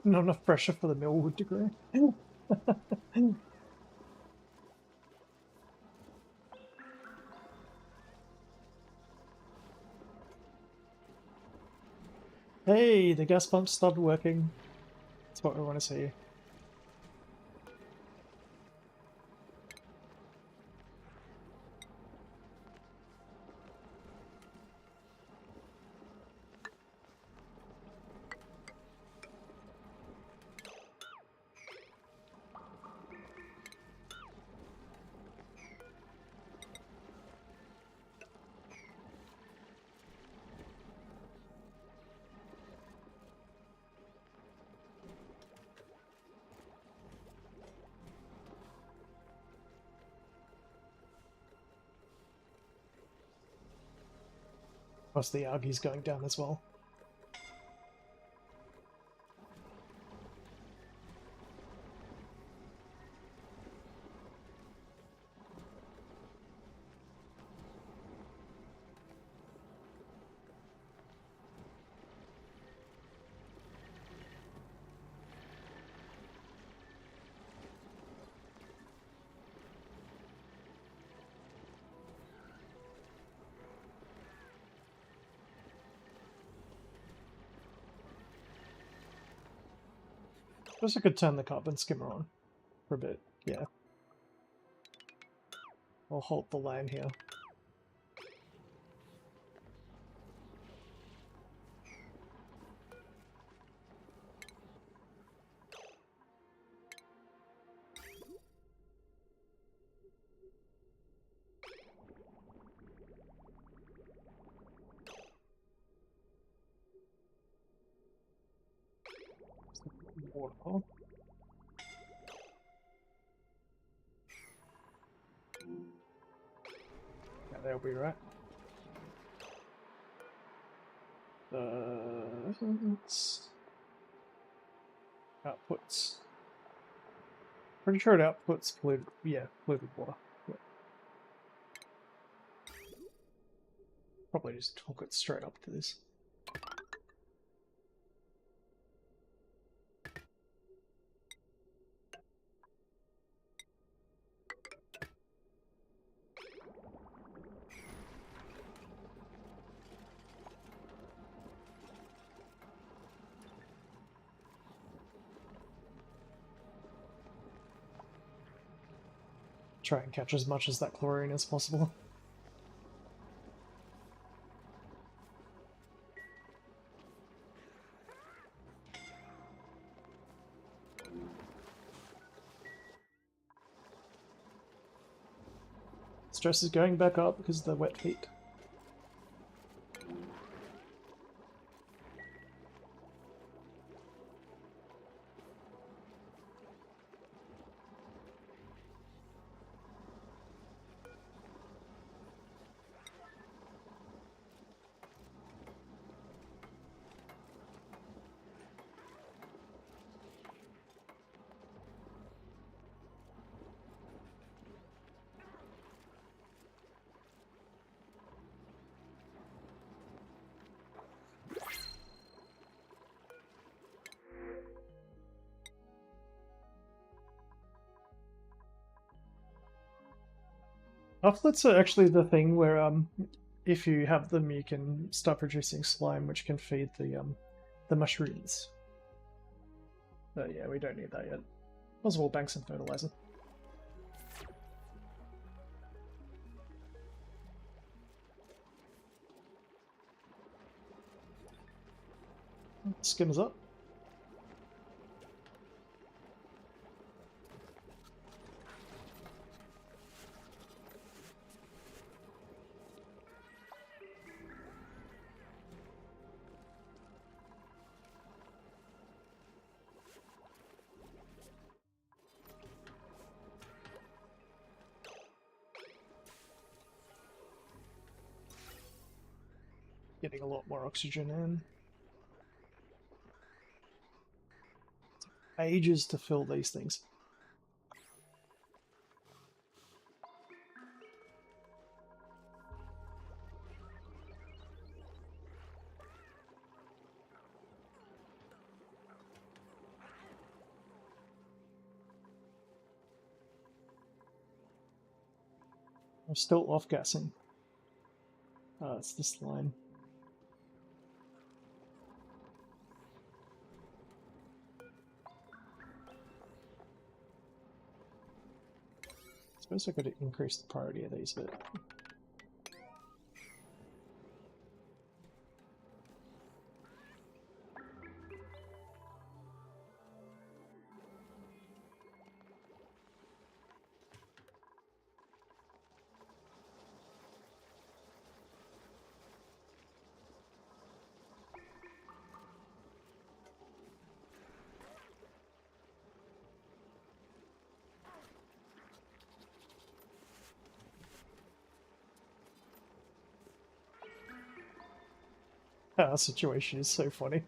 Not enough pressure for the Millwood degree. Hey, the gas pump started working. That's what we want to see. Plus the algae's going down as well. I suppose I could turn the carbon skimmer on for a bit, yeah. I'll halt the line here. Waterfall. Yeah, that'll be right. Outputs. Pretty sure it outputs polluted, yeah, polluted water. Yeah. Probably just hook it straight up to this. Try and catch as much as that chlorine as possible. Stress is going back up because of the wet heat. Offlets are actually the thing where if you have them, you can start producing slime, which can feed the mushrooms. But yeah, we don't need that yet. Might as well bank some fertilizer. Skims up. Getting a lot more oxygen in. Ages to fill these things. I'm still off-gassing. It's this line. I suppose I could increase the priority of these a bit. Our situation is so funny.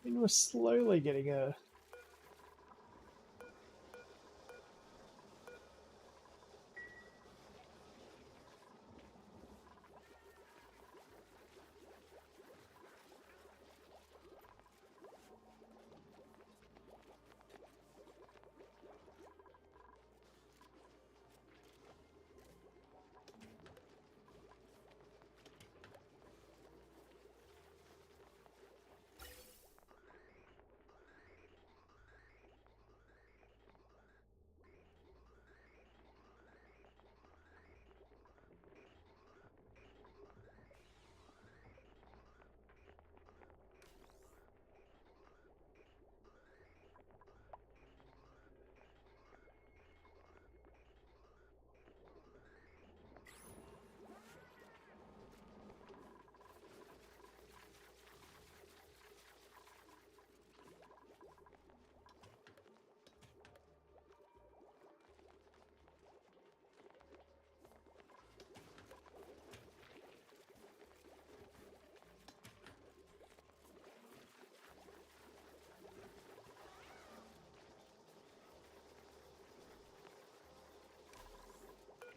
I mean, we're slowly getting a...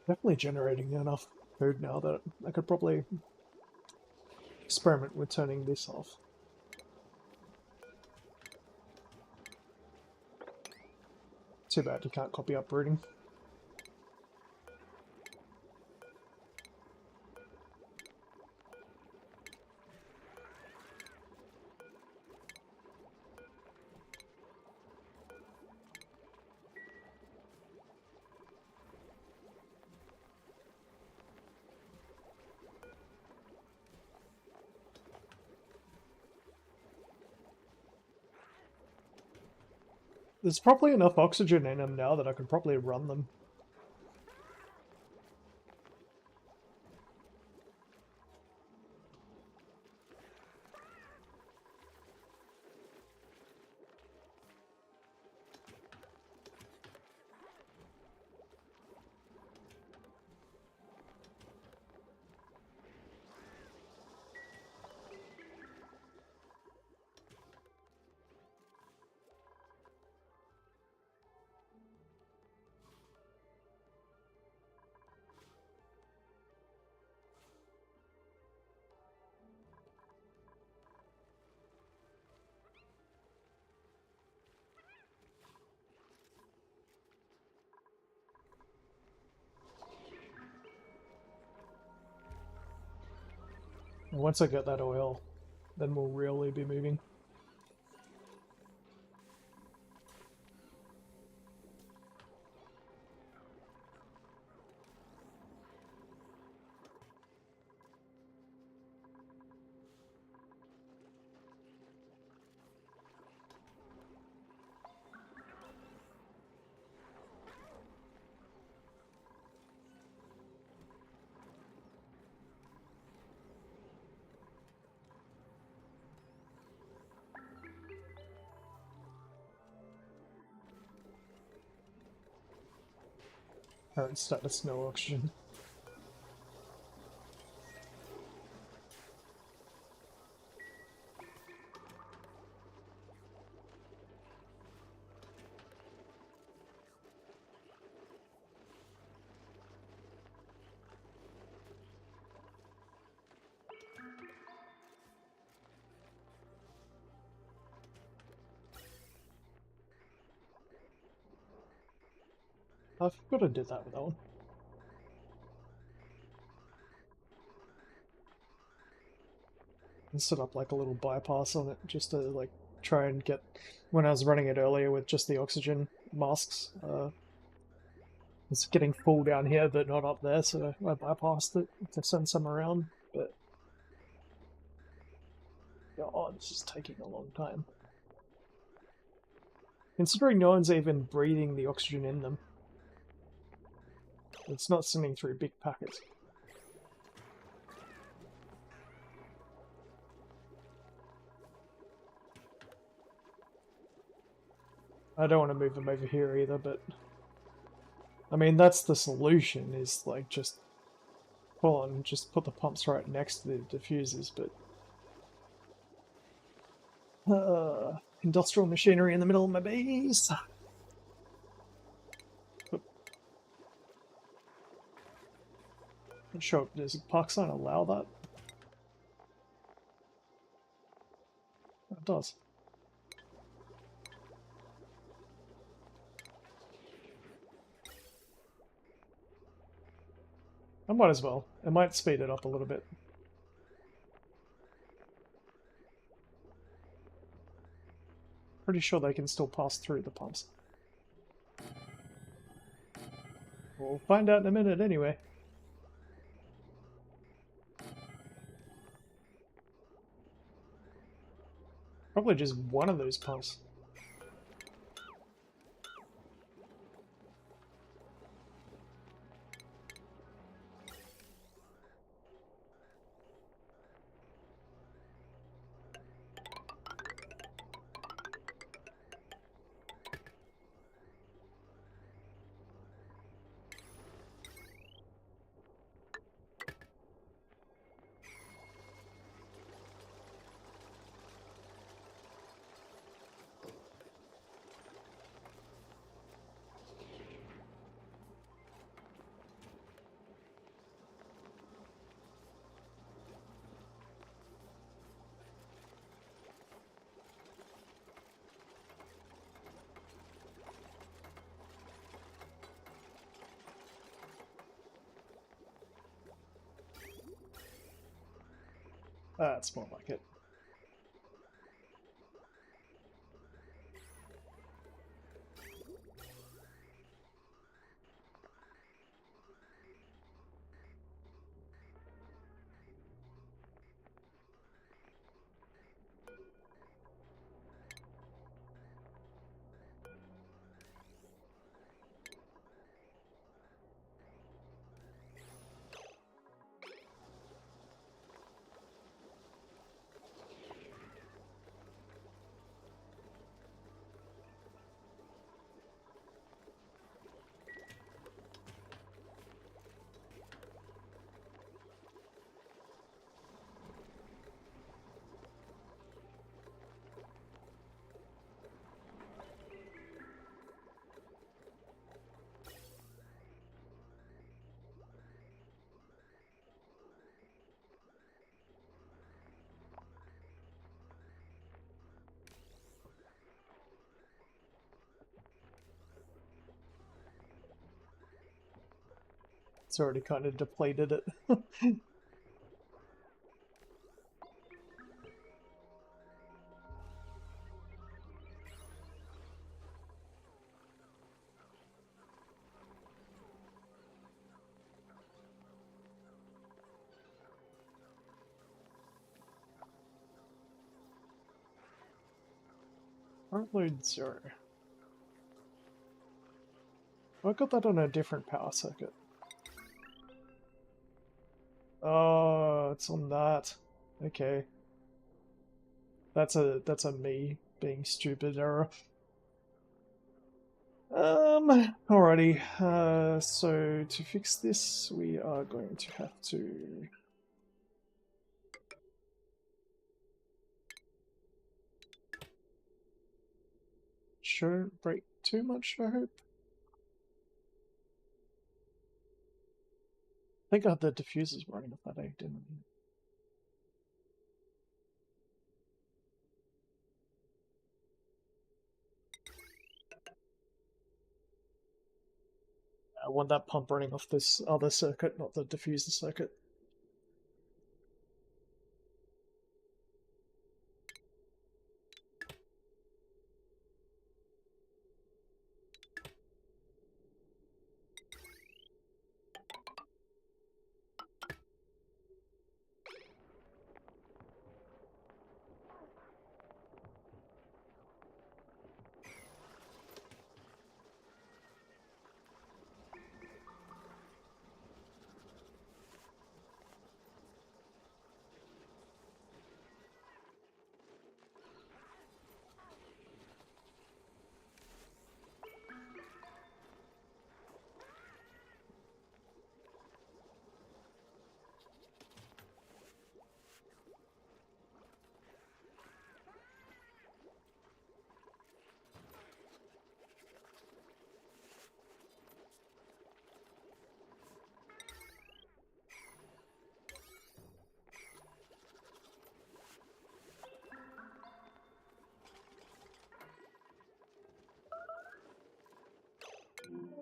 Definitely generating enough food now that I could probably experiment with turning this off. Too bad you can't copy uprooting. There's probably enough oxygen in them now that I could probably run them. And once I get that oil, then we'll really be moving. Alright, start to smell oxygen. I've got to do that with that one. And set up like a little bypass on it just to like try and get, when I was running it earlier with just the oxygen masks, it's getting full down here but not up there, so I bypassed it to send some around, but God, this is taking a long time. Considering no one's even breathing the oxygen in them. It's not sending through big packets. I don't want to move them over here either, but I mean, that's the solution, is like just pull on, just put the pumps right next to the diffusers, but industrial machinery in the middle of my base. Not sure, does park sign allow that? It does. I might as well. It might speed it up a little bit. Pretty sure they can still pass through the pumps. We'll find out in a minute anyway. Probably just one of those pumps. That's more like it. It's already kind of depleted it. Front load 0. I got that on a different power circuit. Oh, it's on that. Okay. That's a me being stupid error. Alrighty. So to fix this, we are going to have to shouldn't break too much, I hope. I think I had the diffusers running off that egg, didn't I? I want that pump running off this other circuit, not the diffuser circuit.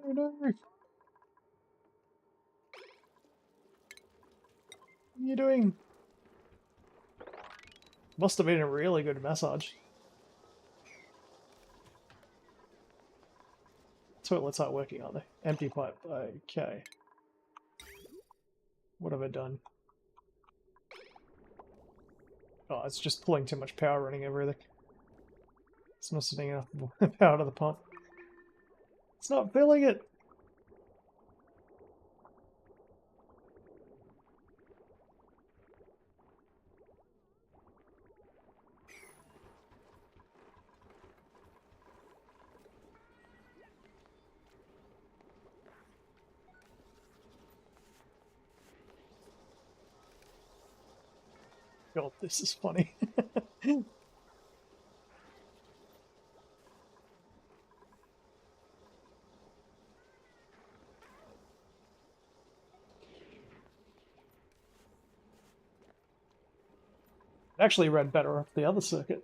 Oh no! What are you doing? Must have been a really good massage. Toilets aren't working, are they? Empty pipe. Okay. What have I done? Oh, it's just pulling too much power running everything. It's not sending enough power to the pump. It's not filling it! God, this is funny. Actually ran better off the other circuit.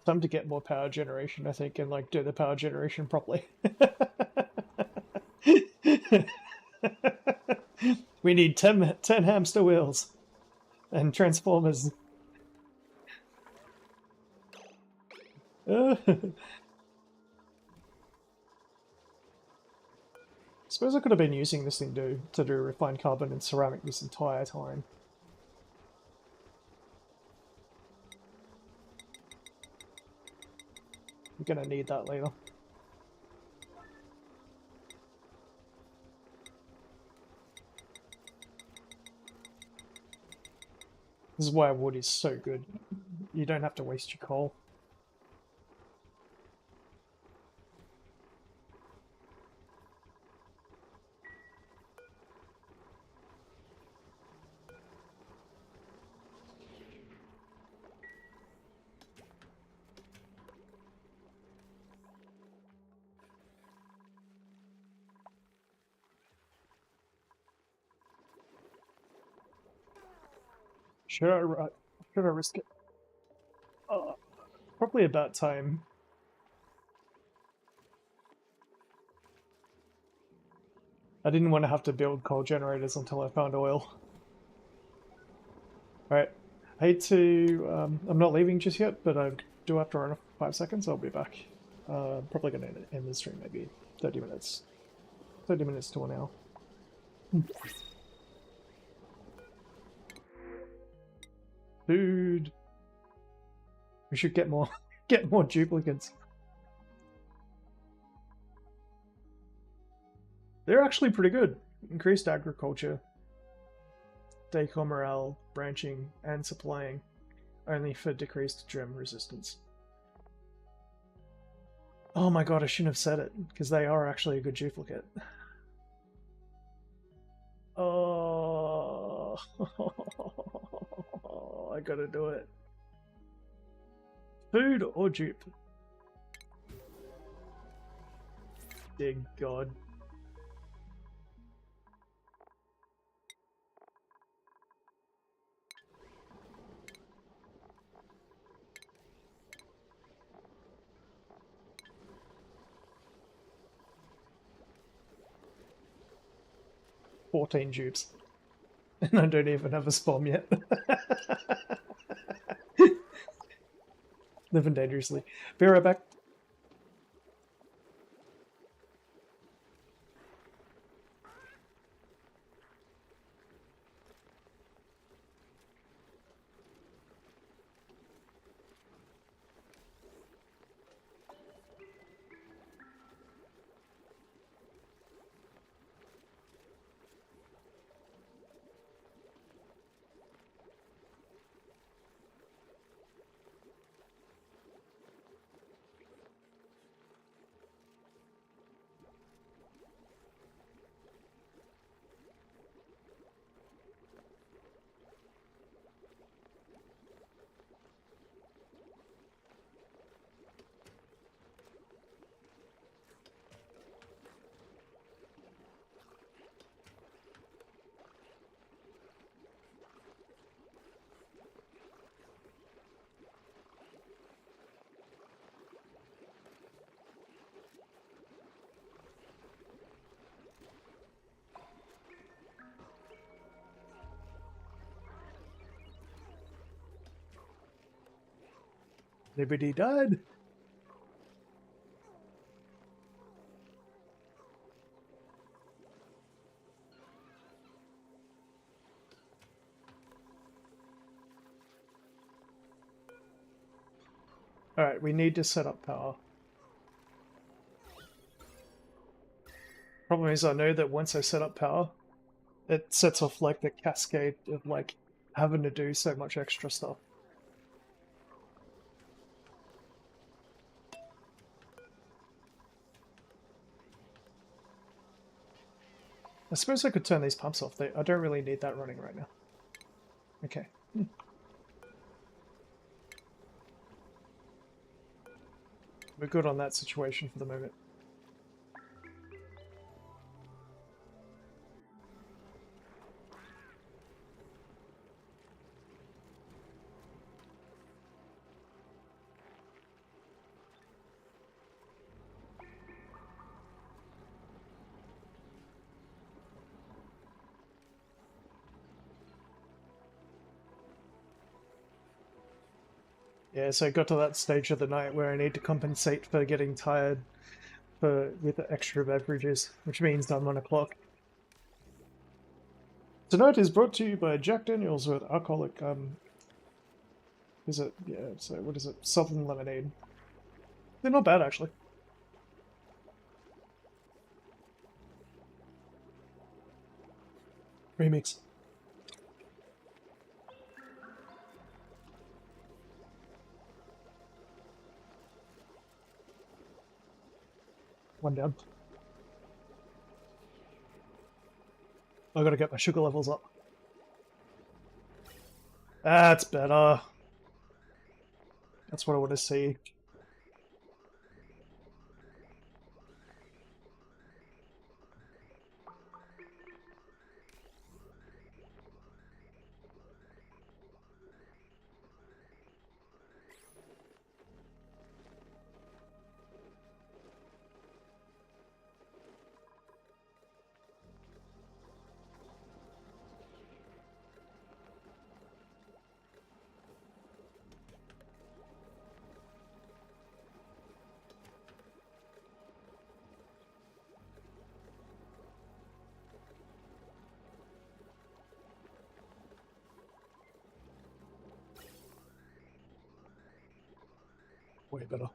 Time to get more power generation, I think, and like do the power generation properly. We need 10 hamster wheels and transformers. Suppose I could have been using this thing to do refined carbon and ceramic this entire time. I'm gonna need that later. This is why wood is so good. You don't have to waste your coal. Should I risk it? Oh. Probably about time. I didn't want to have to build coal generators until I found oil. Alright, I hate to... I'm not leaving just yet, but I do have to run 5 seconds. I'll be back. Probably going to end the stream maybe 30 minutes. 30 minutes to an hour. Food. We should get more get more duplicates. They're actually pretty good. Increased agriculture, decor morale, branching, and supplying, only for decreased gem resistance. Oh my god, I shouldn't have said it, because they are actually a good duplicate. Oh, I gotta do it. Food or dupe? Dear God. "14 dupes. And I don't even have a spawn yet. Living dangerously. Be right back. Liberty died. Alright, we need to set up power. Problem is, I know that once I set up power, it sets off like the cascade of like having to do so much extra stuff. I suppose I could turn these pumps off. I don't really need that running right now. Okay. We're good on that situation for the moment. Yeah, so I got to that stage of the night where I need to compensate for getting tired with the extra beverages, which means I'm on a clock. Tonight is brought to you by Jack Daniels with alcoholic, is it, yeah, so what is it, Southern Lemonade. They're not bad, actually. Remix. One down. I gotta get my sugar levels up. That's better. That's what I want to see. way better.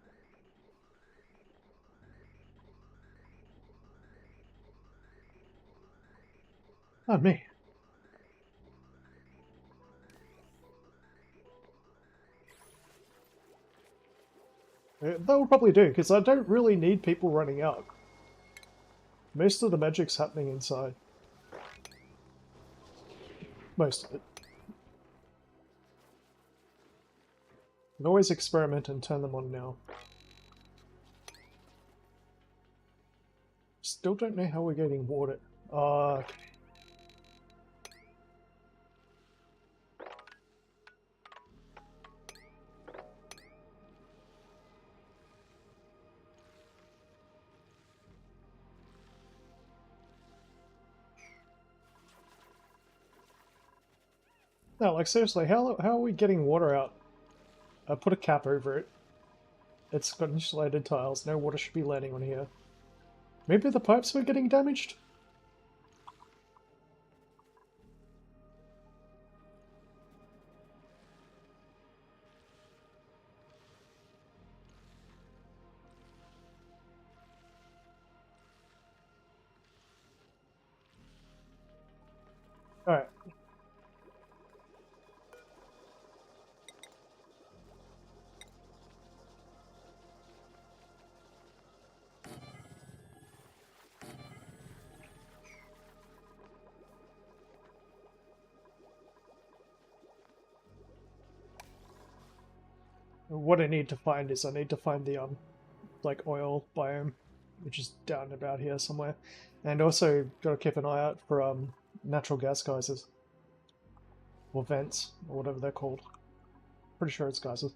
Oh, me. That will probably do, because I don't really need people running out. Most of the magic's happening inside. Most of it. You can always experiment and turn them on now. Still don't know how we're getting water. Okay. No, like seriously, how are we getting water out? I put a cap over it. It's got insulated tiles. No water should be landing on here. Maybe the pipes were getting damaged? Alright. What I need to find is I need to find the like oil biome, which is down about here somewhere, and also got to keep an eye out for natural gas geysers or vents or whatever they're called. Pretty sure it's geysers.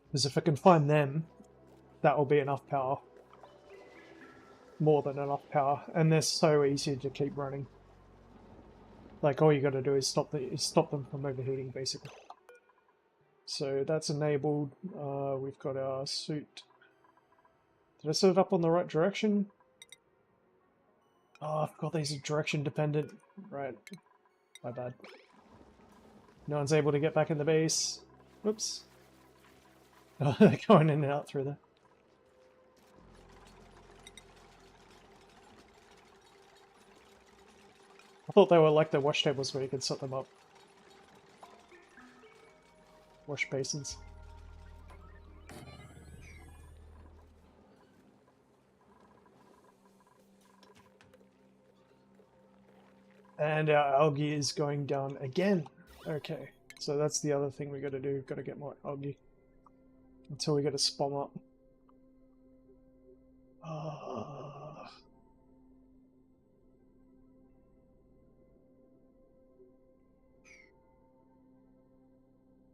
Because if I can find them, that will be enough power. More than enough power, and they're so easy to keep running. Like all you got to do is stop them from overheating, basically. So that's enabled. We've got our suit. Did I set it up on the right direction? Oh, I forgot these are direction dependent. Right. My bad. No one's able to get back in the base. Whoops. Oh, they're going in and out through there. I thought they were like the wash tables where you could set them up. Wash basins. And our algae is going down again. Okay, so that's the other thing we got to do. Got to get more algae until we get a spawn up.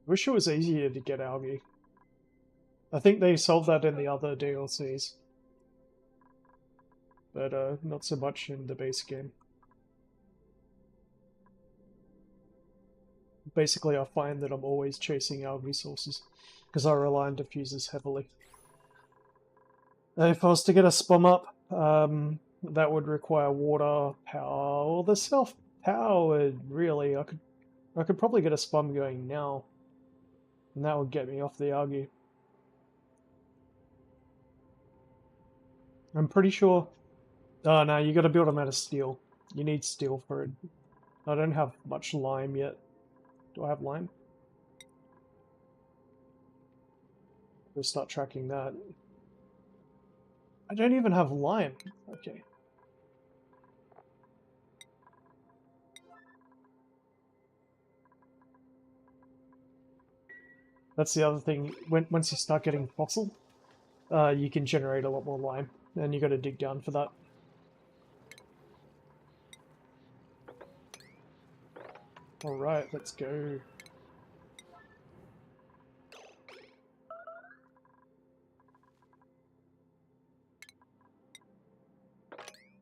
Wish it was easier to get algae. I think they solved that in the other DLCs. But not so much in the base game. Basically, I find that I'm always chasing algae sources, because I rely on diffusers heavily. If I was to get a spum up, that would require water, power, or the self-powered, really. I could probably get a spum going now, and that would get me off the algae. I'm pretty sure... Oh no, you gotta build them out of steel. You need steel for it. I don't have much lime yet. Do I have lime? We'll start tracking that. I don't even have lime. Okay. That's the other thing. Once you start getting fossil, you can generate a lot more lime, and you got to dig down for that. All right, let's go.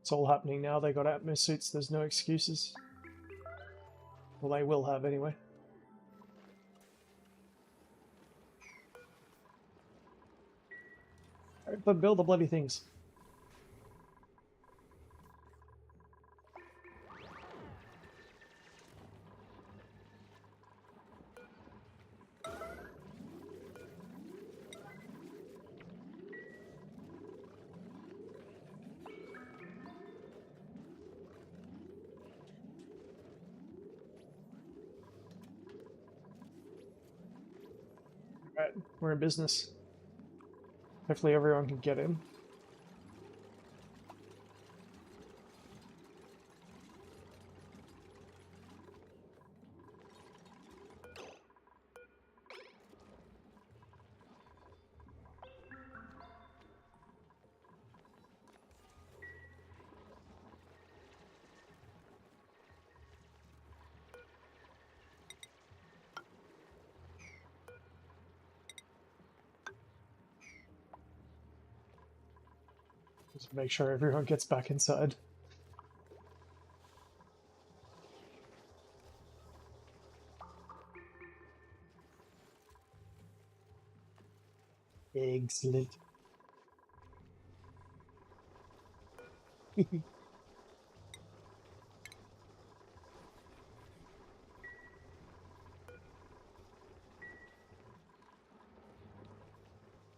It's all happening now. They got Atmos suits. There's no excuses. Well, they will have anyway. Alright, but build the bloody things. Alright, we're in business. Hopefully everyone can get in. Just make sure everyone gets back inside. Excellent.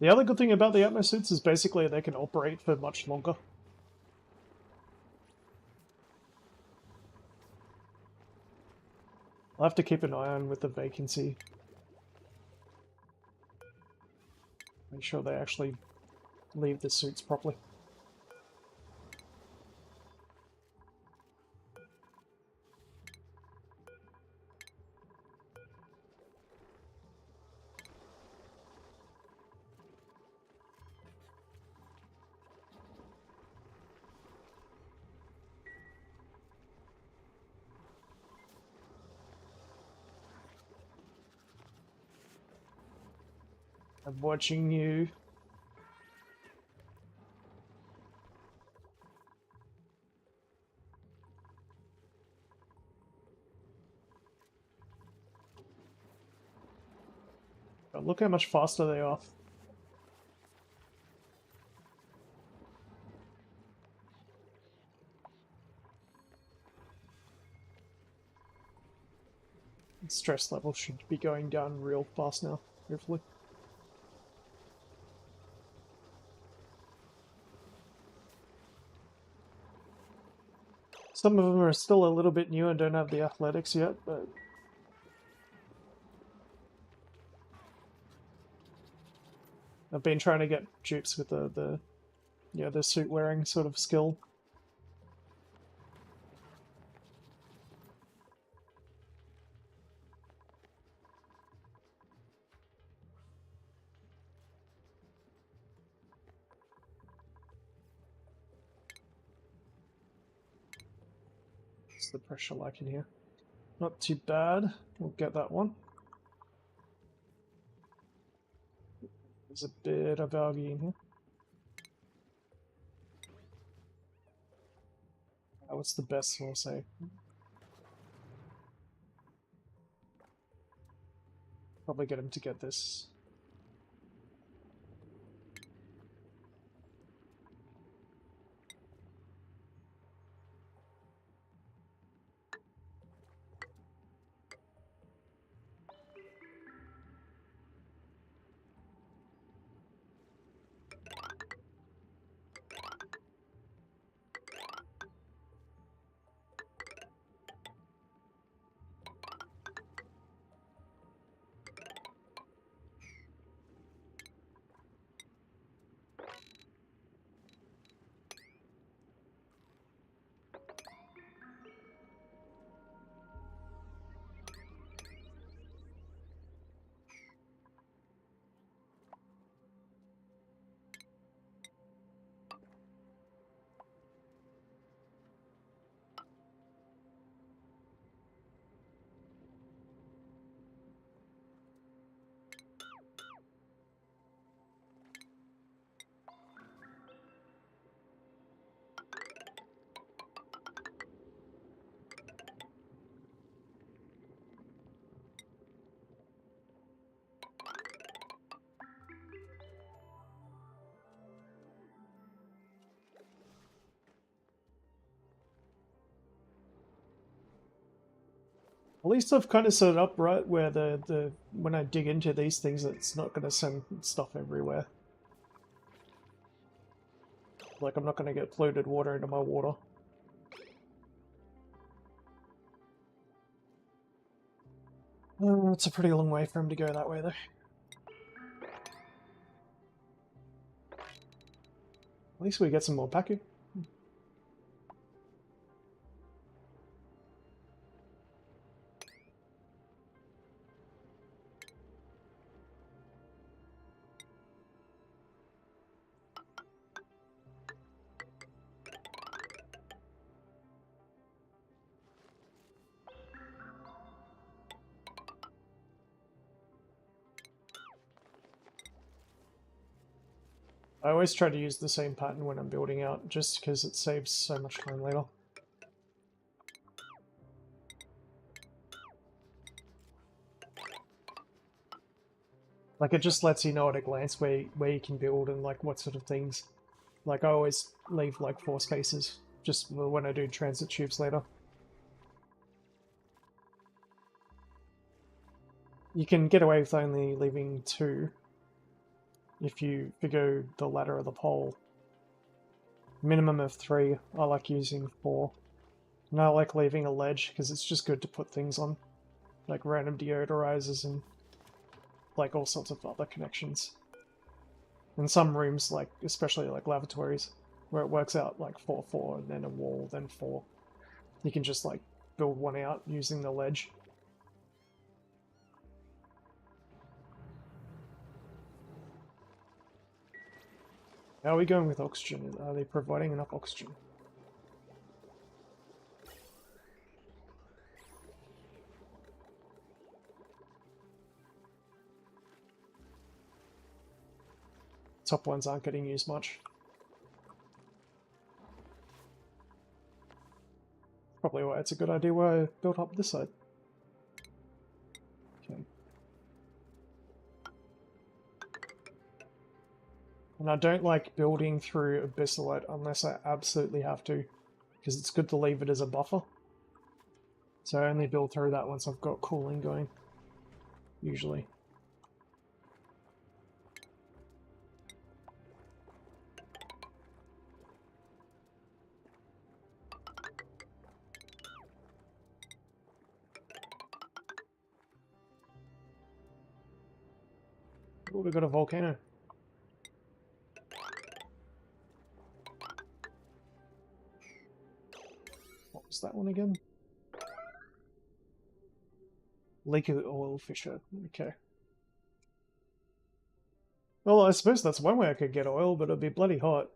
The other good thing about the atmosuits is basically they can operate for much longer. I'll have to keep an eye on with the vacancy. Make sure they actually leave the suits properly. I'm watching you. But look how much faster they are. Stress level should be going down real fast now, hopefully. Some of them are still a little bit new and don't have the athletics yet, but I've been trying to get dupes with the suit wearing sort of skill. What's the pressure like in here? Not too bad. We'll get that one. There's a bit of algae in here. What's the best we'll say? Probably get him to get this. At least I've kind of set it up right where the when I dig into these things, it's not going to send stuff everywhere. Like, I'm not going to get polluted water into my water. It's a pretty long way for him to go that way, though. least we get some more paku. I always try to use the same pattern when I'm building out, just because it saves so much time later. Like, it just lets you know at a glance where you can build and, like, what sort of things. Like, I always leave, like, 4 spaces, just when I do transit tubes later. You can get away with only leaving 2 if you go the ladder of the pole. Minimum of 3, I like using 4. And I like leaving a ledge, because it's just good to put things on. Like random deodorizers and like all sorts of other connections. In some rooms, like especially like lavatories, where it works out like 4, 4, and then a wall, then 4. You can just like build one out using the ledge. How are we going with oxygen? Are they providing enough oxygen? Top ones aren't getting used much. Probably why it's a good idea why I built up this side. Okay. And I don't like building through abyssalite unless I absolutely have to, because it's good to leave it as a buffer. So I only build through that once I've got cooling going, usually. Oh, we've got a volcano. What was that one again? Lake of oil fissure. Okay. Well, I suppose that's one way I could get oil, but it'd be bloody hot.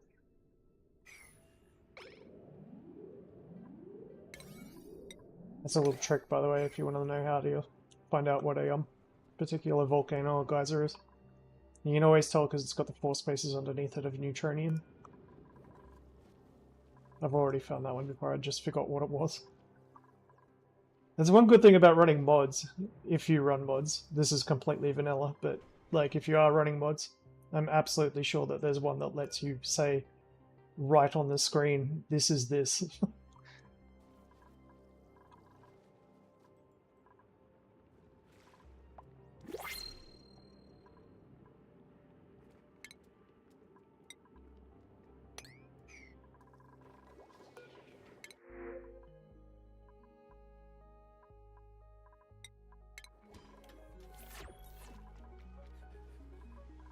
That's a little trick, by the way, if you want to know how to find out what a particular volcano or geyser is. You can always tell because it's got the 4 spaces underneath it of neutronium. I've already found that one before, I just forgot what it was. There's one good thing about running mods, if you run mods. This is completely vanilla, but like if you are running mods, I'm absolutely sure that there's one that lets you say right on the screen, this is this.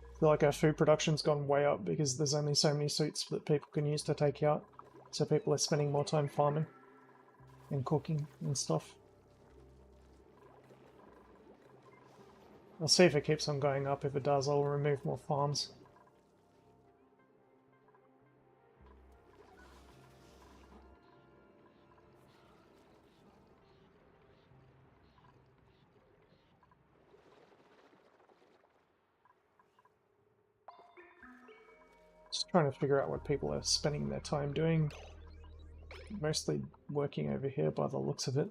I feel like our food production's gone way up because there's only so many suits that people can use to take out. So people are spending more time farming and cooking and stuff. I'll see if it keeps on going up. If it does, I'll remove more farms. Just trying to figure out what people are spending their time doing. Mostly working over here by the looks of it.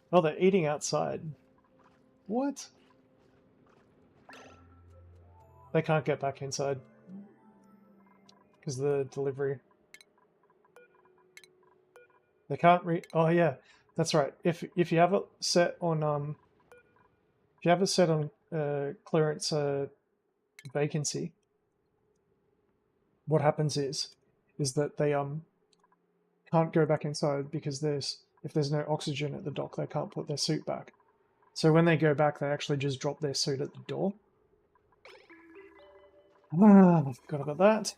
Oh, they're eating outside. What? They can't get back inside. Because the delivery. They can't oh yeah, that's right. If you have it set on if you have it set on clearance vacancy, what happens is that they can't go back inside because if there's no oxygen at the dock, they can't put their suit back. So when they go back, they actually just drop their suit at the door. Forgot about that.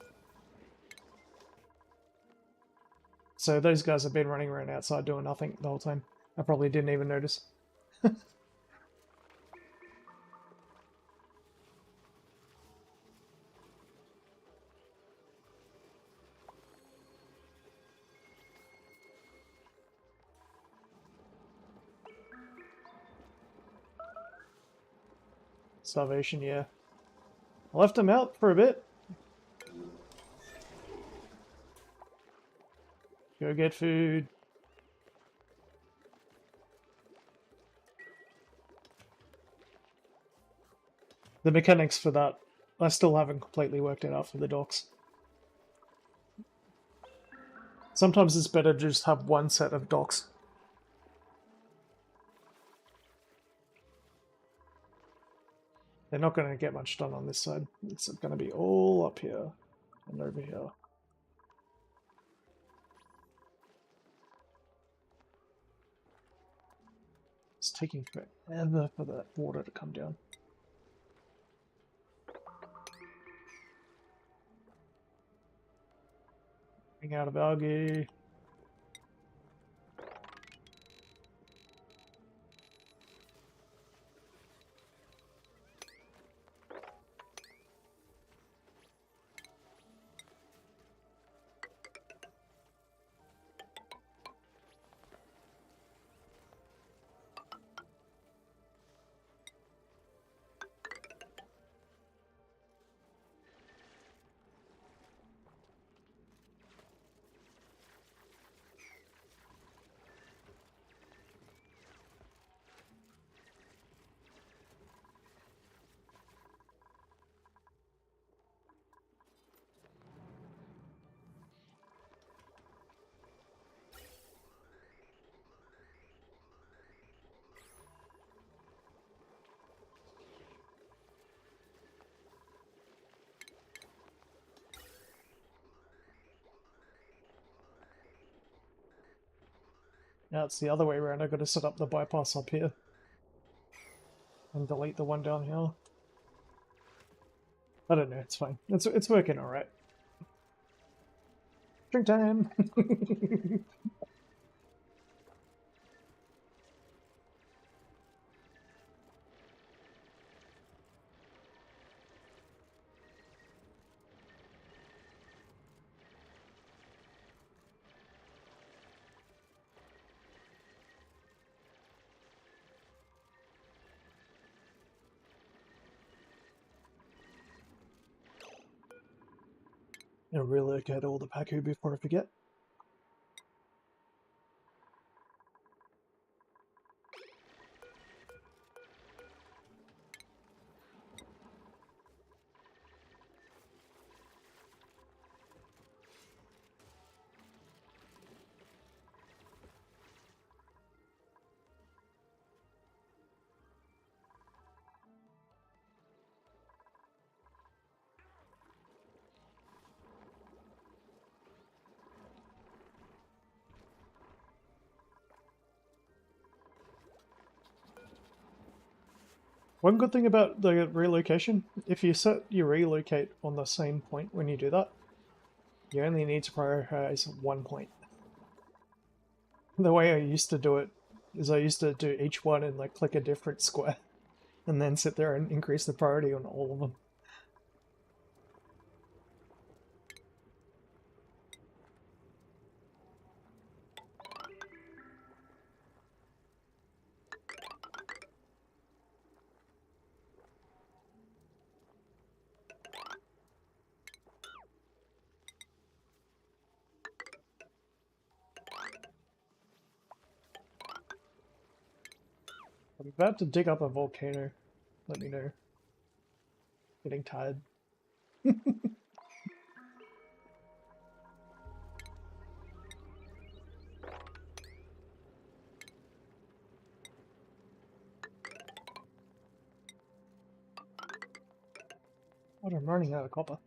So those guys have been running around outside doing nothing the whole time. I probably didn't even notice. Starvation, yeah. I left them out for a bit. Go get food. The mechanics for that, I still haven't completely worked it out for the docks. Sometimes it's better to just have one set of docks. They're not going to get much done on this side. It's going to be all up here and over here. It's taking forever for that water to come down. Getting out of algae. Now it's the other way around. I've got to set up the bypass up here and delete the one down here. I don't know, it's fine. It's working alright. Drink time! I'll relocate all the Paku before I forget. One good thing about the relocation, if you set your relocate on the same point when you do that, you only need to prioritize one point. The way I used to do it is I used to do each one and like click a different square and then sit there and increase the priority on all of them. I'm about to dig up a volcano. Let me know. Getting tired. God, I'm running out of copper.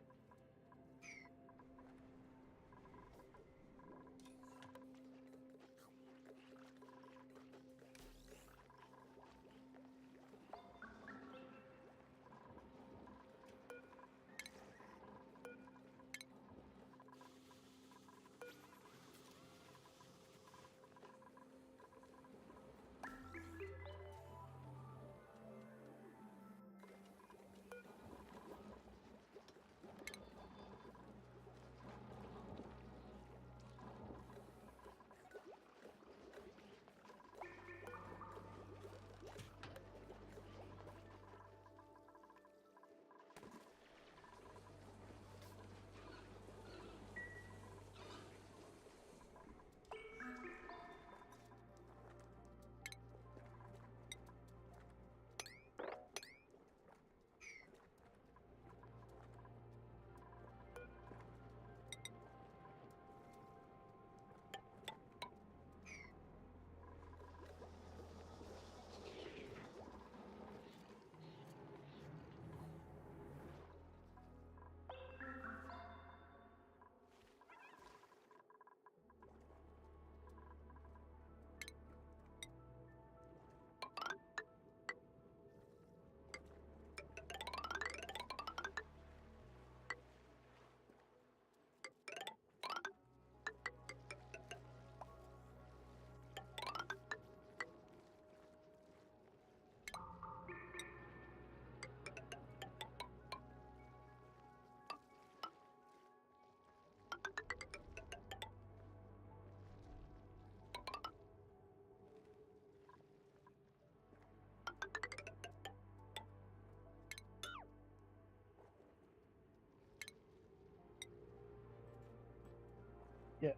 Yeah.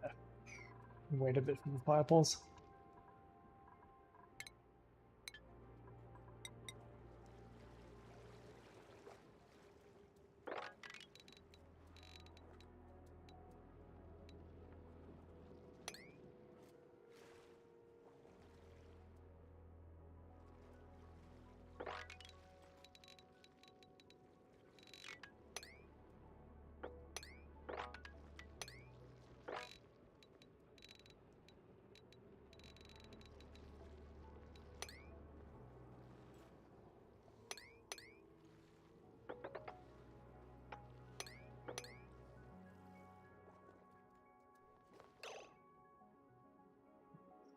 Wait a bit for the fireballs.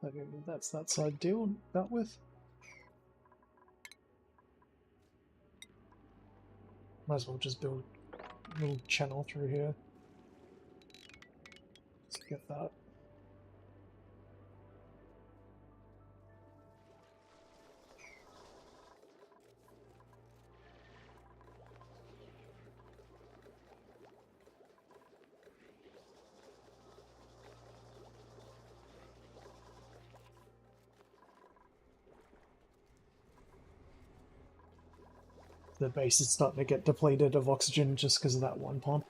Okay, that's that side deal dealt with. Might as well just build a little channel through here. Let's get that. The base is starting to get depleted of oxygen just because of that one pump.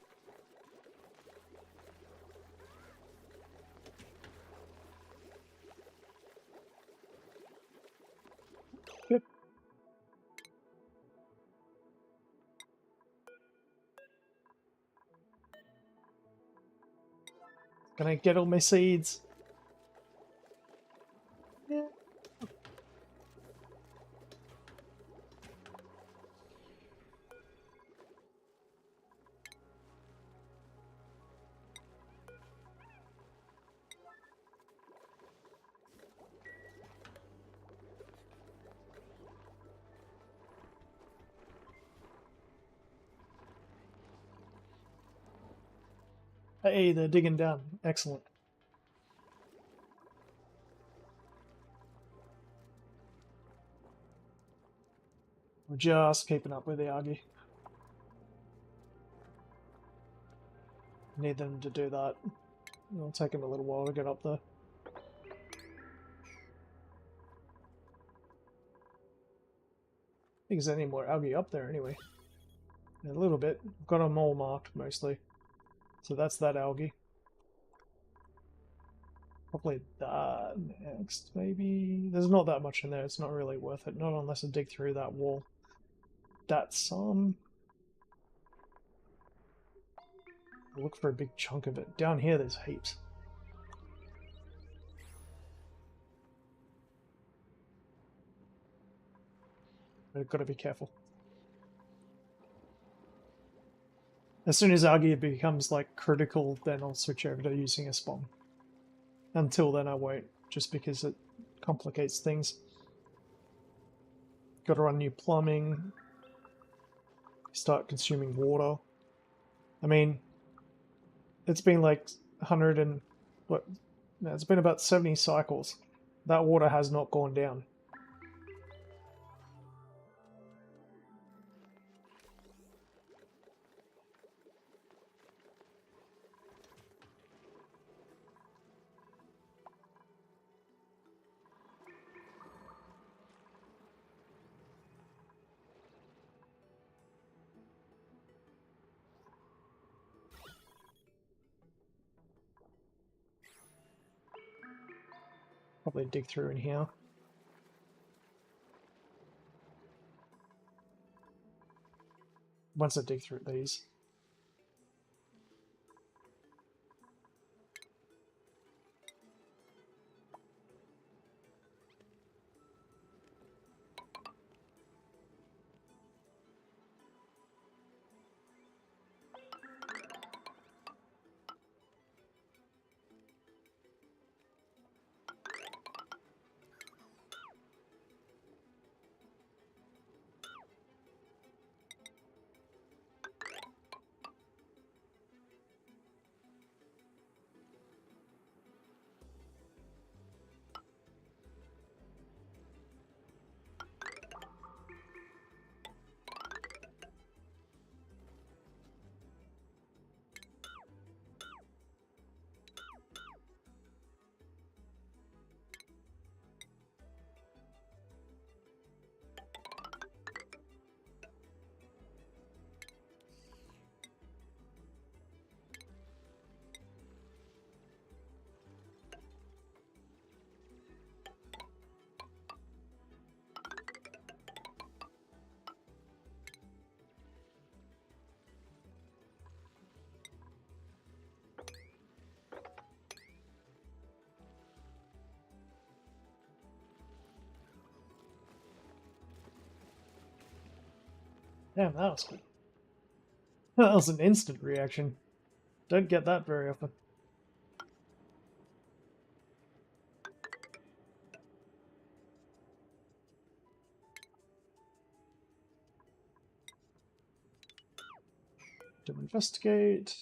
Yep. Can I get all my seeds? Yeah. Hey, they're digging down. Excellent. We're just keeping up with the algae. Need them to do that. It'll take them a little while to get up there. I think there's any more algae up there anyway. A little bit. I've got them all marked mostly. So that's that algae. Probably that next, maybe. There's not that much in there. It's not really worth it. Not unless I dig through that wall. That's Look for a big chunk of it. Down here there's heaps. But I've got to be careful. As soon as Argia becomes like critical, then I'll switch over to using a spawn. Until then I won't, just because it complicates things. Got to run new plumbing. Start consuming water. I mean, it's been like 100 and what? No, it's been about 70 cycles. That water has not gone down. Probably dig through in here. Once I dig through these. Damn, that was cool. That was an instant reaction. Don't get that very often. To investigate.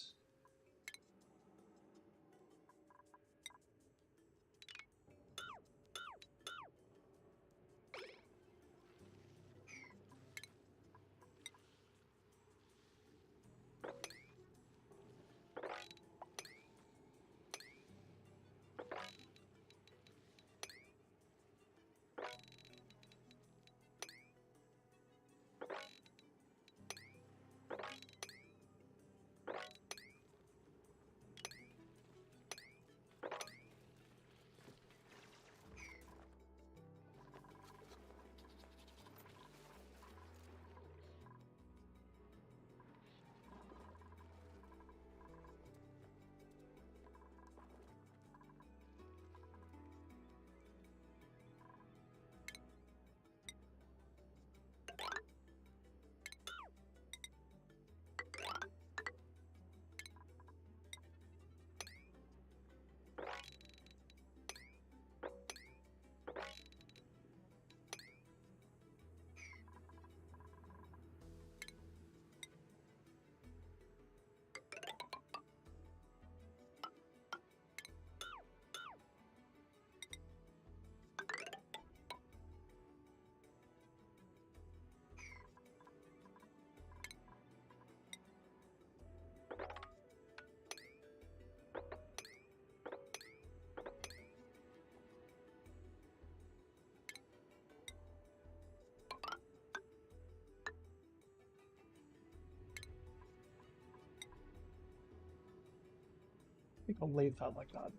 I think I'll leave that like that.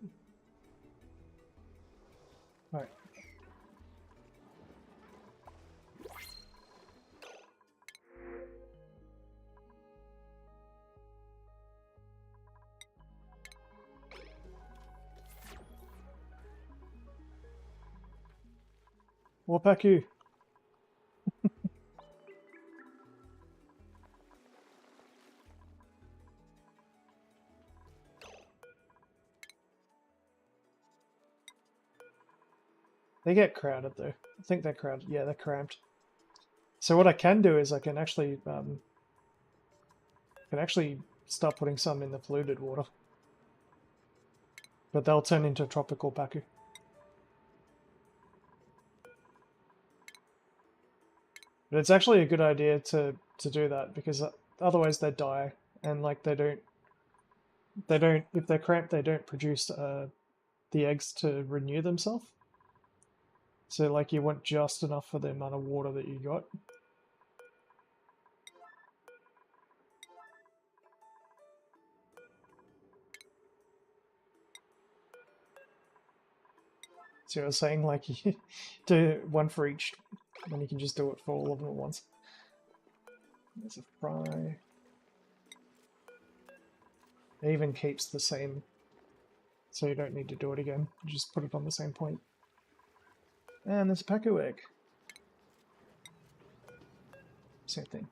Alright. Warpaku. They get crowded though. I think they're crowded. Yeah, they're cramped. So what I can do is I can actually start putting some in the polluted water, but they'll turn into tropical paku. But it's actually a good idea to do that, because otherwise they die, and like they don't if they're cramped they don't produce the eggs to renew themselves. So like you want just enough for the amount of water that you got. So I was saying, like, you do one for each, and you can just do it for all of them at once. There's a fry. It even keeps the same, so you don't need to do it again. You just put it on the same point. And there's a paku egg. Same thing.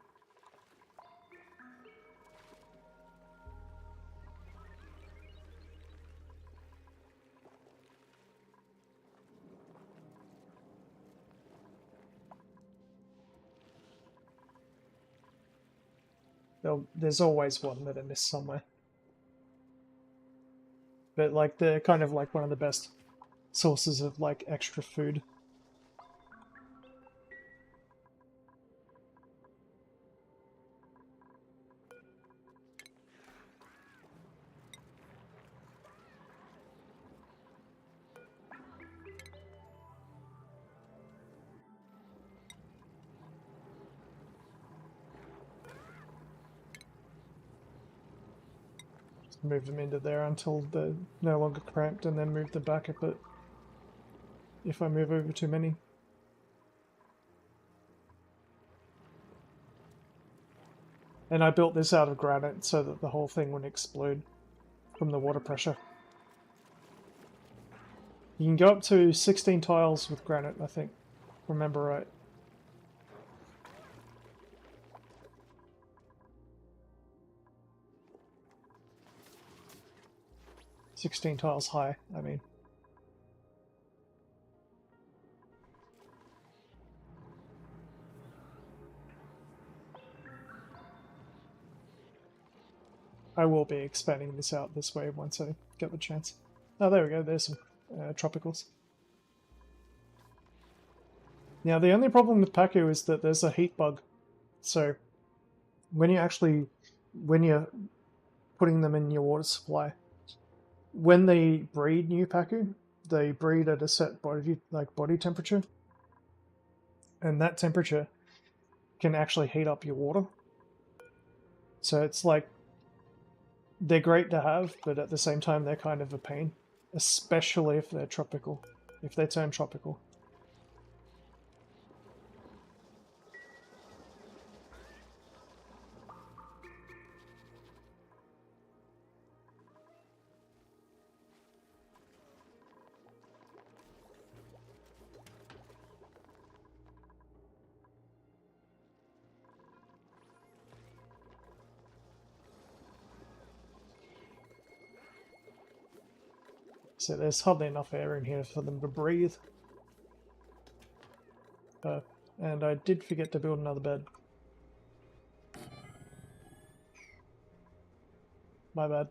There's always one that I missed somewhere. But like they're kind of like one of the best sources of like extra food. Move them into there until they're no longer cramped, and then move them back if I move over too many. And I built this out of granite so that the whole thing wouldn't explode from the water pressure. You can go up to 16 tiles with granite, I think. Remember right. "16 tiles high, I mean." I will be expanding this out this way once I get the chance. Oh, there we go, there's some tropicals. Now, the only problem with paku is that there's a heat bug. So, when you're putting them in your water supply, when they breed new paku, they breed at a set body temperature, and that temperature can actually heat up your water. So it's like, they're great to have, but at the same time they're kind of a pain, especially if they're tropical, if they turn tropical. So there's hardly enough air in here for them to breathe. And I did forget to build another bed. My bad.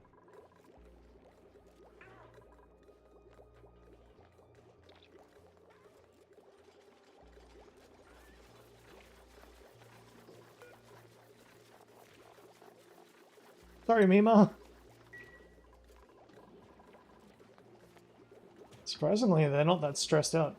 Sorry, Mima. Surprisingly, they're not that stressed out.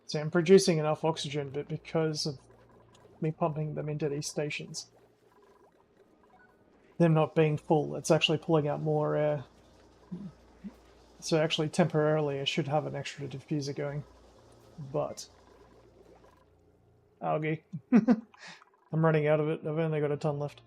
See, I'm producing enough oxygen, but because of me pumping them into these stations. Them not being full, it's actually pulling out more air. So actually, temporarily, I should have an extra diffuser going. But... algae. I'm running out of it. I've only got a ton left.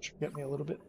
Should get me a little bit.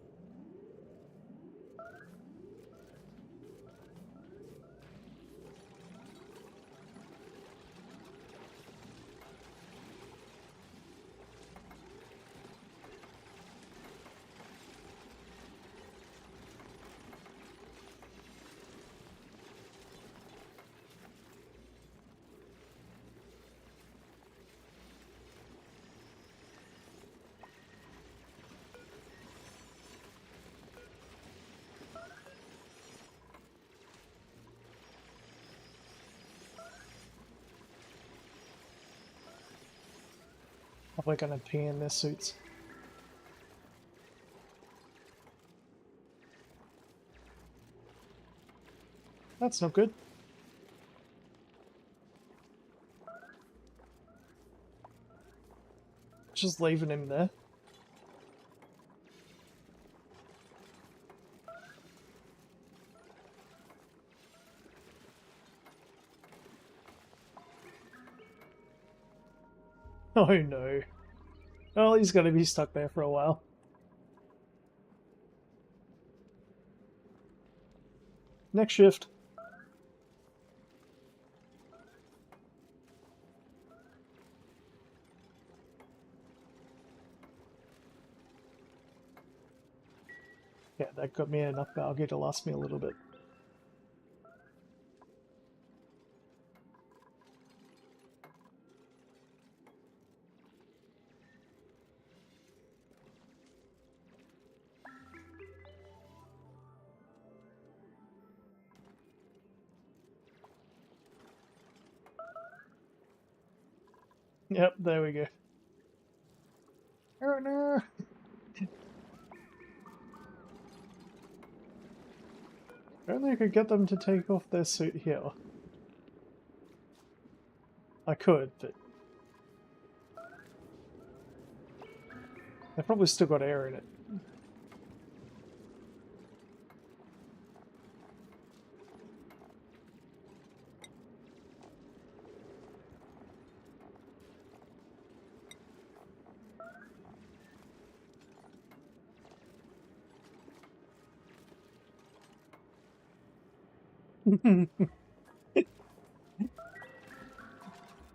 Probably gonna pee in their suits. That's not good. Just leaving him there. Oh no. Well, he's gonna be stuck there for a while. Next shift. Yeah, that got me enough algae to last me a little bit. Yep, there we go. Oh no! If only I could get them to take off their suit here. I could, but... they've probably still got air in it.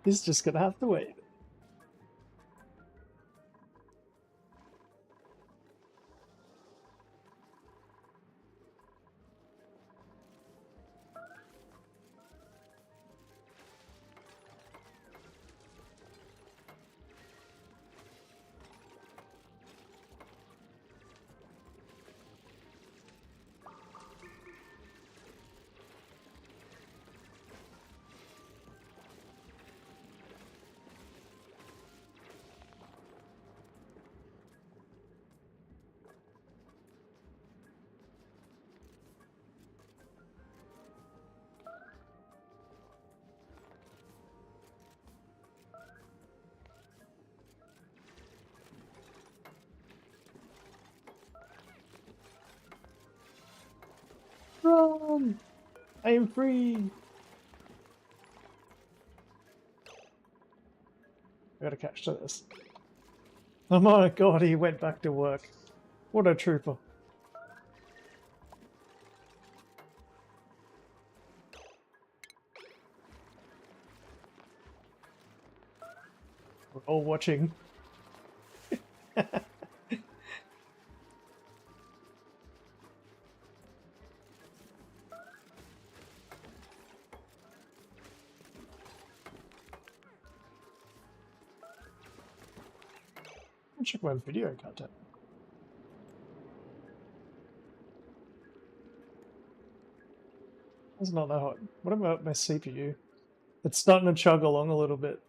He's just gonna have to wait. Run! I am free! I gotta catch to this. Oh my god, he went back to work. What a trooper. We're all watching. Check my video content. That's not that hot. What about my CPU? It's starting to chug along a little bit.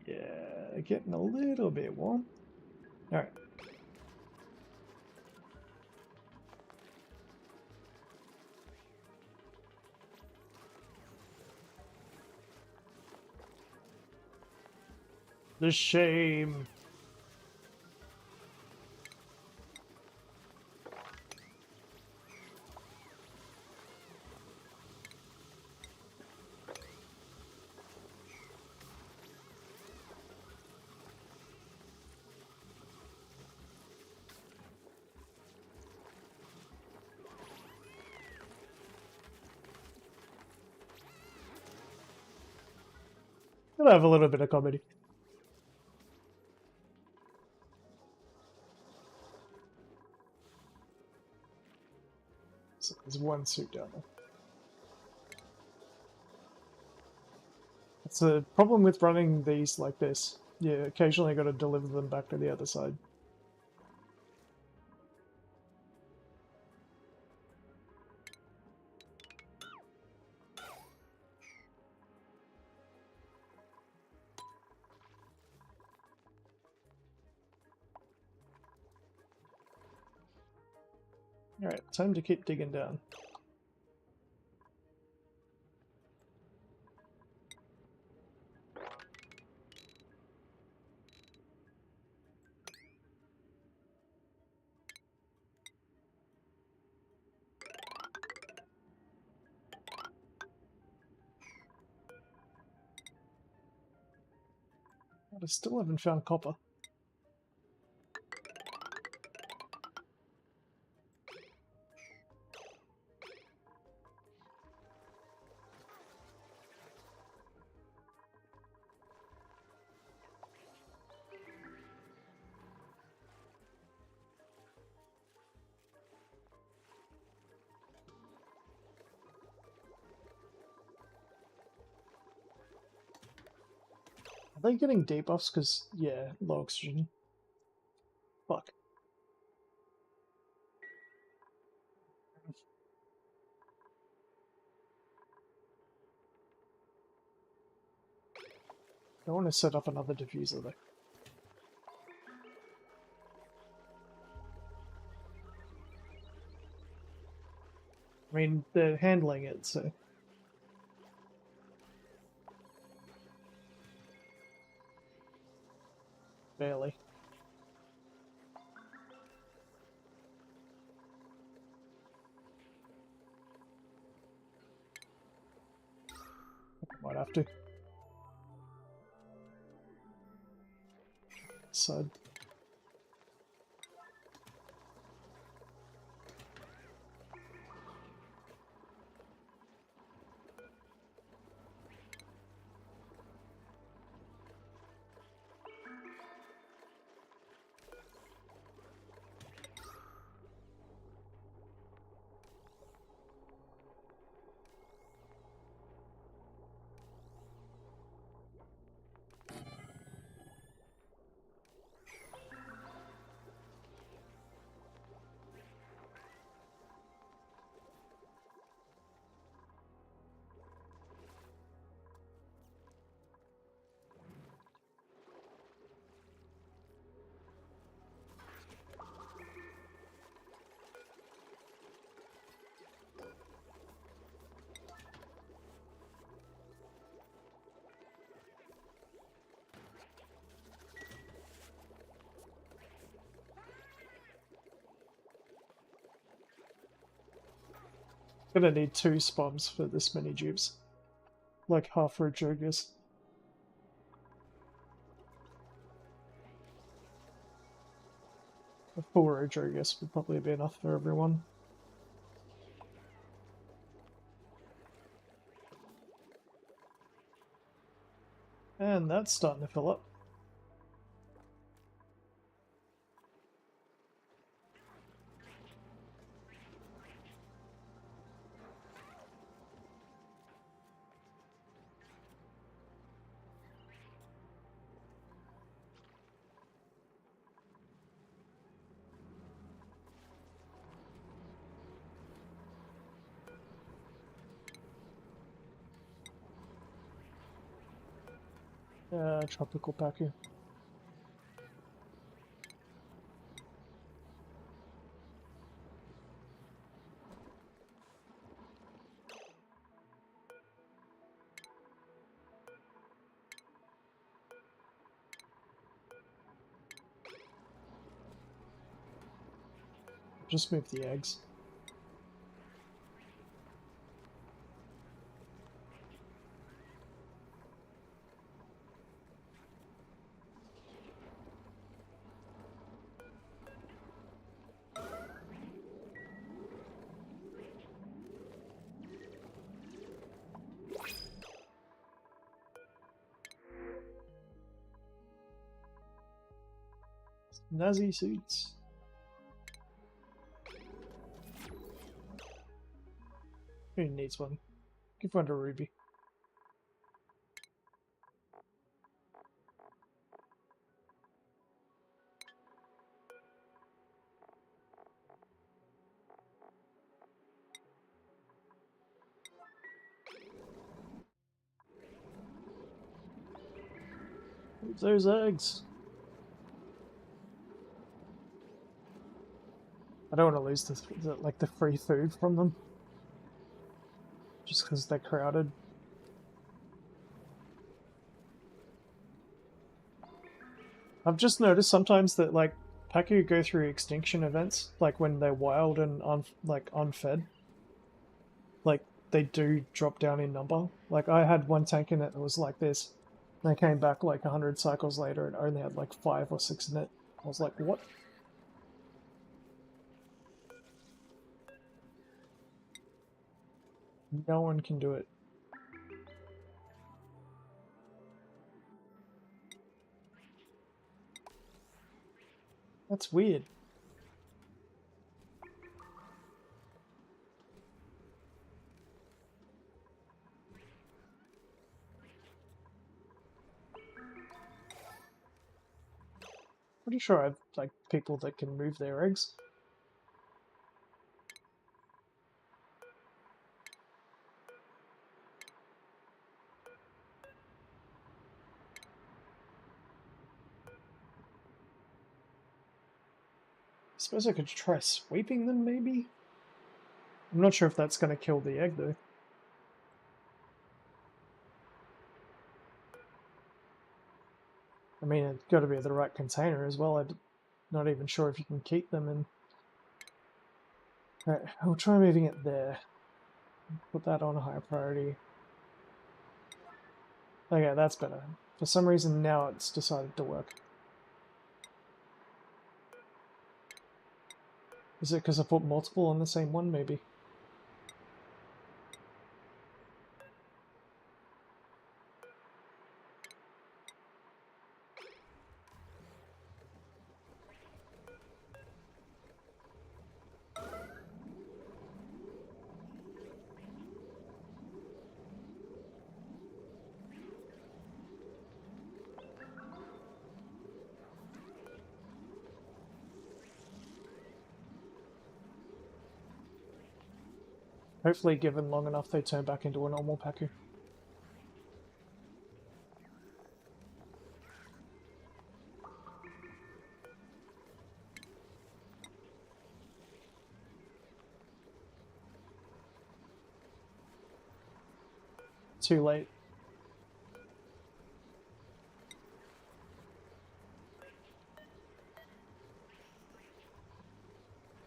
Yeah, getting a little bit warm. Alright. The shame. Gotta have a little bit of comedy. So there's one suit down there. It's the problem with running these like this. You occasionally got to deliver them back to the other side. Alright, time to keep digging down. I still haven't found copper. Are they getting debuffs? Because, yeah, low oxygen. Fuck. I want to set up another diffuser though. I mean, they're handling it, so... Barely. Might have to. So... Gonna need 2 spawns for this many tubes. Like half for a Jogus. A full Jogus would probably be enough for everyone. And that's starting to fill up. Tropical Paku. Just move the eggs. Nazi suits. Who needs one? Give one to Ruby. Move those eggs. I don't want to lose the free food from them. Just because they're crowded. I've just noticed sometimes that like Paku go through extinction events, like when they're wild and unfed. Like they do drop down in number. Like I had one tank in it that was like this. And I came back like 100 cycles later and only had like 5 or 6 in it. I was like, what? No one can do it. That's weird. Pretty sure I've like people that can move their eggs. I suppose I could try sweeping them, maybe? I'm not sure if that's going to kill the egg, though. I mean, it's got to be the right container as well. I'm not even sure if you can keep them in. Alright, I'll try moving it there. Put that on a higher priority. Okay, that's better. For some reason now it's decided to work. Is it because I put multiple on the same one, maybe? Hopefully, given long enough, they turn back into a normal Paku. Too late.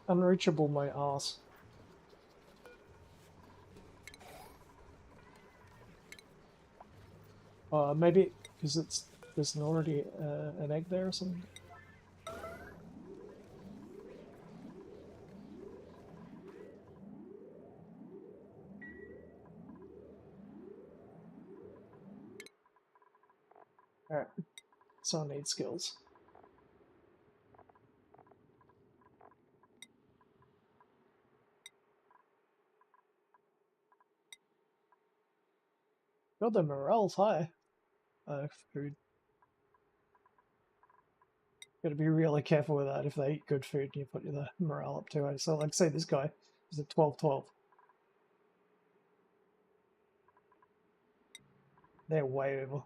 Unreachable my arse. Maybe because there's already an egg there or something. Alright, so I need skills. God, the morale's high. Food. Gotta be really careful with that. If they eat good food, you put the morale up too high. So, like, say this guy is at 12-12. They're way over.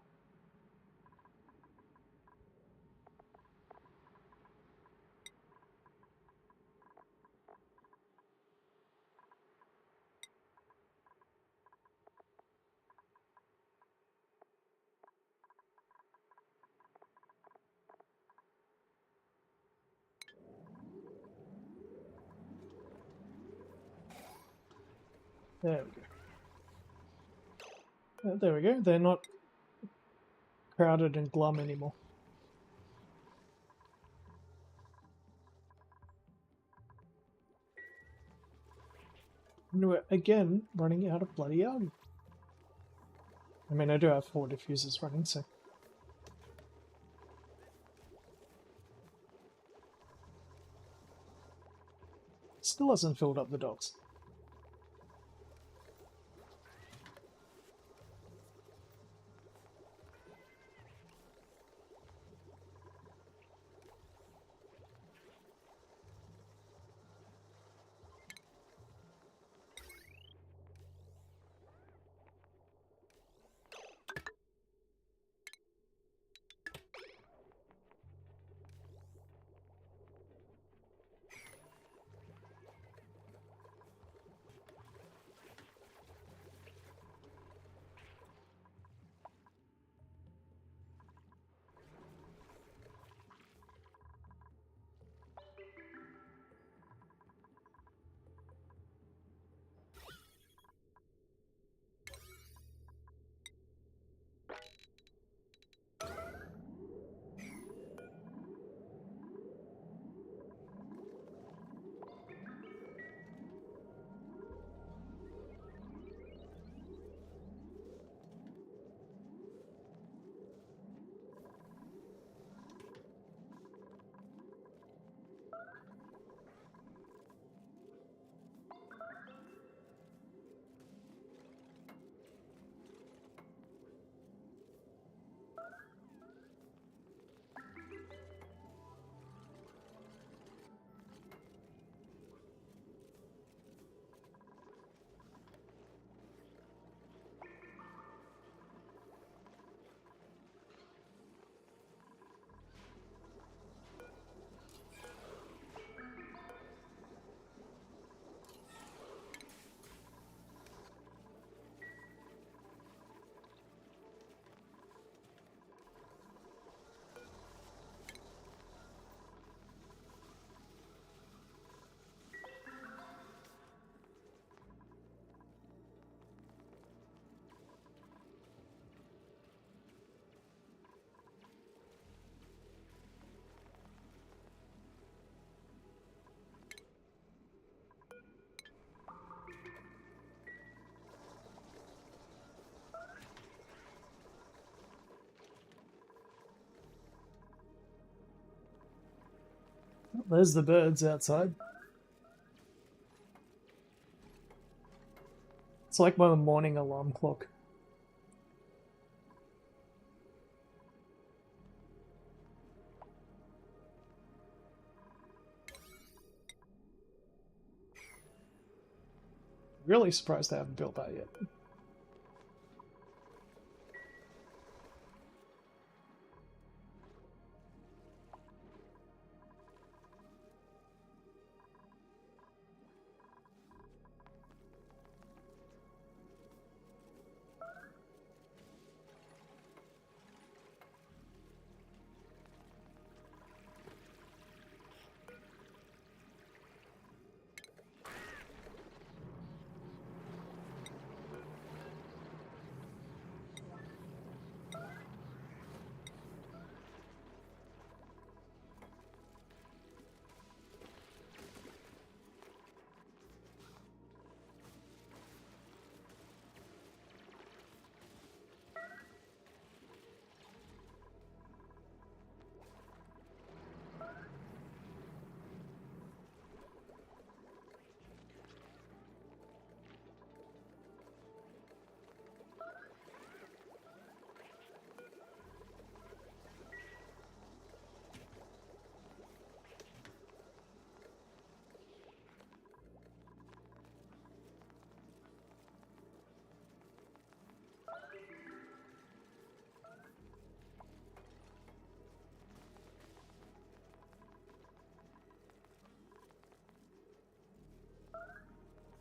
There we go. There we go. They're not crowded and glum anymore. And we're again running out of bloody algae. I mean, I do have 4 diffusers running, so... Still hasn't filled up the docks. There's the birds outside. It's like my morning alarm clock. Really surprised I haven't built that yet.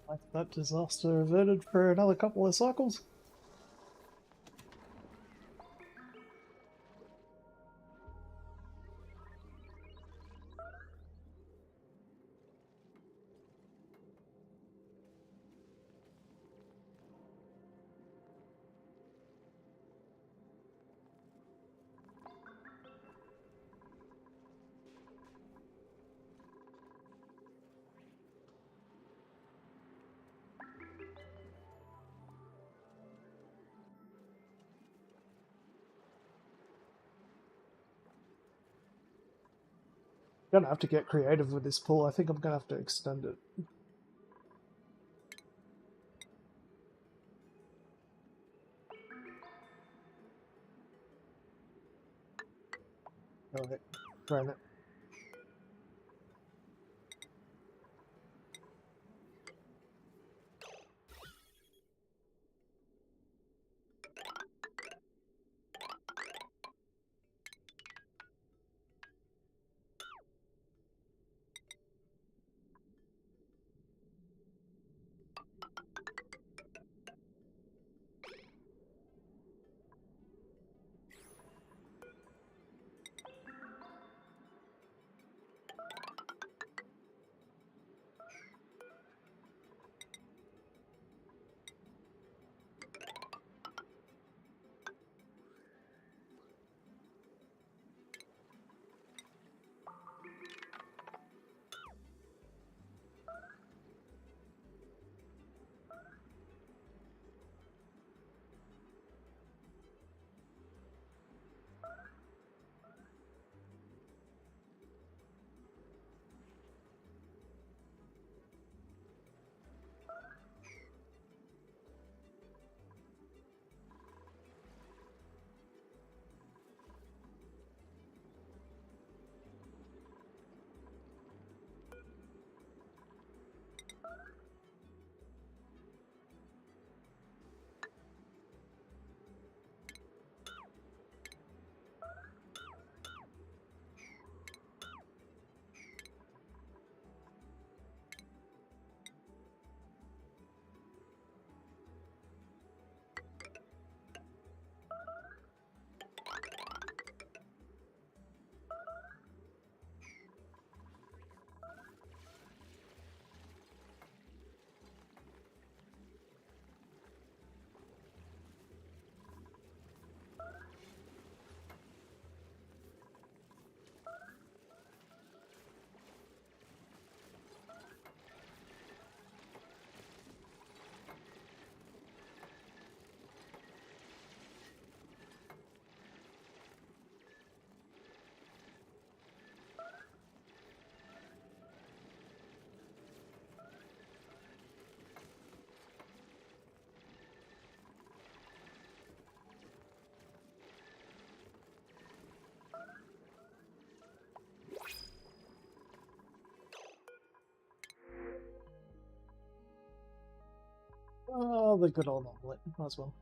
Like that disaster averted for another couple of cycles. Gonna have to get creative with this pull. I think I'm gonna have to extend it. Alright, trying it. Oh, the good old omelet. Might as well.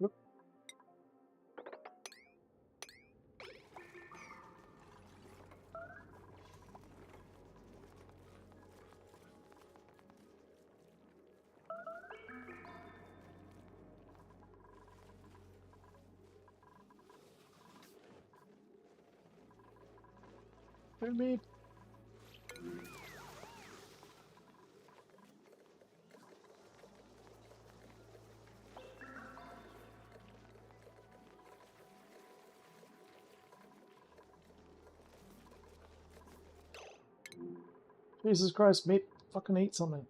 Yep. Food meat. Jesus Christ, mate. Fucking eat something.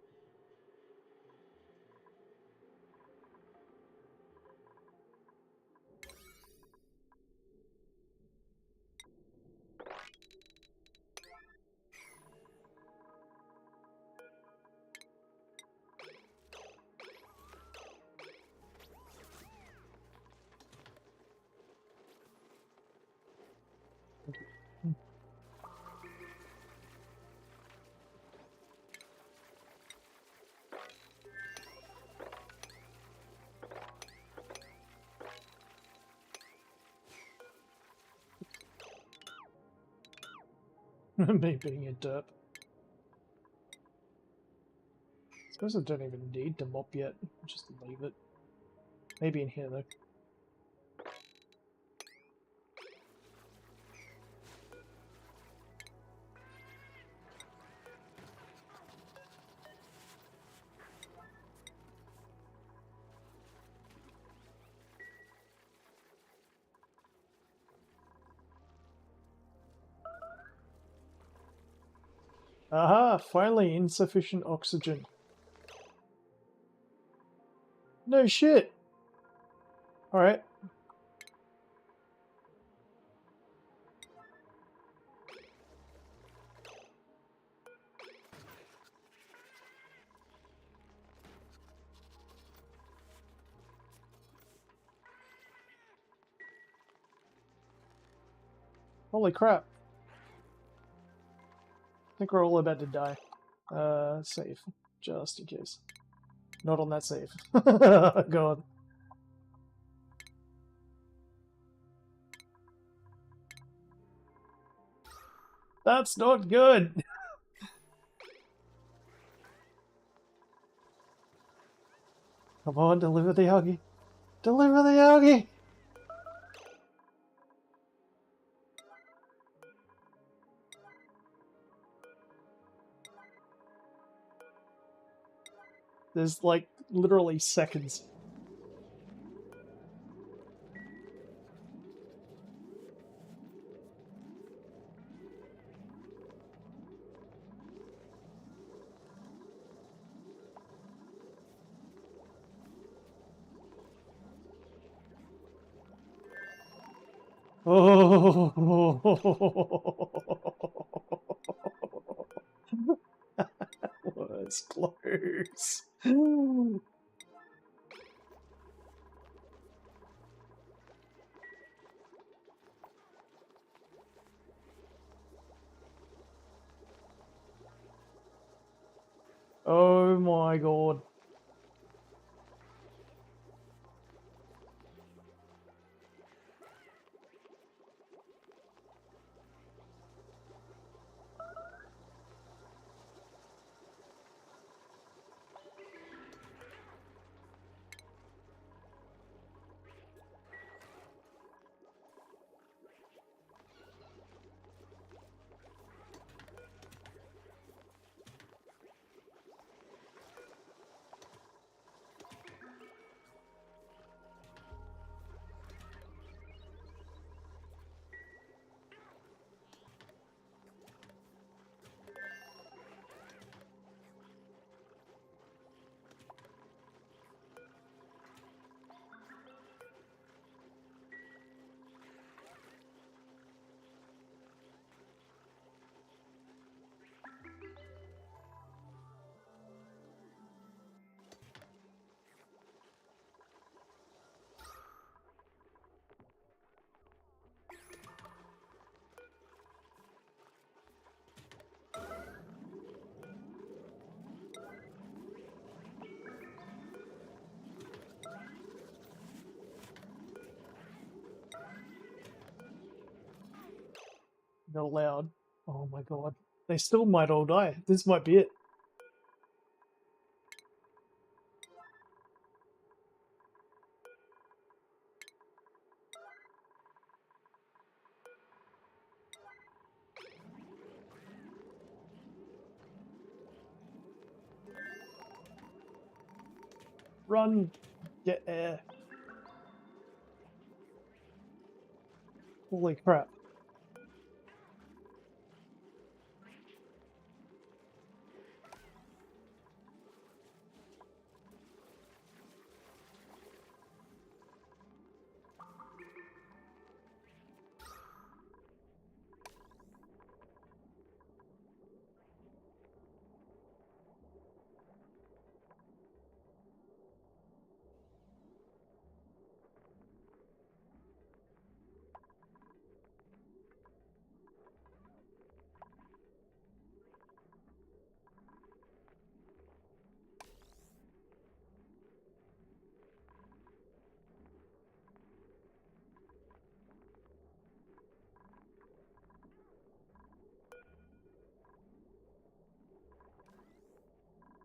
Me being a derp. Suppose I don't even need to mop yet. Just leave it. Maybe in here though. Aha! Finally insufficient oxygen. No shit! Alright. Holy crap. I think we're all about to die. Save. Just in case. Not on that save. God. That's not good! Come on, deliver the Yogi. Deliver the Yogi! There's like literally seconds. Oh, was close. Oh my god. Not allowed. Oh my god. They still might all die. This might be it. Run! Get air. Holy crap.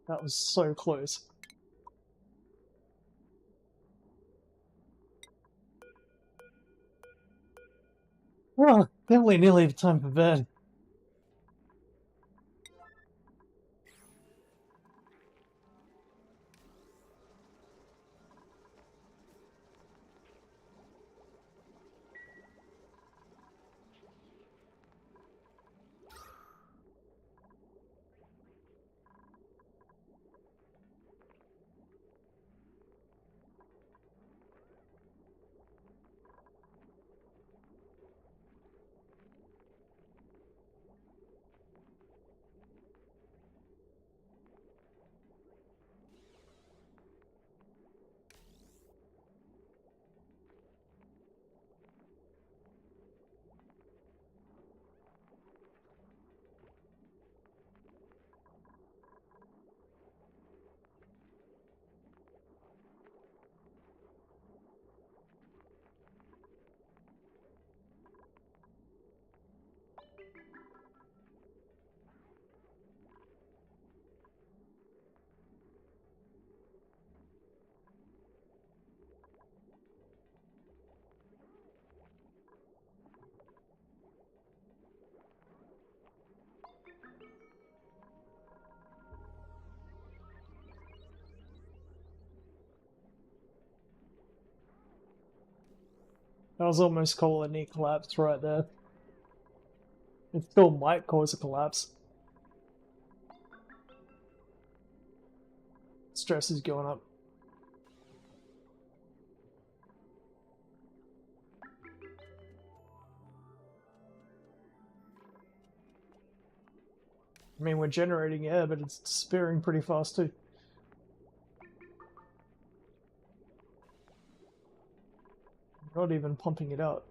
That was so close. Well, definitely nearly the time for bed. That was almost called a near collapse right there. It still might cause a collapse. Stress is going up. I mean, we're generating air, but it's disappearing pretty fast too. Not even pumping it out.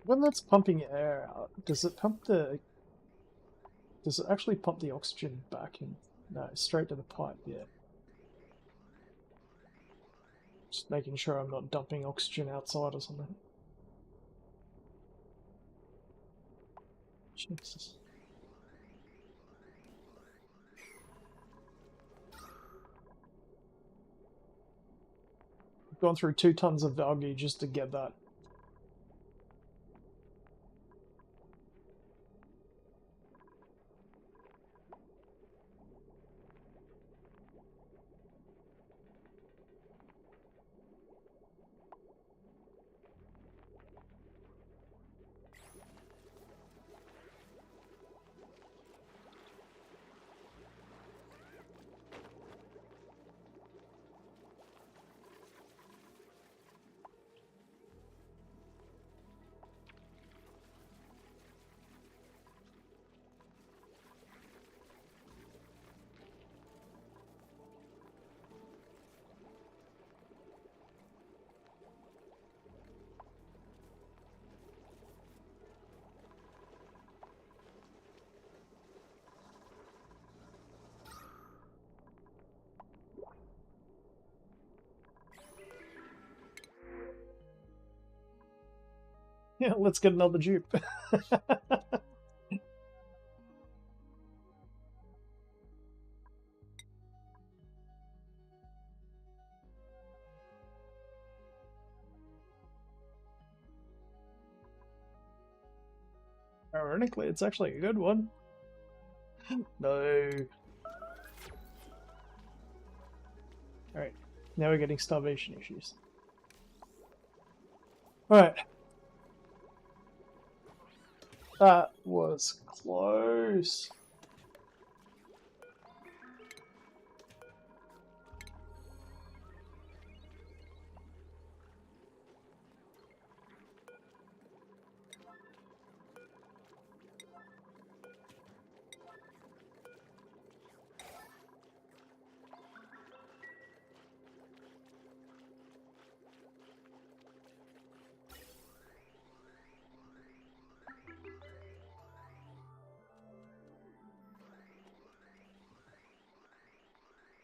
When that's pumping air out, does it pump the... Does it actually pump the oxygen back in? No, straight to the pipe, yeah. Just making sure I'm not dumping oxygen outside or something. Jesus. I've gone through 2 tons of algae just to get that. Yeah, let's get another dupe. Ironically, it's actually a good one. No. Alright, now we're getting starvation issues. Alright. That was close.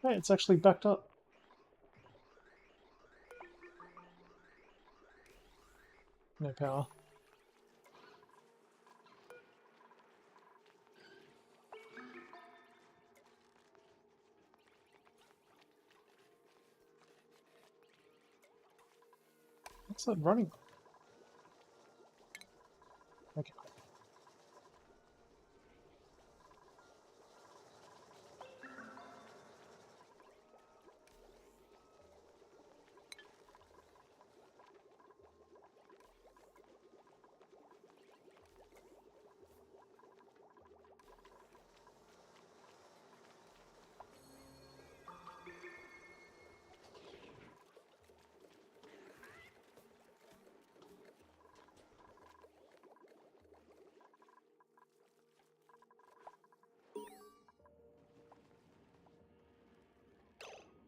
Hey, it's actually backed up. No power. What's that running? Okay.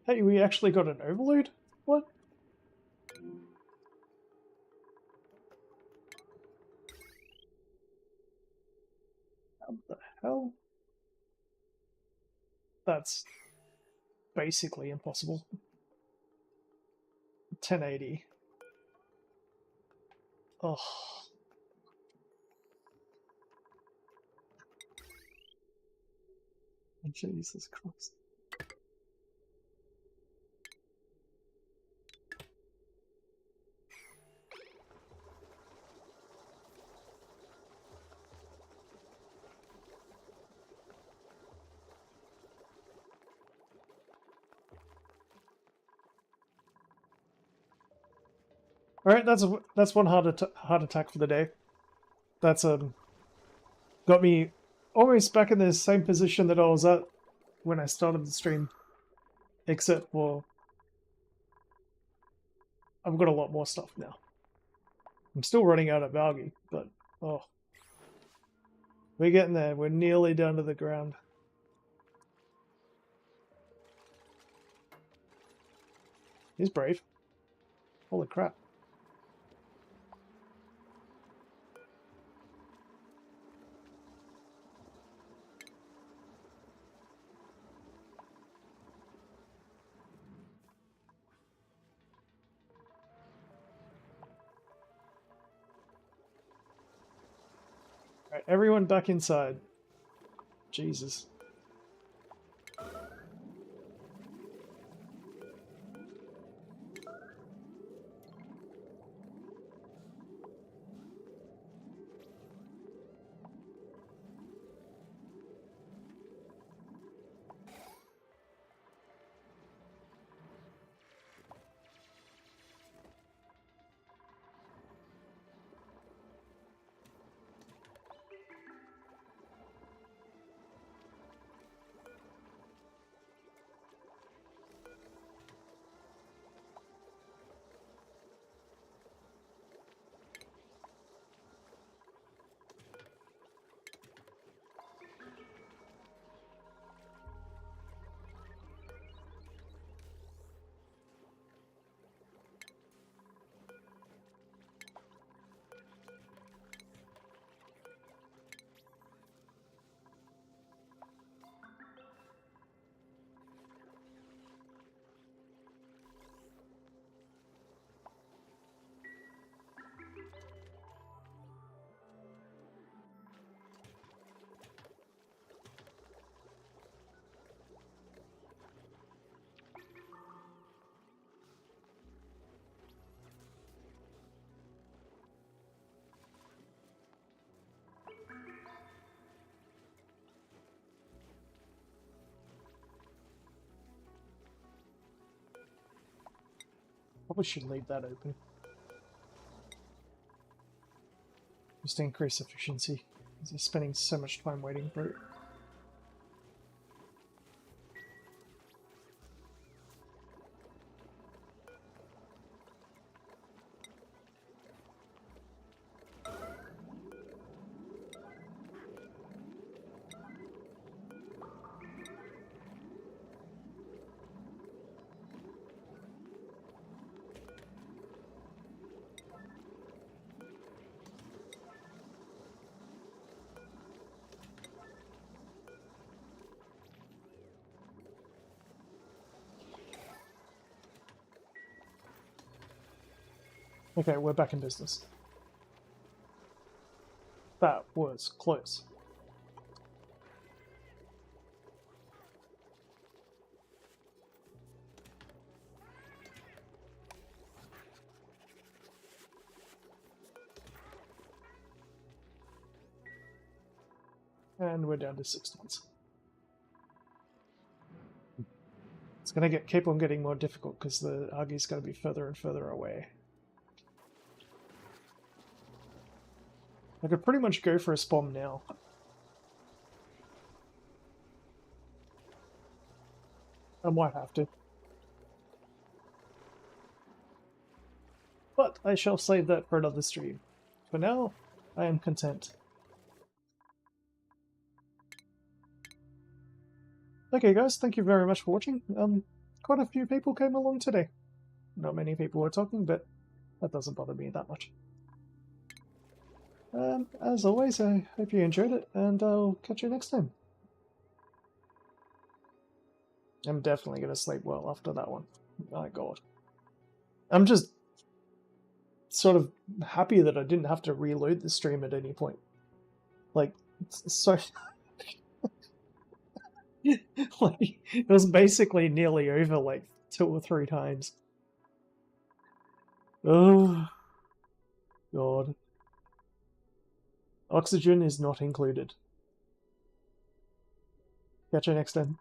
Hey, we actually got an overload? What? How the hell? That's basically impossible. 1080. Oh. Jesus Christ. All right, that's one heart attack for the day. That's got me almost back in the same position that I was at when I started the stream, except for I've got a lot more stuff now. I'm still running out of algae, but oh, we're getting there. We're nearly down to the ground. He's brave. Holy crap. Alright, everyone back inside. Jesus. Probably should leave that open. Just to increase efficiency, because you're spending so much time waiting for it. Okay, we're back in business. That was close. And we're down to 6 tons. It's going to keep on getting more difficult because the Argy's going to be further and further away. I could pretty much go for a spawn now. I might have to. But I shall save that for another stream. For now, I am content. Okay guys, thank you very much for watching. Quite a few people came along today. Not many people were talking, but that doesn't bother me that much. As always, I hope you enjoyed it, and I'll catch you next time. I'm definitely going to sleep well after that one. My god. I'm just sort of happy that I didn't have to reload the stream at any point. Like, it's so... like, it was basically nearly over like 2 or 3 times. Oh, god. Oxygen is not included. Catch you next time.